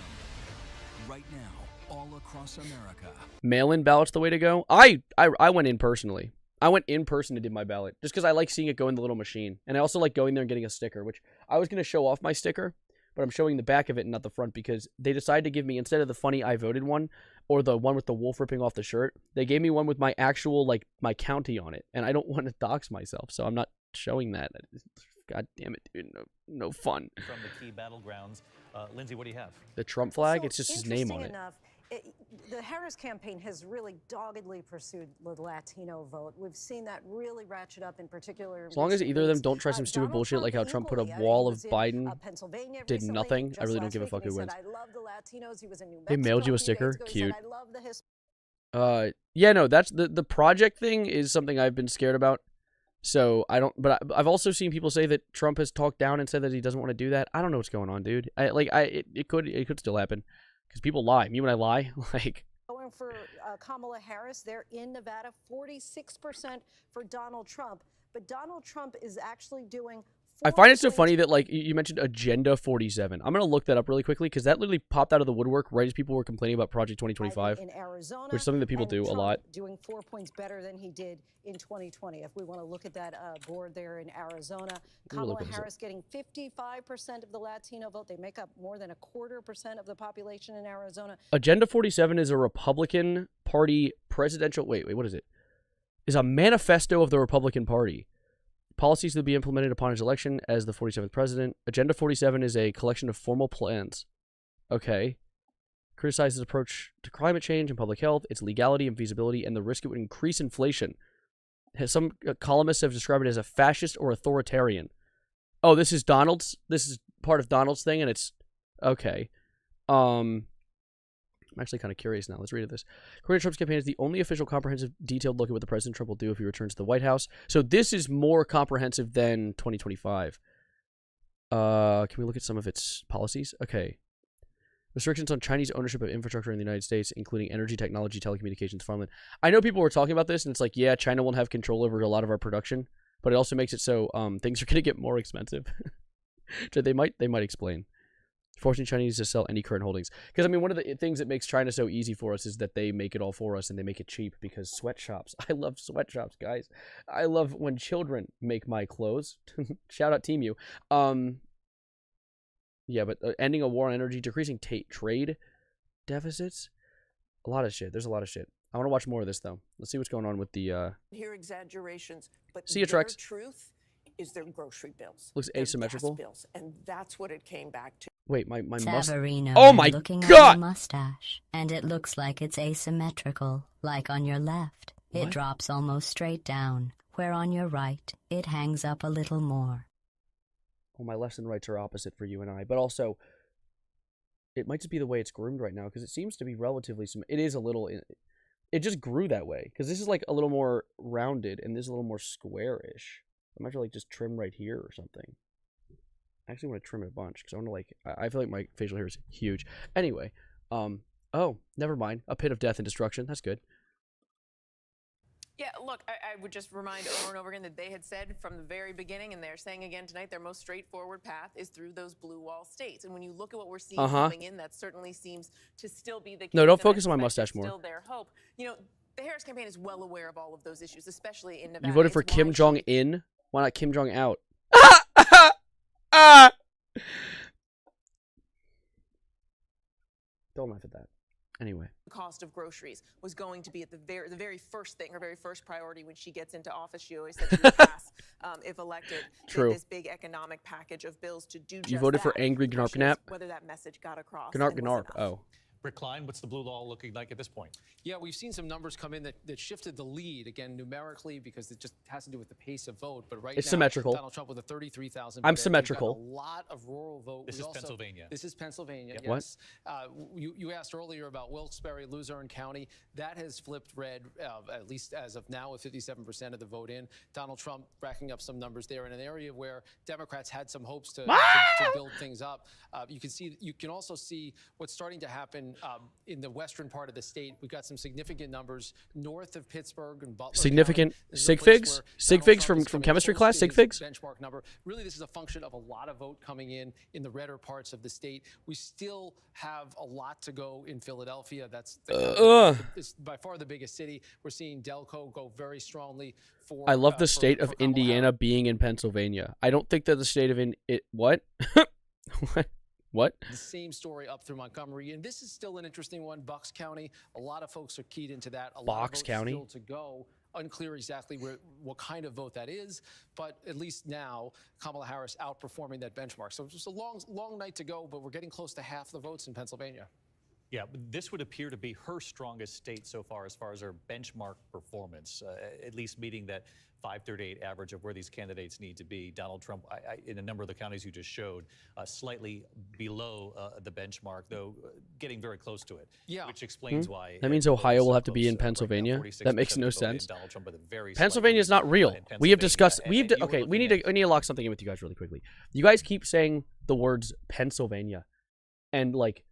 Right now, all across America. Mail-in ballot's the way to go. I went in personally. I went in person to do my ballot just because I like seeing it go in the little machine. And I also like going there and getting a sticker, which I was going to show off my sticker, but I'm showing the back of it and not the front because they decided to give me, instead of the funny I voted one or the one with the wolf ripping off the shirt, they gave me one with my actual, like, my county on it. And I don't want to dox myself, so I'm not showing that. God damn it, dude. No fun. From the key battlegrounds. Lindsay, what do you have? The Trump flag? So, it's just his name on it. Enough, the Harris campaign has really doggedly pursued the Latino vote. We've seen that really ratchet up in particular. As long as either of them don't try some stupid bullshit like how Trump put a wall of Biden, did nothing, I really don't give a fuck who wins. I love the Latinos. He was in New Mexico. They mailed you a sticker? Cute. I love the yeah, no, that's the project thing is something I've been scared about. So I don't, but I've also seen people say that Trump has talked down and said that he doesn't want to do that. I don't know what's going on, dude. It could still happen because people lie. You and I lie, like. Going for Kamala Harris, they're in Nevada, 46% for Donald Trump. But Donald Trump is actually doing. I find it so funny that, like, you mentioned Agenda 47. I'm going to look that up really quickly because that literally popped out of the woodwork right as people were complaining about Project 2025, in Arizona, which is something that people do Trump a lot. Doing 4 points better than he did in 2020. If we want to look at that board there in Arizona, Kamala Harris getting 55% of the Latino vote. They make up more than 1/4% of the population in Arizona. Agenda 47 is a Republican Party presidential. Wait, what is it? Is a manifesto of the Republican Party. Policies to be implemented upon his election as the 47th president. Agenda 47 is a collection of formal plans. Okay. Criticizes his approach to climate change and public health, its legality and feasibility, and the risk it would increase inflation. Some columnists have described it as a fascist or authoritarian. Oh, this is Donald's? This is part of Donald's thing, and it's... Okay. I'm actually kind of curious now. Let's read this. According to Trump's campaign, is the only official comprehensive detailed look at what the President Trump will do if he returns to the White House. So this is more comprehensive than 2025. Can we look at some of its policies? Okay. Restrictions on Chinese ownership of infrastructure in the United States, including energy, technology, telecommunications, farmland. I know people were talking about this, and it's like, yeah, China won't have control over a lot of our production, but it also makes it so things are going to get more expensive. So they might explain. Forcing Chinese to sell any current holdings. Because, I mean, one of the things that makes China so easy for us is that they make it all for us and they make it cheap because sweatshops. I love sweatshops, guys. I love when children make my clothes. Shout out Team U. Yeah, but ending a war on energy, decreasing trade deficits. A lot of shit. There's a lot of shit. I want to watch more of this, though. Let's see what's going on with the... Hear exaggerations, but see you, their Trex. Truth is their grocery bills. Looks asymmetrical. Bills, and that's what it came back to. Wait, my mustache. Oh my God! At your mustache, and it looks like it's asymmetrical, like on your left. It drops almost straight down, where on your right, it hangs up a little more. Well, my lefts and rights are opposite for you and I, but also, it might just be the way it's groomed right now, because it seems to be relatively... It is a little... It just grew that way, because this is like a little more rounded, and this is a little more square-ish. I might like just trim right here or something. I actually want to trim it a bunch because I want to like. I feel like my facial hair is huge. Anyway, oh, never mind. A pit of death and destruction. That's good. Yeah, look, I would just remind over and over again that they had said from the very beginning, and they're saying again tonight, their most straightforward path is through those blue wall states. And when you look at what we're seeing coming in, that certainly seems to still be the case. No, don't focus on my mustache more. Still their hope. You know, the Harris campaign is well aware of all of those issues, especially in Nevada. You voted for Kim Jong-in? Why not Kim Jong-out? Don't laugh at that. Anyway. The cost of groceries was going to be at the very first thing, her very first priority when she gets into office. She always said she would pass, if elected, this big economic package of bills to do just that. You voted for angry Gnarp. Whether that message got across. Gnarp. Oh. Rick Klein, what's the blue wall looking like at this point? Yeah, we've seen some numbers come in that shifted the lead, again, numerically, because it just has to do with the pace of vote. But right it's now, symmetrical. Donald Trump with a 33,000. I'm symmetrical. A lot of rural vote. This is Pennsylvania. This is Pennsylvania, Yep. yes. You asked earlier about Wilkes-Barre, Luzerne County. That has flipped red, at least as of now, with 57% of the vote in. Donald Trump racking up some numbers there in an area where Democrats had some hopes to build things up. You can also see what's starting to happen in the western part of the state. We've got some significant numbers north of Pittsburgh and Butler. Significant sig figs? Sig figs from chemistry class? Sig figs? Benchmark number. Really, this is a function of a lot of vote coming in the redder parts of the state. We still have a lot to go in Philadelphia. That's by far the biggest city. We're seeing Delco go very strongly for. I love the state of Indiana being in Pennsylvania. I don't think that the state of what? What? The same story up through Montgomery, and this is still an interesting one. Bucks County, a lot of folks are keyed into that. A lot of votes still to go. Unclear exactly what kind of vote that is, but at least now Kamala Harris outperforming that benchmark. So it's just a long night to go, but we're getting close to half the votes in Pennsylvania. Yeah, this would appear to be her strongest state so far as her benchmark performance, at least meeting that 538 average of where these candidates need to be. Donald Trump, in a number of the counties you just showed, slightly below the benchmark, though getting very close to it. Yeah. Which explains why. That means Ohio will have to be in Pennsylvania. That makes no sense. Pennsylvania is not real. We have discussed. Okay. We need to lock something in with you guys really quickly. You guys keep saying the words Pennsylvania, and like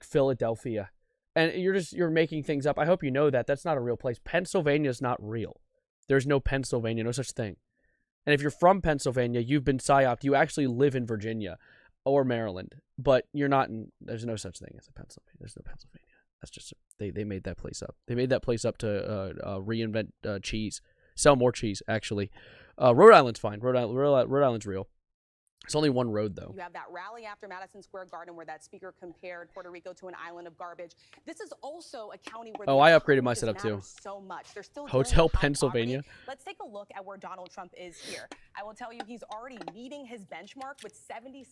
Philadelphia, and you're making things up. I hope you know that that's not a real place. Pennsylvania is not real. There's no Pennsylvania, no such thing. And if you're from Pennsylvania, you've been psyoped. You actually live in Virginia or Maryland, but you're not in. There's no such thing as a Pennsylvania. There's no Pennsylvania. That's just they made that place up. They made that place up to reinvent cheese, sell more cheese. Actually, Rhode Island's fine. Rhode Island's real. It's only one road, though. You have that rally after Madison Square Garden where that speaker compared Puerto Rico to an island of garbage. This is also a county where I upgraded my setup too. So much. They're still Hotel Pennsylvania. Let's take a look at where Donald Trump is here. I will tell you he's already meeting his benchmark with 76%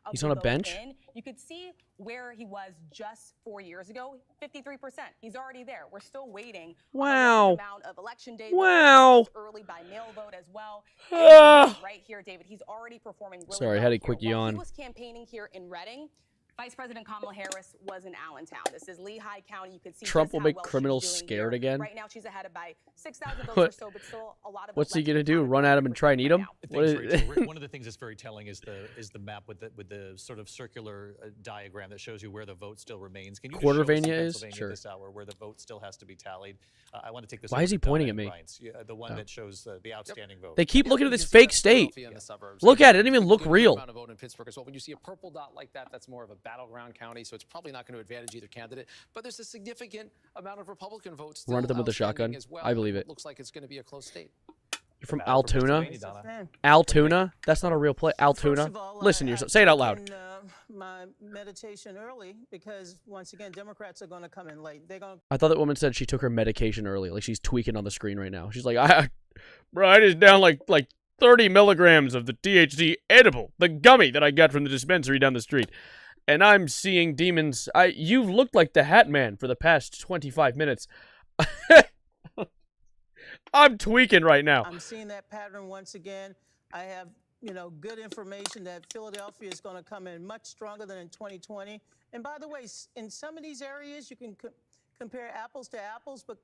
of He's the on a vote bench? in. You could see where he was just 4 years ago, 53%. He's already there. We're still waiting Wow. on the amount of election day Wow. votes, early by mail vote as well. Right here, David, he's already performing really Sorry, I well had a here. quick While yawn. He was campaigning here in Reading. Vice President Kamala Harris was in Allentown. This is Lehigh County. You could see Trump just will how make well she's criminals doing scared here. again? Right now, she's ahead of by 6,000 votes What? or so, but still a lot of What's he gonna do? Run at him and try and eat him? What is, One of the things that's very telling is the map with the sort of circular diagram that shows you where the vote still remains. Can you just show us Quartervania in is? Pennsylvania Sure. this hour where the vote still has to be tallied? I want to take this. Why over is he to Donna pointing at and me? Ryan's. Yeah, the one that shows the outstanding vote. They keep looking at this fake state. Look at it. It doesn't even look real. Amount of vote in Pittsburgh as well. When you see a purple dot like that, that's more of a battleground county, so it's probably not going to advantage either candidate. But there's a significant amount of Republican votes. Run at them with a outstanding shotgun. as well. I believe it. Looks like it's going to be a close state. You're from Altoona? Altoona? That's not a real place. Altoona? Listen to yourself. Say it out loud. My meditation early because once again Democrats are going to come in late. They're going. I thought that woman said she took her medication early. Like she's tweaking on the screen right now. She's like, I just down like 30 milligrams of the THC edible, the gummy that I got from the dispensary down the street. And I'm seeing demons. You've looked like the Hat Man for the past 25 minutes. I'm tweaking right now. I'm seeing that pattern once again. I have, good information that Philadelphia is going to come in much stronger than in 2020. And by the way, in some of these areas, you can compare apples to apples, but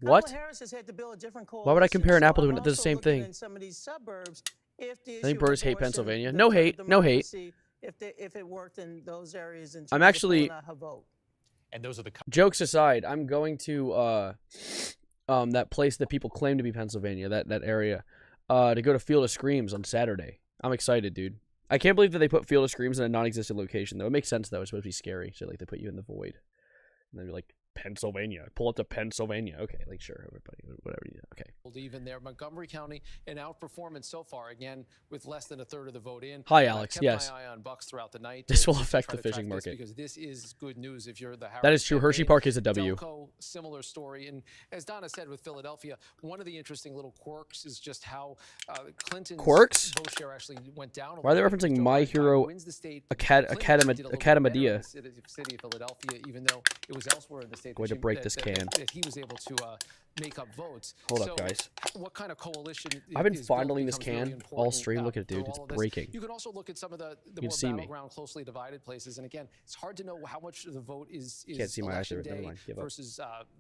What? Kamala Harris has had to build a different coalition. Why would I compare an So apple to I'm it? It does the also same looking thing. In some of these suburbs, if the I issue think of birds hate abortion, Pennsylvania. the No hate. No hate. democracy, if it worked in those areas in terms I'm of actually- pulling out her vote. And those are the Jokes aside, I'm going to that place that people claim to be Pennsylvania, that area, to go to Field of Screams on Saturday. I'm excited, dude. I can't believe that they put Field of Screams in a non-existent location, though. It makes sense, though. It's supposed to be scary, so like they put you in the void, and then you're like, Pennsylvania. Pull up to Pennsylvania. Okay, like sure, everybody, whatever. Yeah, okay. Even there, Montgomery County, an outperformance so far, again, with less than a third of the vote in. Hi, And Alex. I kept Yes. my eye on Bucks throughout the night. This will to affect try the to track fishing this market. because this is good news if you're the Harris That is true. Hershey campaign. Park is a W. Delco, similar story. And as Donna said with Philadelphia, one of the interesting little quirks is just how Clinton's Quirks? vote share actually went down. Why are they referencing My Hero Wins the state. Clinton actually did a little bit better in Academia? the city of Philadelphia, even though it was elsewhere in the state Going to that break that- this that- can. that he was able to make up votes. Hold up, So guys. What kind of coalition I've been is built fondling this becomes really can all important, stream. Look at it, through dude. It's all of this. breaking. You can also look at some of the can more see me. battleground, closely divided places. And again, it's hard to know how much of the vote is Can't see my eyes election there, never day mind. Give up.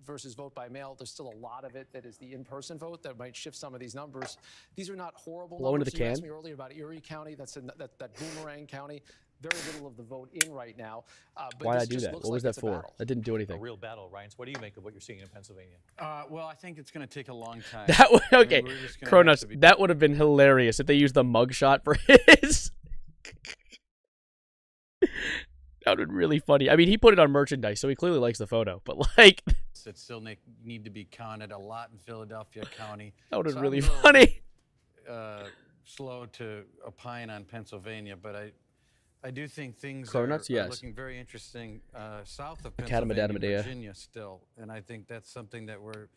versus vote by mail. There's still a lot of it that is the in-person vote that might shift some of these numbers. These are not horrible Blow into numbers. the You asked can. me earlier about Erie County. That's that Boomerang County. Very little of the vote in right now. But Why did this I do just that? looks What was like that it's a for? battle. That didn't do A anything. real battle, Ryan. So what do you make of what you're seeing in Pennsylvania? Well, I think it's going to take a long time. That would, okay, We're just gonna have Kronos. to be- That would have been hilarious if they used the mugshot for his. That would have been really funny. I mean, he put it on merchandise, so he clearly likes the photo. But like, that still need to be counted a lot in Philadelphia County. that would have So been really I'm a little, funny. Slow to opine on Pennsylvania, but I do think things Cronuts, are yes. looking very interesting south of Academy Pennsylvania, Damadia. Virginia still, and I think that's something that we're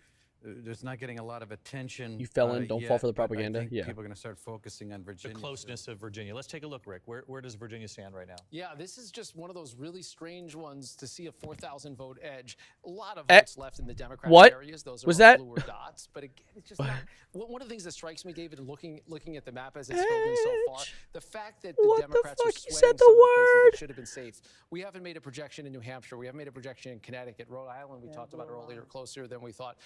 There's not getting a lot of attention. You felon, don't fall for the but I propaganda. think Yeah. people are going to start focusing on Virginia. The closeness of Virginia. Let's take a look, Rick. Where does Virginia stand right now? Yeah, this is just one of those really strange ones to see a 4,000 vote edge. A lot of votes left in the Democratic areas. Those are was all that? bluer dots. But again, it's just not. One of the things that strikes me, David, looking at the map as it's filled in so far, the fact that the Democrats are swaying some of the places that should have been safe. We haven't made a projection in New Hampshire. We haven't made a projection in Connecticut. Rhode Island, we talked about earlier, closer than we thought.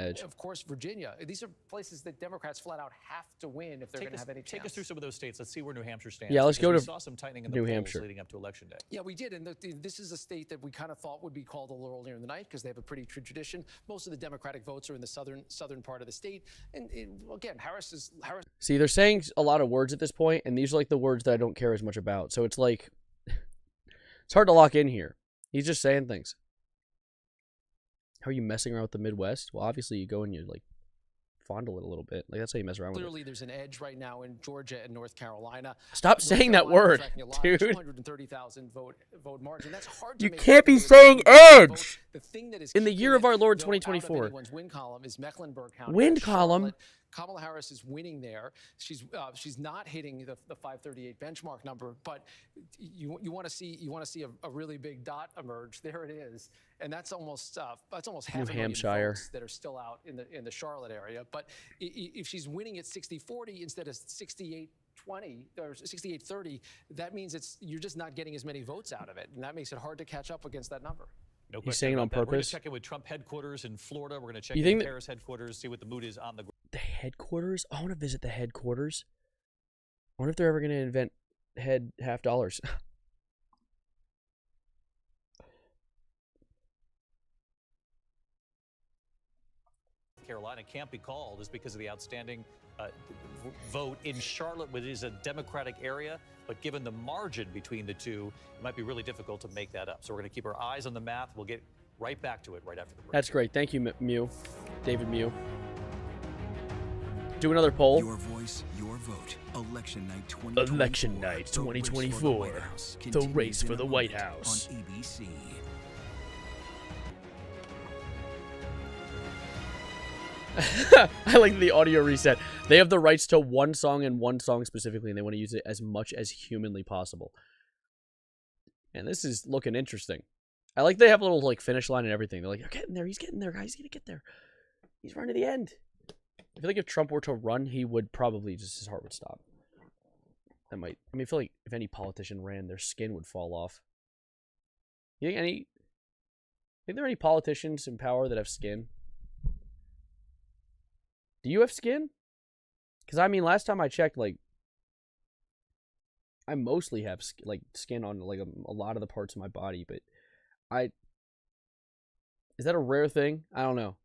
Edge. Of course, Virginia. These are places that Democrats flat out have to win if they're going to have any chance. Take us through some of those states. Let's see where New Hampshire stands. Yeah, let's go to we saw some tightening in the New polls Hampshire leading up to Election Day. Yeah, we did, and this is a state that we kind of thought would be called a little earlier in the night because they have a pretty true tradition. Most of the Democratic votes are in the southern part of the state, and again, Harris. See, they're saying a lot of words at this point, and these are like the words that I don't care as much about. So it's like it's hard to lock in here. He's just saying things. How are you messing around with the Midwest? Well, obviously you go and you like fondle it a little bit. Like that's how you mess around with it. Clearly, there's an edge right now in Georgia and North Carolina. Stop saying that word, dude. 230,000 vote margin. That's hard to you make can't be saying edge. The thing that is in the year of our Lord 2024. Anyone's win column is Mecklenburg County. Win column. Kamala Harris is winning there. She's not hitting the 538 benchmark number, but you want to see a really big dot emerge. There it is, and that's almost half New a million Hampshire votes that are still out in the Charlotte area. But if she's winning at 60-40 instead of 68-20 or 68-30, that means you're just not getting as many votes out of it, and that makes it hard to catch up against that number. No He's saying it on purpose. We're going to purpose. check in with Trump headquarters in Florida. We're going to check You in think with that- Harris headquarters, see what the mood is on the ground. The headquarters? I want to visit the headquarters. I wonder if they're ever going to invent head half dollars. Carolina can't be called is because of the outstanding vote in Charlotte, which is a Democratic area. But given the margin between the two, it might be really difficult to make that up. So we're going to keep our eyes on the math. We'll get right back to it right after the break. That's great. Thank you, Mew. David Mew. Do another poll. Your voice, your vote. Election night 2024. Election night 2024. The race for the White House. On ABC. I like the audio reset. They have the rights to one song and one song specifically, and they want to use it as much as humanly possible. And this is looking interesting. I like they have a little like finish line and everything. They're like, "You're getting there. He's getting there, guys. He's gonna get there. He's running to the end." I feel like if Trump were to run, he would probably just his heart would stop. That might. I mean, I feel like if any politician ran, their skin would fall off. You think there are any politicians in power that have skin? Do you have skin? Because, I mean, last time I checked, like, I mostly have, skin on, like, a lot of the parts of my body, but is that a rare thing? I don't know.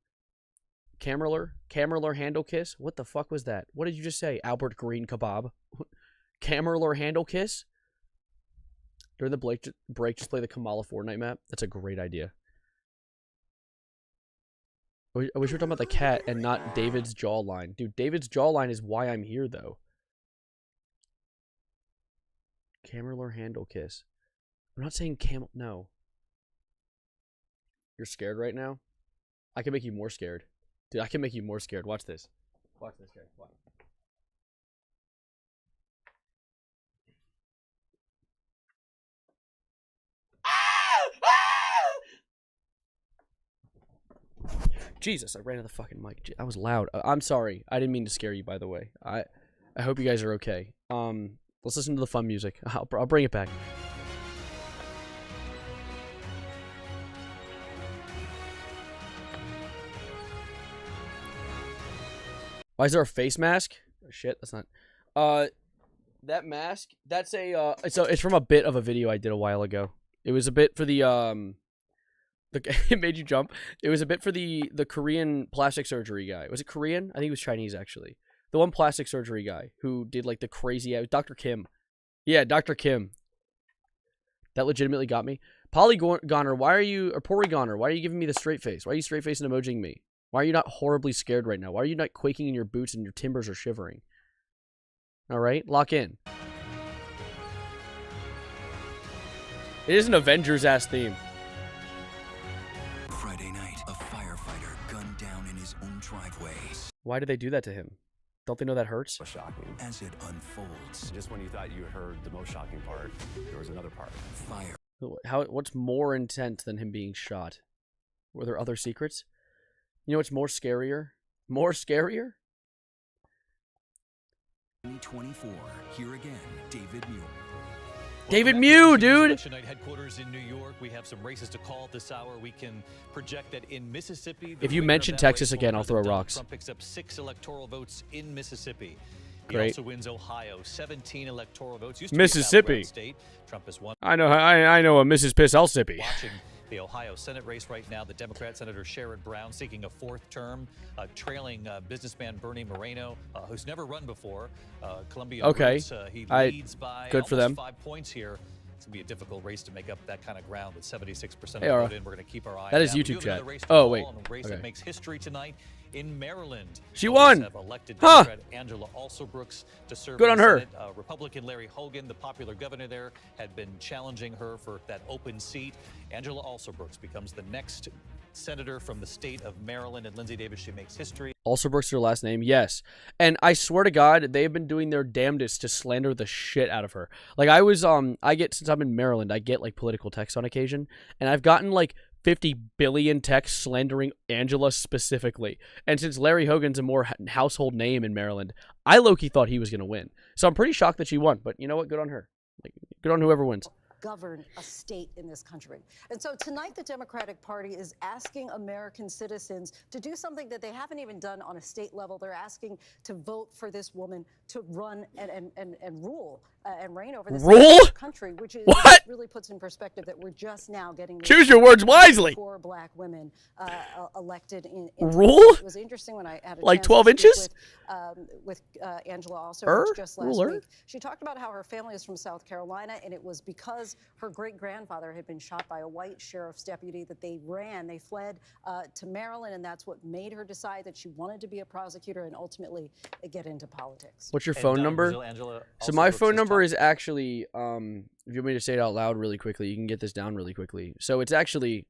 Camerler handle kiss? What the fuck was that? What did you just say? Albert Green kebab? Camerler handle kiss? During the break, just play the Kamala Fortnite map? That's a great idea. I wish we were talking about the cat and not David's jawline. Dude, David's jawline is why I'm here, though. Camerler handle kiss. I'm not saying camel... No. You're scared right now? I can make you more scared. Dude, I can make you more scared. Watch this. Watch this, guys. Watch. Jesus, I ran to the fucking mic. I was loud. I'm sorry. I didn't mean to scare you, by the way. I hope you guys are okay. Let's listen to the fun music. I'll bring it back. Why is there a face mask? Oh, shit, that's not. That mask. That's a. It's from a bit of a video I did a while ago. It was a bit for the it made you jump. It was a bit for the Korean plastic surgery guy. Was it Korean? I think it was Chinese, actually. The one plastic surgery guy who did, like, the crazy... Dr. Kim. Yeah, Dr. Kim. That legitimately got me. Polygoner, why are you... Or Porygoner, why are you giving me the straight face? Why are you straight facing emojing me? Why are you not horribly scared right now? Why are you not quaking in your boots and your timbers are shivering? Alright, lock in. It is an Avengers-ass theme. Friday night, a firefighter gunned down in his own driveway. Why did they do that to him? Don't they know that hurts? Shocking. As it unfolds. Just when you thought you heard the most shocking part, there was another part. Fire. What's more intense than him being shot? Were there other secrets? You know what's more scarier? More scarier? 2024. Here again, David Muir. David Mew, dude. Election night headquarters in New York. We have some races to call at this hour. We can project that in Mississippi. If you mention Texas again, I'll throw rocks. Trump picks up 6 electoral votes in Mississippi. He Great. also wins Ohio, 17 electoral votes. Used to Mississippi. Be a battleground state. Trump has won. I know a Mrs. Pississippi. Watching the Ohio Senate race right now, the Democrat Senator Sherrod Brown seeking a 4th term, trailing businessman Bernie Moreno, who's never run before. Columbia roots, he leads by good for them. 5 points here. It's going to be a difficult race to make up that kind of ground with 76% of the Hey, vote in. We're going to keep our eye on that is We YouTube do have another chat. race to Oh, call, wait. and a race Okay. that makes history tonight in Maryland. She won. Have elected Huh. Democrat Angela Alsobrooks to serve Good in on the her. Senate. Republican Larry Hogan, the popular governor there, had been challenging her for that open seat. Angela Alsobrooks becomes the next senator from the state of Maryland, and Lindsay Davis, she makes history. Alsobrooks, her last name, yes. And I swear to God, they've been doing their damnedest to slander the shit out of her. Like since I'm in Maryland, I get like political texts on occasion, and I've gotten like 50 billion texts slandering Angela specifically. And since Larry Hogan's a more household name in Maryland, I low-key thought he was going to win. So I'm pretty shocked that she won, but you know what? Good on her. Like, good on whoever wins. Govern a state in this country. And so tonight the Democratic Party is asking American citizens to do something that they haven't even done on a state level. They're asking to vote for this woman to run and rule and reign over this country, which is really puts in perspective that we're just now getting choose your words wisely. 4 black women elected in rule. It was interesting when I had a like chance 12 to speak inches with Angela also just last ruler. week. She talked about how her family is from South Carolina, and it was because her great-grandfather had been shot by a white sheriff's deputy that they fled to Maryland, and that's what made her decide that she wanted to be a prosecutor and ultimately get into politics. What's your phone number? So my phone number is actually, if you want me to say it out loud really quickly, you can get this down really quickly. So it's actually...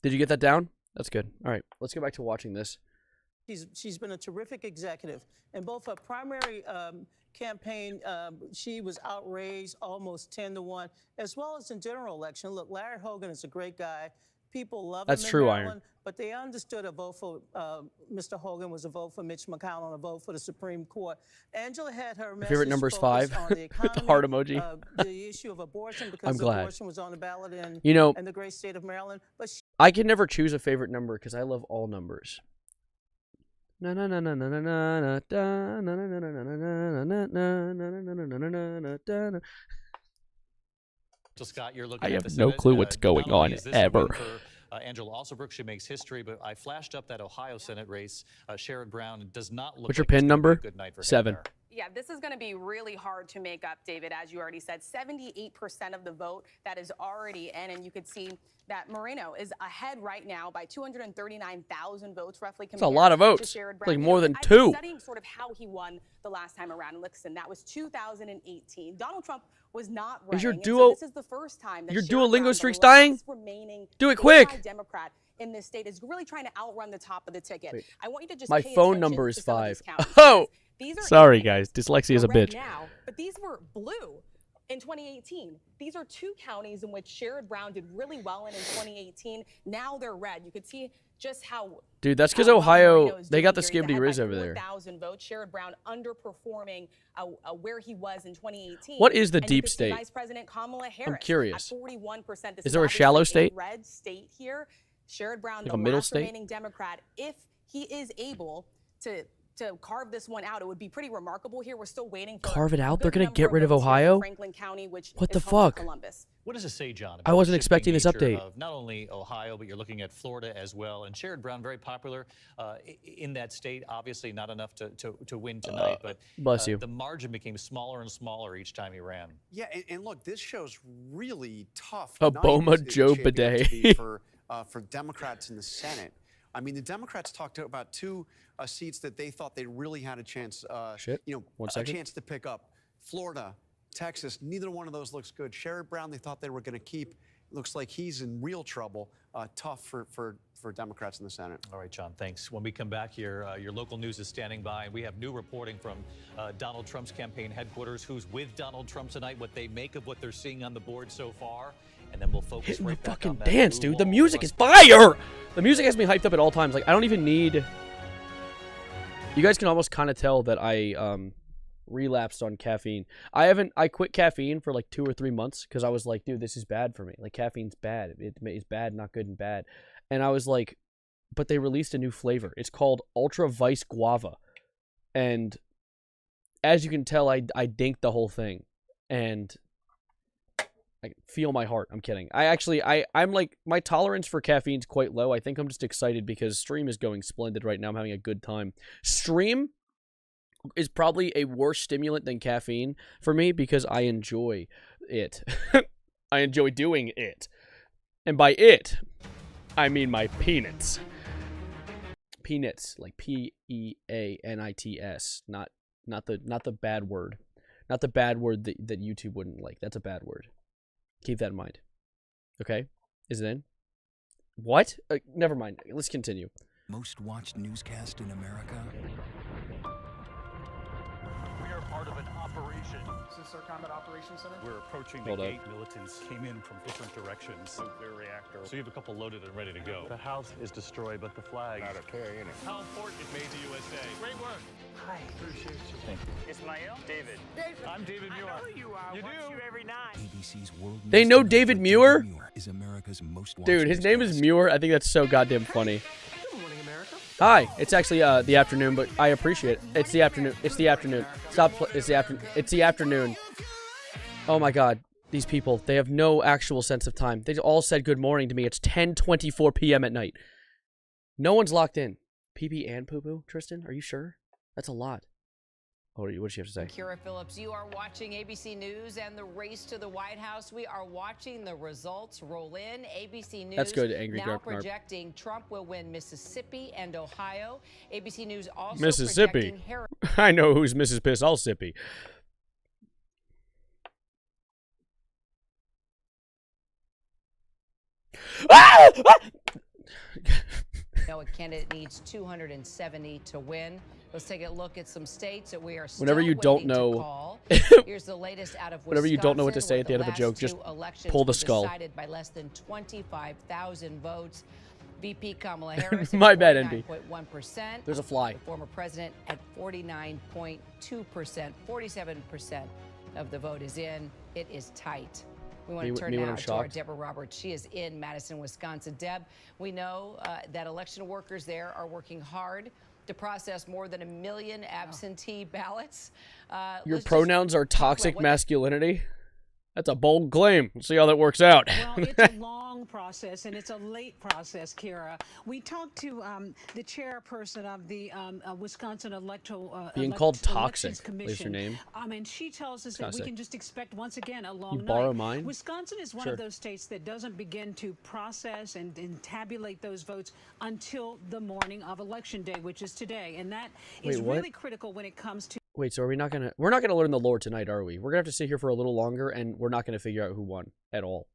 Did you get that down? That's good. All right, let's get back to watching this. She's been a terrific executive. In both her primary campaign, she was outraised almost 10-1, as well as in general election. Look, Larry Hogan is a great guy. People love him in Maryland, Iron. but they understood a vote for Mr. Hogan was a vote for Mitch McConnell and a vote for the Supreme Court. Angela had her message favorite number is 5 on the economy, with the heart emoji. The issue of abortion, because abortion was on the ballot in the great state of Maryland. But I can never choose a favorite number because I love all numbers. Na na na na na na na na na na na na na na na na. Scott, you're looking I at have the no Senate. clue what's going on ever. Angela Alsobrooks, she makes history, but I flashed up that Ohio Senate race. Sherrod Brown does not look. What's your like pin number? Good night for 7. him there. Yeah, this is going to be really hard to make up, David, as you already said. 78% of the vote that is already in, and you could see that Moreno is ahead right now by 239,000 votes, roughly. That's a lot of votes. Like more than 2. I've been studying sort of how he won the last time around. And listen, that was 2018. Donald Trump was not running. Is your and duo? so this is the first time that Your Sherrod Duolingo Brown, streak's the dying? last remaining Do it quick. Democrat in this state, is really trying to outrun the top of the ticket. Wait. I want you to just My pay phone attention number is to some of 5. these counties, Oh, because these are sorry guys, dyslexia is a red bitch. now, but these were blue in 2018. These are 2 counties in which Sherrod Brown did really well in 2018. Now they're red. You could see just how. Dude, that's because well Ohio, Moreno is they got the doing here. skibbity He's riz ahead by over there. 4,000 votes. Sherrod Brown underperforming where he was in 2018. What is the And you deep could see state? Vice President Kamala Harris curious. at 41%. This Is there a obviously shallow state? Red state here. Sherrod Brown, Like the a middle last state? remaining Democrat, if he is able to carve this one out, it would be pretty remarkable here. We're still waiting for Carve it out? a They're good gonna number get rid of votes here in Ohio? Franklin County, which What is the home to fuck? Columbus. What does it say, John? I about wasn't the expecting this shifting update. nature of not only Ohio, but you're looking at Florida as well. And Sherrod Brown, very popular in that state. Obviously, not enough to win tonight, but bless you. The margin became smaller and smaller each time he ran. Yeah, and look, this shows really tough. Obama night Joe it's shaping up to be Bidet. for Democrats in the Senate. I mean, the Democrats talked about 2 seats that they thought they really had a chance, Shit. you know, One a second. chance to pick up: Florida Texas, neither one of those looks good. Sherrod Brown, they thought they were going to keep. Looks like he's in real trouble. Tough for Democrats in the Senate. All right, John, thanks. When we come back here, your local news is standing by, and we have new reporting from Donald Trump's campaign headquarters, who's with Donald Trump tonight, what they make of what they're seeing on the board so far, and then we'll focus right back on that dance, blue dude. The wall. music is fire! The music has me hyped up at all times. Like, I don't even need... You guys can almost kind of tell that I relapsed on caffeine. I quit caffeine for like 2 or 3 months because I was like, dude, this is bad for me. Like, caffeine's bad. It's bad, not good, and bad. And I was like, but they released a new flavor. It's called Ultra Vice Guava. And as you can tell, I dinked the whole thing. And I feel my heart. I'm kidding. I'm like, my tolerance for caffeine's quite low. I think I'm just excited because Stream is going splendid right now. I'm having a good time. Stream is probably a worse stimulant than caffeine for me because I enjoy it. I enjoy doing it. And by it, I mean my peanuts. Peanuts, like Peanits, not the bad word. Not the bad word that YouTube wouldn't like. That's a bad word. Keep that in mind. Okay? Is it in? What? Never mind. Let's continue. Most watched newscast in America. We are part of an operation. Is this our combat operations center? We're approaching the gate. Militants came in from different directions. Nuclear reactor. So you have a couple loaded and ready to go. The house is destroyed, but the flag. Not okay, innit? How important is made to USA? Great work. Hi. Appreciate you. Thank you. Ismail? David. I'm David Muir. I know who you are. You do? You every night. ABC's World They know David Muir? is America's most watched Dude, his name is Muir. I think that's so goddamn funny. Good morning, America. Hi. It's actually the afternoon, but I appreciate it. It's the afternoon. It's the afternoon. Stop. It's the afternoon. It's the afternoon. Oh my god. These people, they have no actual sense of time. They all said good morning to me. It's 10:24 p.m. at night. No one's locked in. Pee-pee and poo-poo, Tristan? Are you sure? That's a lot. What does she have to say? Kira Phillips, you are watching ABC News and the race to the White House. We are watching the results roll in. ABC News That's good, Angry now Garp. projecting Trump will win Mississippi and Ohio. ABC News also Mississippi. projecting Harris. I know who's Mrs. Piss All Sippy. A candidate needs 270 to win. Let's take a look at some states that we are still Whenever you don't waiting to know, call. Here's the latest out of Wisconsin. whenever you don't know what to say at the end of a joke, just pull the skull. Decided by less than 25,000 votes. VP Kamala Harris. My bad, NB. 49.1%. There's a fly. The former president at 49.2%. 47% of the vote is in. It is tight. We want to turn now to our Deborah Roberts. She is in Madison, Wisconsin. Deb, we know that election workers there are working hard to process more than 1 million absentee ballots. Your pronouns are toxic masculinity? That's a bold claim. Let's see how that works out. Well, it's a long process, and it's a late process, Kira. We talked to the chairperson of the Wisconsin Electoral Being called toxic, Commission. is your name. And she tells us that we can just expect, once again, a long You night. borrow mine? Wisconsin is one of those states that doesn't begin to process and tabulate those votes until the morning of Election Day, which is today. And that is really critical when it comes to... Wait, so we're not gonna learn the lore tonight, are we? We're gonna have to sit here for a little longer, and we're not gonna figure out who won at all.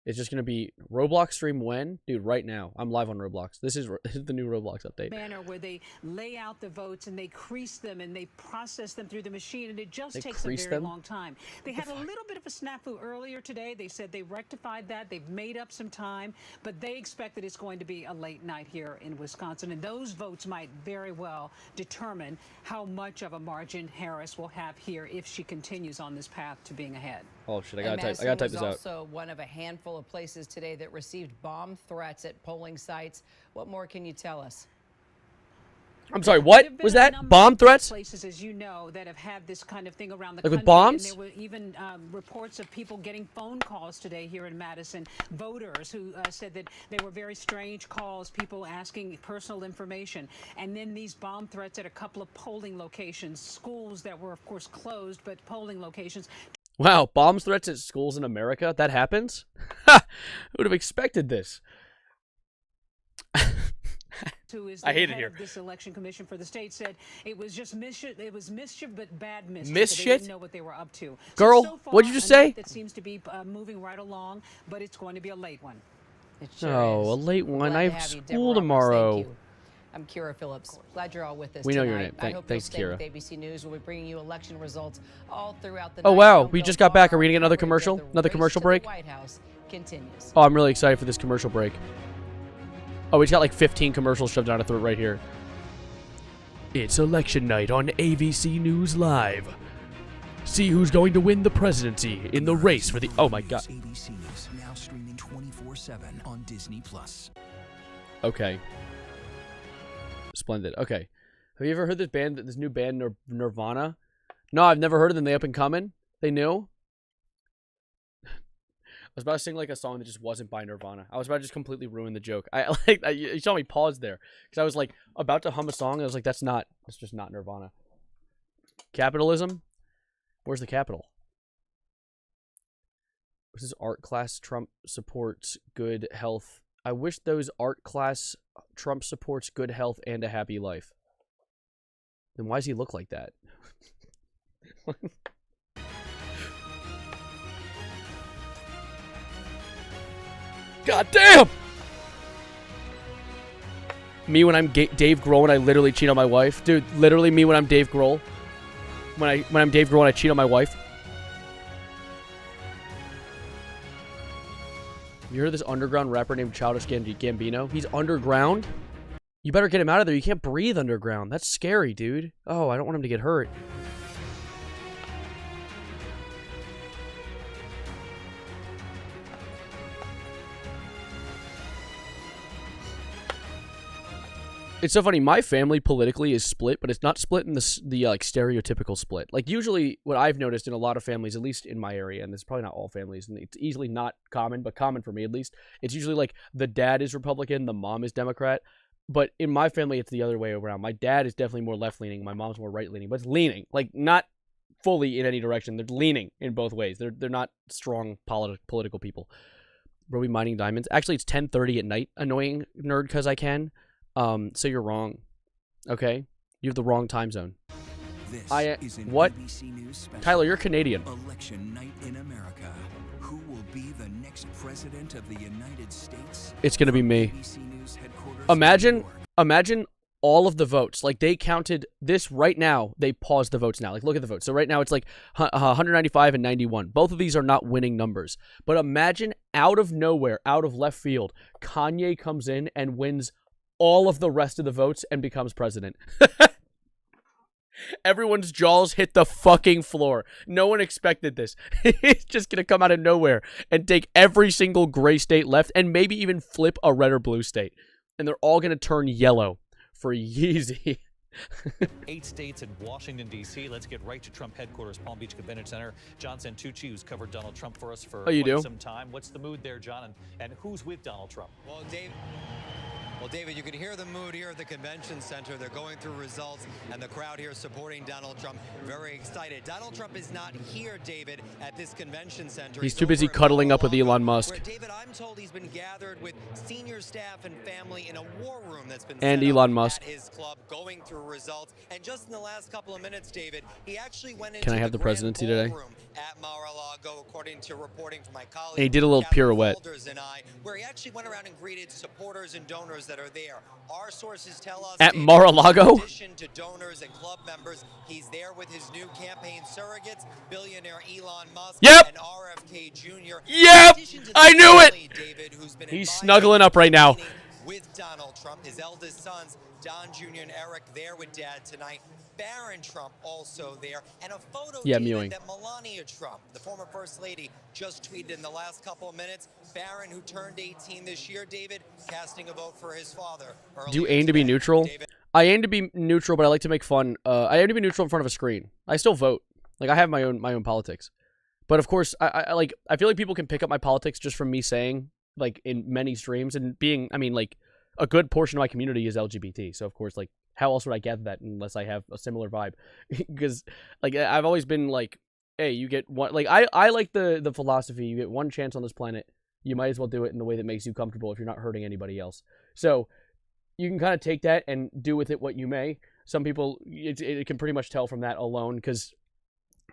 It's just gonna be Roblox stream when? Dude, right now. I'm live on Roblox. This is the new Roblox update. Manner where they lay out the votes and they crease them and they process them through the machine, and it just takes a very long time. They had a little bit of a snafu earlier today. They said they rectified that. They've made up some time, but they expect that it's going to be a late night here in Wisconsin, and those votes might very well determine how much of a margin Harris will have here if she continues on this path to being ahead. Oh shit! I gotta type this out. Also, one of a handful of places today that received bomb threats at polling sites. What more can you tell us? I'm sorry, what was that? Bomb threats? Places, as you know, that have had this kind of thing around the country. Like with bombs? And there were even reports of people getting phone calls today here in Madison, voters who said that they were very strange calls, people asking personal information. And then these bomb threats at a couple of polling locations, schools that were, of course, closed, but polling locations. Wow, bomb threats at schools in America? That happens? Ha! Who would have expected this? who is I the hate it head here. of this election commission for the state, said it was just mischief. It was mischief, but bad mischief. Mischief? They didn't know what they were up to. Girl, so far, what'd you just a night say? That seems to be moving right along, but it's going to be a late one. It sure Oh, is. a late one. Glad I to have have you, school Deborah Roberts. tomorrow. Thank you. I'm Kira Phillips. Glad you're all with us We know tonight. your name. I hope Thanks, you'll Kira. stay with ABC News. We'll be bringing you election results all throughout the Oh night. wow, Don't we go just got back. Are we getting another Coverage of commercial? the Another race commercial to the break? White House continues. Oh, I'm really excited for this commercial break. Oh, we just got like 15 commercials shoved down our throat right here. It's election night on ABC News Live. See who's going to win the presidency in the race for the... Oh my god. ABC News, now streaming 24/7 on Disney+. Okay. Splendid. Okay. Have you ever heard this new band, Nirvana? No, I've never heard of them. They up and coming? They new? I was about to sing like a song that just wasn't by Nirvana. I was about to just completely ruin the joke. You saw me pause there because I was like about to hum a song. And I was like, that's just not Nirvana. Capitalism? Where's the capital? This is art class. Trump supports good health. I wish those art class Trump supports good health and a happy life. Then why does he look like that? God damn! Me when I'm Dave Grohl and I literally cheat on my wife. Dude, literally me when I'm Dave Grohl. When I'm Dave Grohl and I cheat on my wife. You heard this underground rapper named Childish Gambino? He's underground? You better get him out of there. You can't breathe underground. That's scary, dude. Oh, I don't want him to get hurt. It's so funny. My family politically is split, but it's not split in the like stereotypical split. Like usually, what I've noticed in a lot of families, at least in my area, and this is probably not all families, and it's easily not common, but common for me at least. It's usually like the dad is Republican, the mom is Democrat. But in my family, it's the other way around. My dad is definitely more left leaning. My mom's more right leaning, but it's leaning, like not fully in any direction. They're leaning in both ways. They're not strong political people. We'll be mining diamonds. Actually, it's 10:30 at night. Annoying nerd, because I can. So you're wrong. Okay? You have the wrong time zone. This is an what? ABC News special. Tyler, you're Canadian. Election night in America. Who will be the next president of the United States? It's going to be me. ABC News headquarters Imagine all of the votes. Like they counted this right now. They paused the votes now. Like look at the votes. So right now it's like 195 and 91. Both of these are not winning numbers. But imagine out of nowhere, out of left field, Kanye comes in and wins all of the rest of the votes and becomes president. Everyone's jaws hit the fucking floor. No one expected this. He's just going to come out of nowhere and take every single gray state left and maybe even flip a red or blue state. And they're all going to turn yellow for Yeezy. 8 states and Washington, D.C. Let's get right to Trump headquarters, Palm Beach Convention Center. John Santucci, who's covered Donald Trump for us for quite some time. What's the mood there, John? And who's with Donald Trump? Well, David, you can hear the mood here at the convention center. They're going through results, and the crowd here supporting Donald Trump, very excited. Donald Trump is not here, David, at this convention center. He's too busy cuddling up with Elon Musk. Where, David, I'm told he's been gathered with senior staff and family in a war room that's been and set Elon up Musk. at his club, going through results. And just in the last couple of minutes, David, he actually went into Can I have the presidency today? At Mar-a-Lago, according to reporting from my colleague. And he did a little pirouette. And I, where he actually went around and greeted supporters and donors that are there. Our sources tell us at Mar-a-Lago. In addition to donors and club members, he's there with his new campaign surrogates, billionaire Elon Musk and RFK Jr. Yep, I knew it. David, who's been he's snuggling up right now. With Donald Trump, his eldest sons, Don Jr. and Eric, there with Dad tonight. Barron Trump also there, and a photo that Melania Trump, the former First Lady, just tweeted in the last couple of minutes. Barron, who turned 18 this year, David, casting a vote for his father. Do you aim to be neutral? I aim to be neutral, but I like to make fun. I aim to be neutral in front of a screen. I still vote. Like I have my own politics, but of course, I feel like people can pick up my politics just from me saying like in many streams and being. I mean, like a good portion of my community is LGBT, so of course, like. How else would I gather that unless I have a similar vibe? Because, like, I've always been like, hey, you get one. Like, I like the philosophy. You get one chance on this planet. You might as well do it in the way that makes you comfortable if you're not hurting anybody else. So, you can kind of take that and do with it what you may. Some people, it can pretty much tell from that alone, because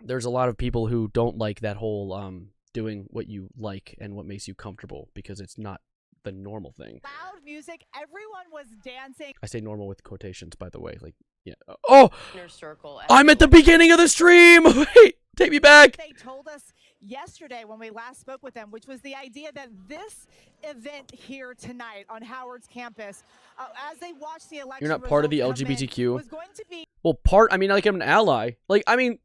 there's a lot of people who don't like that whole doing what you like and what makes you comfortable, because it's not the normal thing. Loud music, everyone was dancing. I say normal with quotations, by the way. Like, yeah. Oh, circle. I'm at the beginning of the stream. Wait, take me back. They told us yesterday when we last spoke with them, which was the idea that this event here tonight on Howard's campus, as they watch the election, You're not part of the LGBTQ. Was going to be I mean, like, I'm an ally. Like, I mean,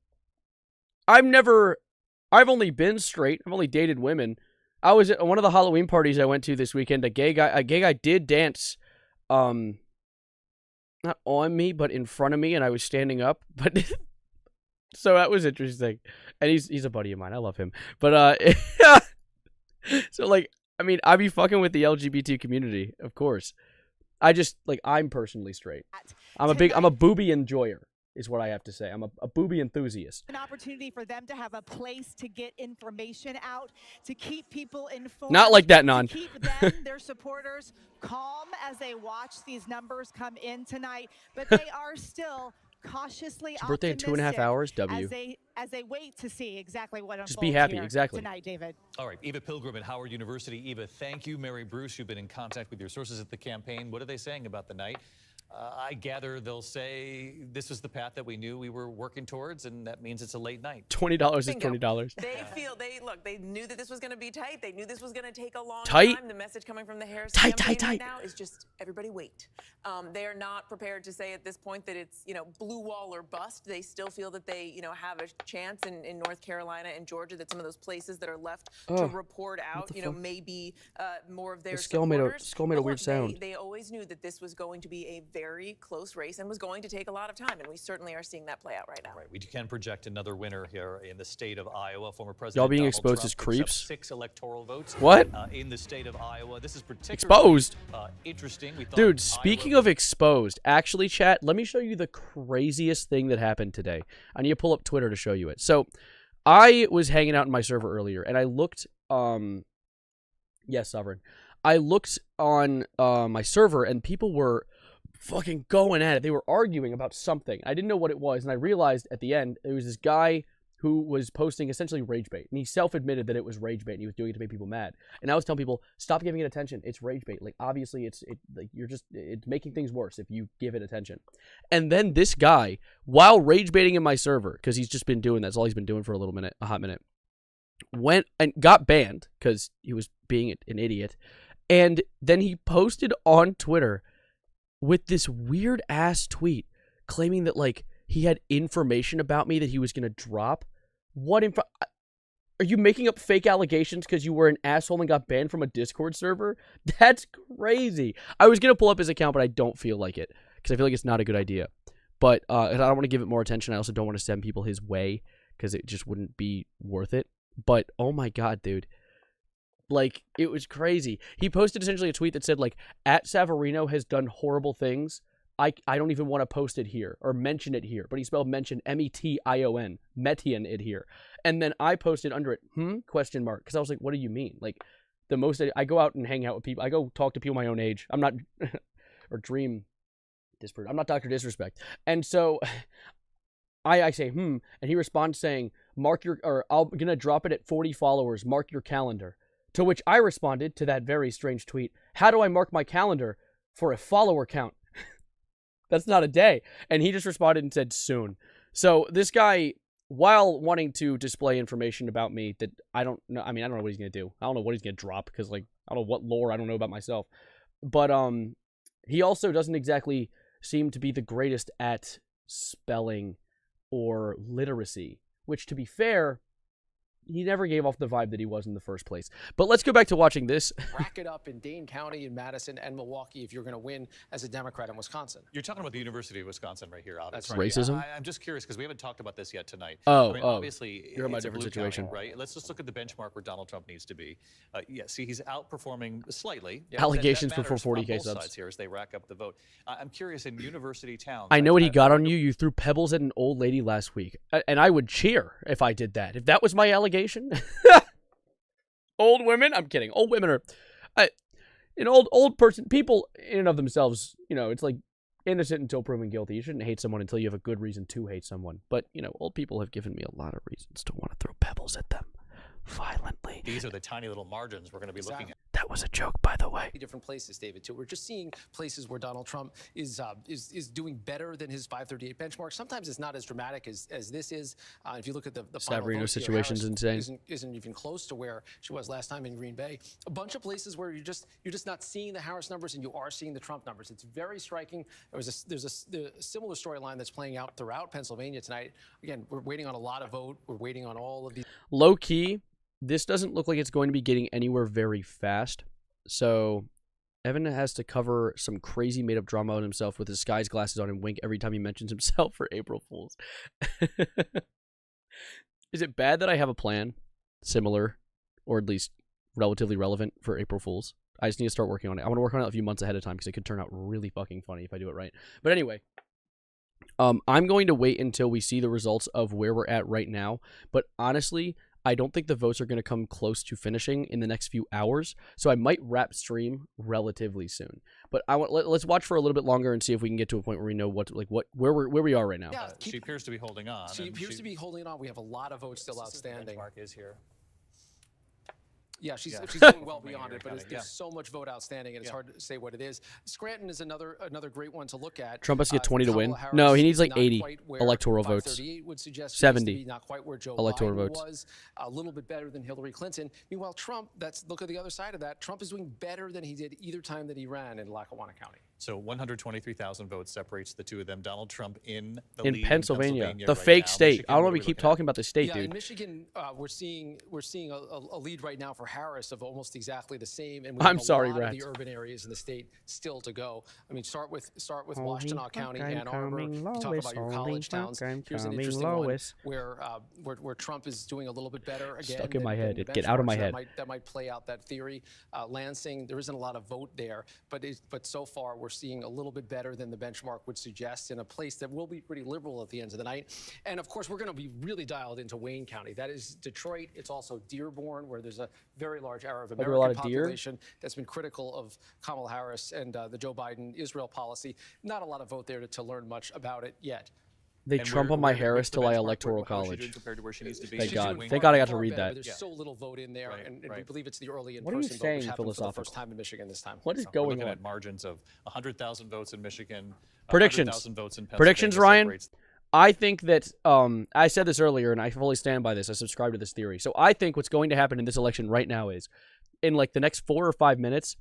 I've only been straight. I've only dated women. I was at one of the Halloween parties I went to this weekend. A gay guy did dance, not on me, but in front of me, and I was standing up. But so that was interesting. And he's a buddy of mine. I love him. But so, like, I mean, I be fucking with the LGBT community, of course. I'm personally straight. I'm a booby enjoyer, is what I have to say. I'm a booby enthusiast. An opportunity for them to have a place to get information out, to keep people informed. Not like that, Non. To keep them, their supporters, calm as they watch these numbers come in tonight. But they are still cautiously It's birthday in 2.5 hours, W. As they wait to see exactly what unfolds Just be happy, here exactly. tonight, David. All right, Eva Pilgrim at Howard University. Eva, thank you. Mary Bruce, you've been in contact with your sources at the campaign. What are they saying about the night? I gather they'll say this was the path that we knew we were working towards, and that means it's a late night. $20 is $20. They knew that this was going to be tight. They knew this was going to take a long Tight? time. The message coming from the Harris Tight, campaign tight, right tight. now is just everybody wait. They are not prepared to say at this point that it's blue wall or bust. They still feel that they have a chance in North Carolina and Georgia, that some of those places that are left to report out maybe more of their supporters. Skull made a weird sound. They always knew that this was going to be a very close race and was going to take a lot of time, and we certainly are seeing that play out right now. Right, we can project another winner here in the state of Iowa. Former President Y'all being Donald exposed Trump as creeps? 6 electoral votes. What? In the state of Iowa. This is particularly Exposed? Interesting. We thought Dude, speaking of exposed, actually, chat, let me show you the craziest thing that happened today. I need to pull up Twitter to show you it. So, I was hanging out in my server earlier, and I looked, yes, Sovereign. I looked on my server, and people were fucking going at it. They were arguing about something. I didn't know what it was, and I realized at the end it was this guy who was posting essentially rage bait, and he self-admitted that it was rage bait, and he was doing it to make people mad. And I was telling people, stop giving it attention. It's rage bait. Like, obviously, it's making things worse if you give it attention. And then this guy, while rage baiting in my server, because he's just been doing that, that's all he's been doing for a hot minute, went and got banned because he was being an idiot, and then he posted on Twitter with this weird ass tweet claiming that, like, he had information about me that he was going to drop. What info? Are you making up fake allegations because you were an asshole and got banned from a Discord server? That's crazy. I was going to pull up his account, but I don't feel like it because I feel like it's not a good idea. But I don't want to give it more attention. I also don't want to send people his way because it just wouldn't be worth it. But, oh my God, dude. Like, it was crazy. He posted essentially a tweet that said, like, @Savarino has done horrible things. I don't even want to post it here or mention it here. But he spelled mention METION, Metian it here. And then I posted under it, question mark. Because I was like, what do you mean? Like, I go out and hang out with people. I go talk to people my own age. I'm not, or dream, I'm not Dr. Disrespect. And so I say, and he responds saying, I'm going to drop it at 40 followers. Mark your calendar. To which I responded to that very strange tweet, how do I mark my calendar for a follower count? That's not a day. And he just responded and said, soon. So this guy, while wanting to display information about me that I don't know, I don't know what he's going to do. I don't know what he's going to drop because, like, I don't know what lore I don't know about myself. But he also doesn't exactly seem to be the greatest at spelling or literacy, which, to be fair, he never gave off the vibe that he was in the first place. But let's go back to watching this. Rack it up in Dane County, in Madison, and Milwaukee if you're going to win as a Democrat in Wisconsin. You're talking about the University of Wisconsin right here, That's right. Racism? I'm just curious because we haven't talked about this yet tonight. Obviously, you're in a different situation, county, right? Let's just look at the benchmark where Donald Trump needs to be. See, he's outperforming slightly. Allegations that before 40K both subs sides here as they rack up the vote. I'm curious, in university towns. I know what he got on you. You threw pebbles at an old lady last week, and I would cheer if I did that. If that was my allegation. Old women? I'm kidding. Old women are... an old person, people in and of themselves, you know, it's like innocent until proven guilty. You shouldn't hate someone until you have a good reason to hate someone. But, you know, old people have given me a lot of reasons to want to throw pebbles at them violently. These are the tiny little margins we're going to be looking at. That was a joke, by the way. Different places, David, too. We're just seeing places where Donald Trump is doing better than his 538 benchmark. Sometimes it's not as dramatic as this is. If you look at the final Savarino votes here, situation's Harris insane. Isn't even close to where she was last time in Green Bay. A bunch of places where you're just not seeing the Harris numbers and you are seeing the Trump numbers. It's very striking. There's a similar storyline that's playing out throughout Pennsylvania tonight. Again, we're waiting on a lot of vote. We're waiting on all of these. Low key, this doesn't look like it's going to be getting anywhere very fast. So Evan has to cover some crazy made-up drama on himself with his disguise glasses on and wink every time he mentions himself for April Fools. Is it bad that I have a plan similar, or at least relatively relevant for April Fools? I just need to start working on it. I want to work on it a few months ahead of time because it could turn out really fucking funny if I do it right. But anyway, I'm going to wait until we see the results of where we're at right now. But honestly, I don't think the votes are going to come close to finishing in the next few hours, so I might wrap stream relatively soon. But let's watch for a little bit longer and see if we can get to a point where we know where we are right now. Yeah, she appears to be holding on. She appears to be holding on. We have a lot of votes still outstanding. Benchmark is here. Yeah, she's going well beyond it, but there's so much vote outstanding, and it's hard to say what it is. Scranton is another great one to look at. Trump has to get 20 to win. No, he needs like 80 electoral votes. 70 not quite where Joe electoral Biden votes. Was, a little bit better than Hillary Clinton. Meanwhile, Trump, look at the other side of that. Trump is doing better than he did either time that he ran in Lackawanna County. So 123,000 votes separates the two of them. Donald Trump in the lead in Pennsylvania, the right fake now. state. Michigan, I don't know if we keep talking about the state, dude. In Michigan, we're seeing a lead right now for Harris of almost exactly the same. And we have a lot of the urban areas in the state still to go. I mean, start with Washtenaw County, Ann Arbor. You talk about your college towns. Here's an interesting one where Trump is doing a little bit better again. Stuck in my head. Get out of my head. That might play out that theory. Lansing, there isn't a lot of vote there, but so far we're seeing a little bit better than the benchmark would suggest in a place that will be pretty liberal at the end of the night. And of course, we're going to be really dialed into Wayne County. That is Detroit. It's also Dearborn, where there's a very large Arab American population that's been critical of Kamala Harris and the Joe Biden-Israel policy. Not a lot of vote there to learn much about it yet. They Trump on my Harris till I electoral college. Compared to where she needs to be. Thank God. Thank God I got to read that. There's so little vote in there, and we believe it's the early in-person vote. What are you saying, which happened for the first philosophical? time in Michigan this time. What is going on? We're looking at margins of 100,000 votes in Michigan. Predictions. 100,000 votes in Pennsylvania. Predictions, Ryan. I think that I said this earlier, and I fully stand by this. I subscribe to this theory. So I think what's going to happen in this election right now is, in like the next 4 or 5 minutes,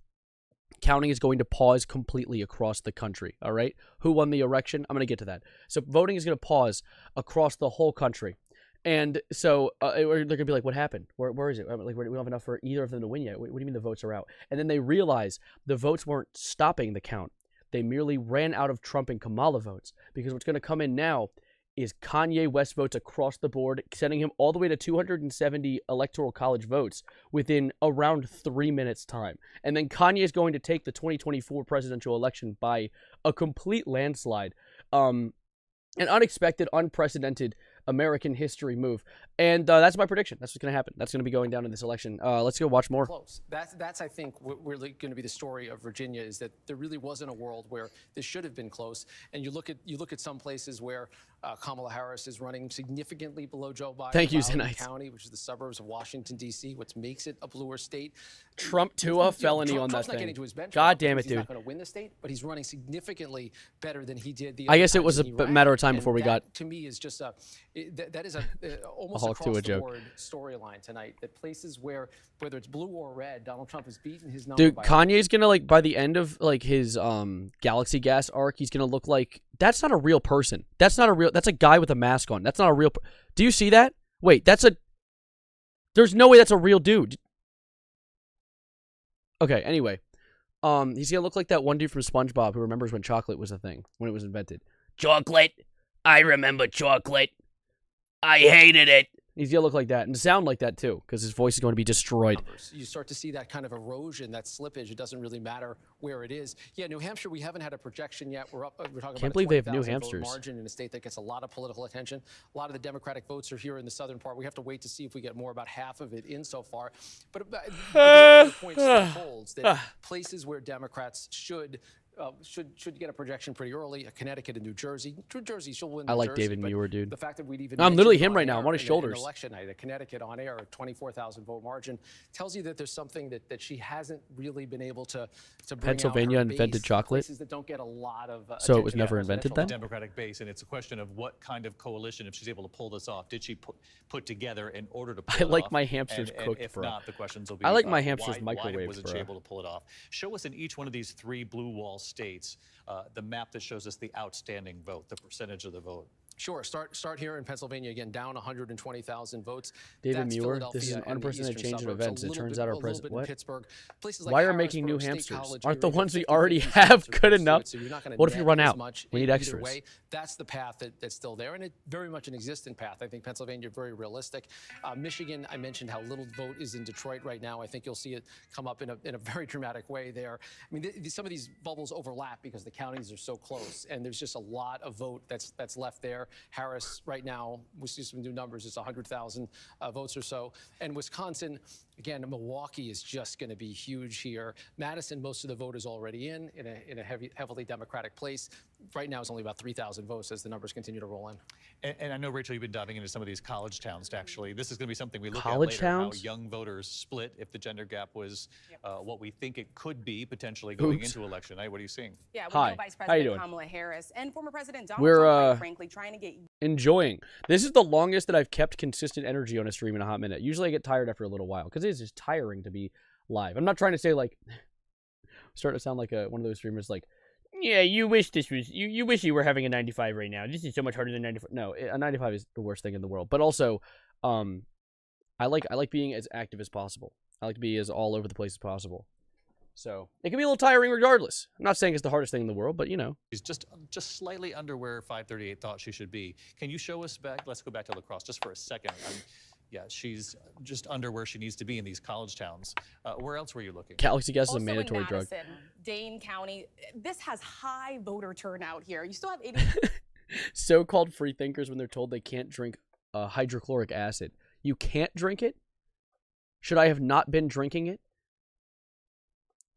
counting is going to pause completely across the country. All right, who won the election? I'm going to get to that. So voting is going to pause across the whole country, and so they're going to be like, "What happened? Where is it? Like, we don't have enough for either of them to win yet. What do you mean the votes are out?" And then they realize the votes weren't stopping the count. They merely ran out of Trump and Kamala votes, because what's going to come in now is Kanye West votes across the board, sending him all the way to 270 electoral college votes within around 3 minutes' time. And then Kanye is going to take the 2024 presidential election by a complete landslide. An unexpected, unprecedented American history move. And that's my prediction. That's what's going to happen. That's going to be going down in this election. Let's go watch more. Close. That's I think, really going to be the story of Virginia, is that there really wasn't a world where this should have been close. And you look at some places where Kamala Harris is running significantly below Joe Biden. Thank you, Loudoun Zenites. County, which is the suburbs of Washington, D.C., which makes it a bluer state. Trump to a felony on that Trump's not thing. getting to his benchmark. God damn it, He's dude. not going to win the state, but he's running significantly better than he did the I other guess it times was that a he ran. matter of time And before we that, got. To me, is just that is almost Hulk to across a the joke. board storyline tonight. That places where, whether it's blue or red, Donald Trump has beaten his number. Dude, by Kanye's gonna, like, by the end of like his Galaxy Gas arc, he's gonna look like, that's not a real person. That's a guy with a mask on. That's not a real. Do you see that? Wait, there's no way that's a real dude. Okay, anyway, he's gonna look like that one dude from SpongeBob who remembers when chocolate was a thing, when it was invented. Chocolate, I remember chocolate. I hated it. He's gonna look like that and sound like that too, because his voice is going to be destroyed. You start to see that kind of erosion, that slippage. It doesn't really matter where it is. Yeah, New Hampshire, we haven't had a projection yet. We're talking Can't about believe a they have New 20,000 vote Hampshires. margin in a state that gets a lot of political attention. A lot of the Democratic votes are here in the southern part. We have to wait to see if we get more, about half of it in so far. But the point still holds that places where Democrats should get a projection pretty early. Connecticut and New Jersey. New Jersey, she'll win. I like Jersey, David Muir, dude. The fact that we'd even I'm literally mentioned him right now. I'm on his shoulders. in election night, a Connecticut on air, a 24,000 vote margin, tells you that there's something that she hasn't really been able to bring Pennsylvania out her invented base, chocolate. Places that don't get a lot of So it was attention never in invented presidential then? Democratic base, and it's a question of what kind of coalition, if she's able to pull this off, did she put together in order to pull I it like off? my hamsters and cooked, if bro. not, the questions will be I like my hamsters why microwaved, wasn't bro. she able to pull it off? Show us in each one of these 3 blue wall states the map that shows us the outstanding vote, the percentage of the vote. Sure. Start here in Pennsylvania, again, down 120,000 votes. David That's Muir, this is an Philadelphia and the unprecedented eastern change in suburbs. events. A It little turns bit- out our a little president. bit in What? Pittsburgh. Places like Why are making new Harrisburg, State hamsters? College Aren't the area, ones we 50, already 50 have votes are good close to enough? it, so you're not gonna What if you net run as out? much We need either extras. way. That's the path that's still there, and it's very much an existing path. I think Pennsylvania very realistic. Michigan, I mentioned how little vote is in Detroit right now. I think you'll see it come up in a very dramatic way there. I mean, some of these bubbles overlap because the counties are so close, and there's just a lot of vote that's left there. Harris right now, we see some new numbers. It's 100,000 votes or so, and Wisconsin. Again, Milwaukee is just going to be huge here. Madison, most of the vote is already in a heavily Democratic place. Right now, it's only about 3,000 votes as the numbers continue to roll in. And I know, Rachel, you've been diving into some of these college towns. Actually, this is going to be something we look College at later. towns? How young voters split if the gender gap was what we think it could be potentially going Oops. into election night. What are you seeing? Yeah, we Hi. know Vice How you President doing? Kamala Harris and former President Donald We're, Trump, quite frankly, trying to get Enjoying. This is the longest that I've kept consistent energy on a stream in a hot minute. Usually I get tired after a little while because it is just tiring to be live. I'm not trying to say like, starting to sound like one of those streamers like, yeah, you wish this was, you wish you were having a 95 right now. This is so much harder than 95. No, a 95 is the worst thing in the world. But also, I like being as active as possible. I like to be as all over the place as possible. So it can be a little tiring regardless. I'm not saying it's the hardest thing in the world, but you know. She's just slightly under where 538 thought she should be. Can you show us back? Let's go back to lacrosse just for a second. Yeah, she's just under where she needs to be in these college towns. Where else were you looking? Galaxy Gas is a also mandatory in drug. Madison, Dane County. This has high voter turnout here. You still have 80. So-called free thinkers when they're told they can't drink hydrochloric acid. You can't drink it? Should I have not been drinking it?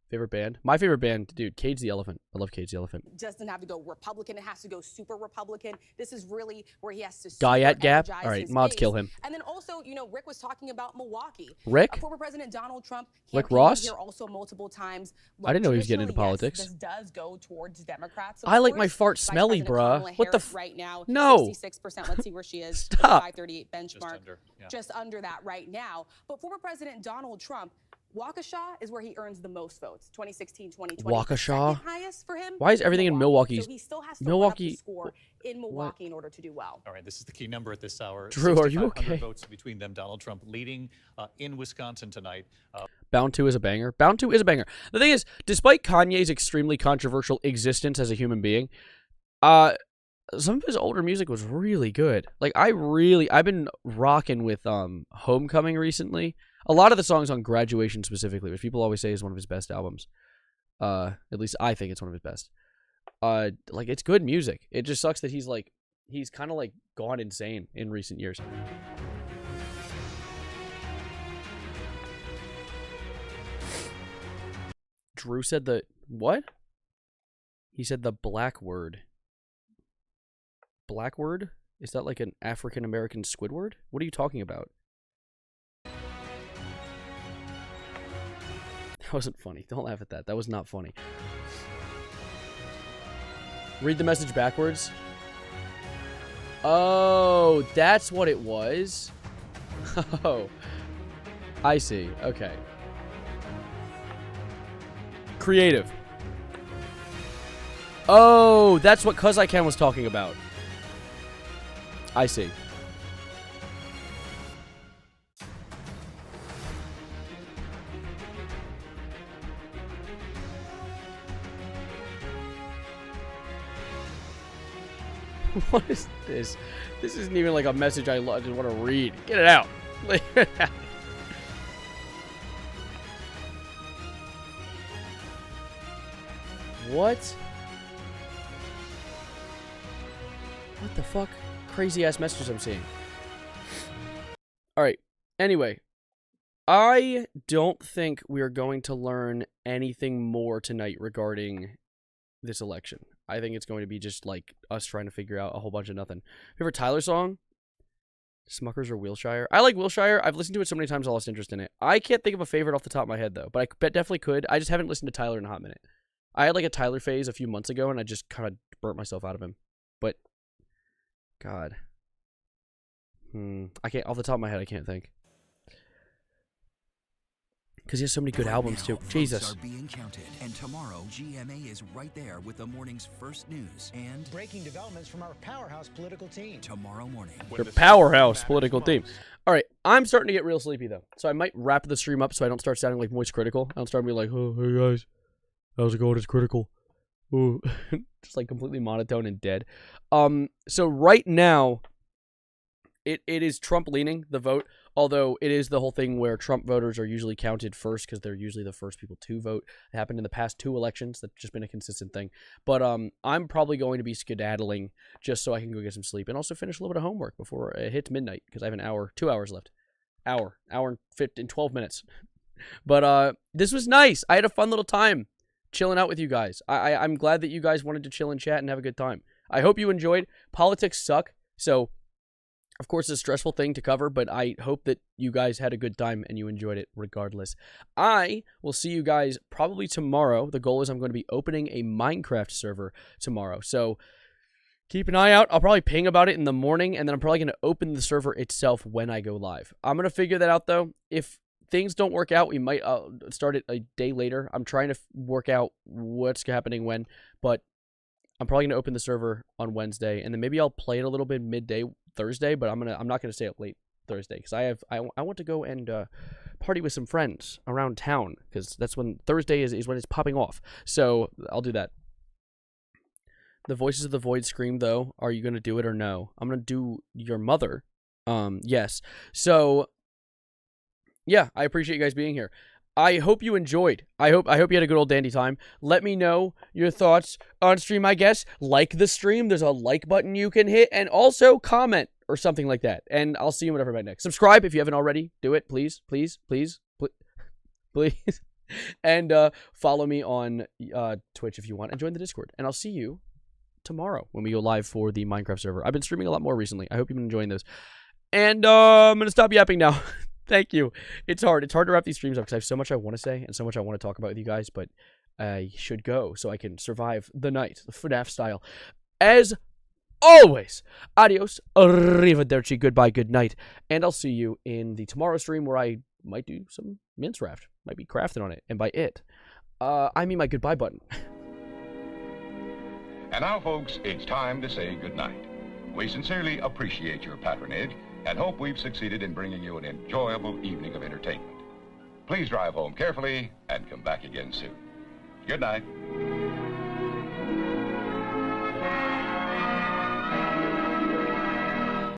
Favorite band? My favorite band, dude, Cage the Elephant. I love Cage the Elephant. Doesn't have to go Republican. It has to go super Republican. This is really where he has to Guy at Gap? energize All right, his mods base. kill him. And then also, you know, Rick was talking about Milwaukee. Rick? Former President Donald Trump Rick campaigned Ross? here also multiple times. I didn't know he was getting into Traditionally, politics. Yes, this does go towards Democrats. I like course. my fart Vice smelly, President bruh. Kamala What the Harris right now, No. 66%. Let's see where she is. Stop. The 538 benchmark. Just under, Just under that right now. But former President Donald Trump, Waukesha is where he earns the most votes. 2016, 2020. Waukesha? Second highest for him. Why is everything in Milwaukee? So he still has to Milwaukee? run up the score in Milwaukee in order to do well. All right, this is the key number at this hour. Drew, are you 6,500 okay? votes between them. Donald Trump leading in Wisconsin tonight. Bound 2 is a banger. Bound 2 is a banger. The thing is, despite Kanye's extremely controversial existence as a human being, some of his older music was really good. Like, I've been rocking with Homecoming recently. A lot of the songs on Graduation specifically, which people always say is one of his best albums. At least I think it's one of his best. Like, it's good music. It just sucks that he's kind of like gone insane in recent years. Drew said what? He said the black word. Black word? Is that like an African American Squidward? What are you talking about? That wasn't funny. Don't laugh at that. That was not funny. Read the message backwards. Oh, that's what it was. Oh, I see. Okay. Creative. Oh, that's what Cuz I Can was talking about. I see. What is this? This isn't even like a message I just want to read. Get it out. What? What the fuck? Crazy ass messages I'm seeing. Alright. Anyway. I don't think we're going to learn anything more tonight regarding this election. I think it's going to be just like us trying to figure out a whole bunch of nothing. Favorite Tyler song? Smuckers or Wilshire? I like Wilshire. I've listened to it so many times I lost interest in it. I can't think of a favorite off the top of my head though, but I definitely could. I just haven't listened to Tyler in a hot minute. I had like a Tyler phase a few months ago and I just kind of burnt myself out of him. But God. I can't, off the top of my head, I can't think. Because he has so many good albums too. Jesus. Are being counted, and tomorrow GMA is right there with the morning's first news and breaking developments from our powerhouse political team. Tomorrow morning. Your powerhouse political team. All right, I'm starting to get real sleepy though, so I might wrap the stream up so I don't start sounding like Moist Critical. I don't start being like, oh, hey guys, how's it going? It's Critical. Ooh. Just like completely monotone and dead. So right now, it is Trump leaning the vote. Although it is the whole thing where Trump voters are usually counted first because they're usually the first people to vote. It happened in the past 2 elections. That's just been a consistent thing. But I'm probably going to be skedaddling just so I can go get some sleep and also finish a little bit of homework before it hits midnight because I have an hour, 2 hours left. Hour and 12 minutes. But this was nice. I had a fun little time chilling out with you guys. I'm glad that you guys wanted to chill and chat and have a good time. I hope you enjoyed. Politics suck, so... Of course, it's a stressful thing to cover, but I hope that you guys had a good time and you enjoyed it regardless. I will see you guys probably tomorrow. The goal is I'm going to be opening a Minecraft server tomorrow. So keep an eye out. I'll probably ping about it in the morning, and then I'm probably going to open the server itself when I go live. I'm going to figure that out, though. If things don't work out, we might start it a day later. I'm trying to work out what's happening when, but I'm probably going to open the server on Wednesday, and then maybe I'll play it a little bit midday Thursday, but I'm not gonna stay up late Thursday because I want to go and party with some friends around town because that's when Thursday is when it's popping off. So I'll do that. The Voices of the Void scream though. Are you gonna do it or no? I'm gonna do your mother. Yes. So yeah, I appreciate you guys being here. I hope you enjoyed. I hope you had a good old dandy time. Let me know your thoughts on stream, I guess. Like the stream. There's a like button you can hit. And also comment or something like that. And I'll see you whenever back next. Subscribe if you haven't already. Do it, please. Please. Please. Please. And follow me on Twitch if you want. And join the Discord. And I'll see you tomorrow when we go live for the Minecraft server. I've been streaming a lot more recently. I hope you've been enjoying those. And I'm going to stop yapping now. Thank you. It's hard to wrap these streams up because I have so much I want to say and so much I want to talk about with you guys, but I should go so I can survive the night, the FNAF style. As always, adios, arrivederci, goodbye, good night, and I'll see you in the tomorrow stream where I might do some mince raft, might be crafting on it, and by it, I mean my goodbye button. And now, folks, it's time to say goodnight. We sincerely appreciate your patronage and hope we've succeeded in bringing you an enjoyable evening of entertainment. Please drive home carefully and come back again soon. Good night.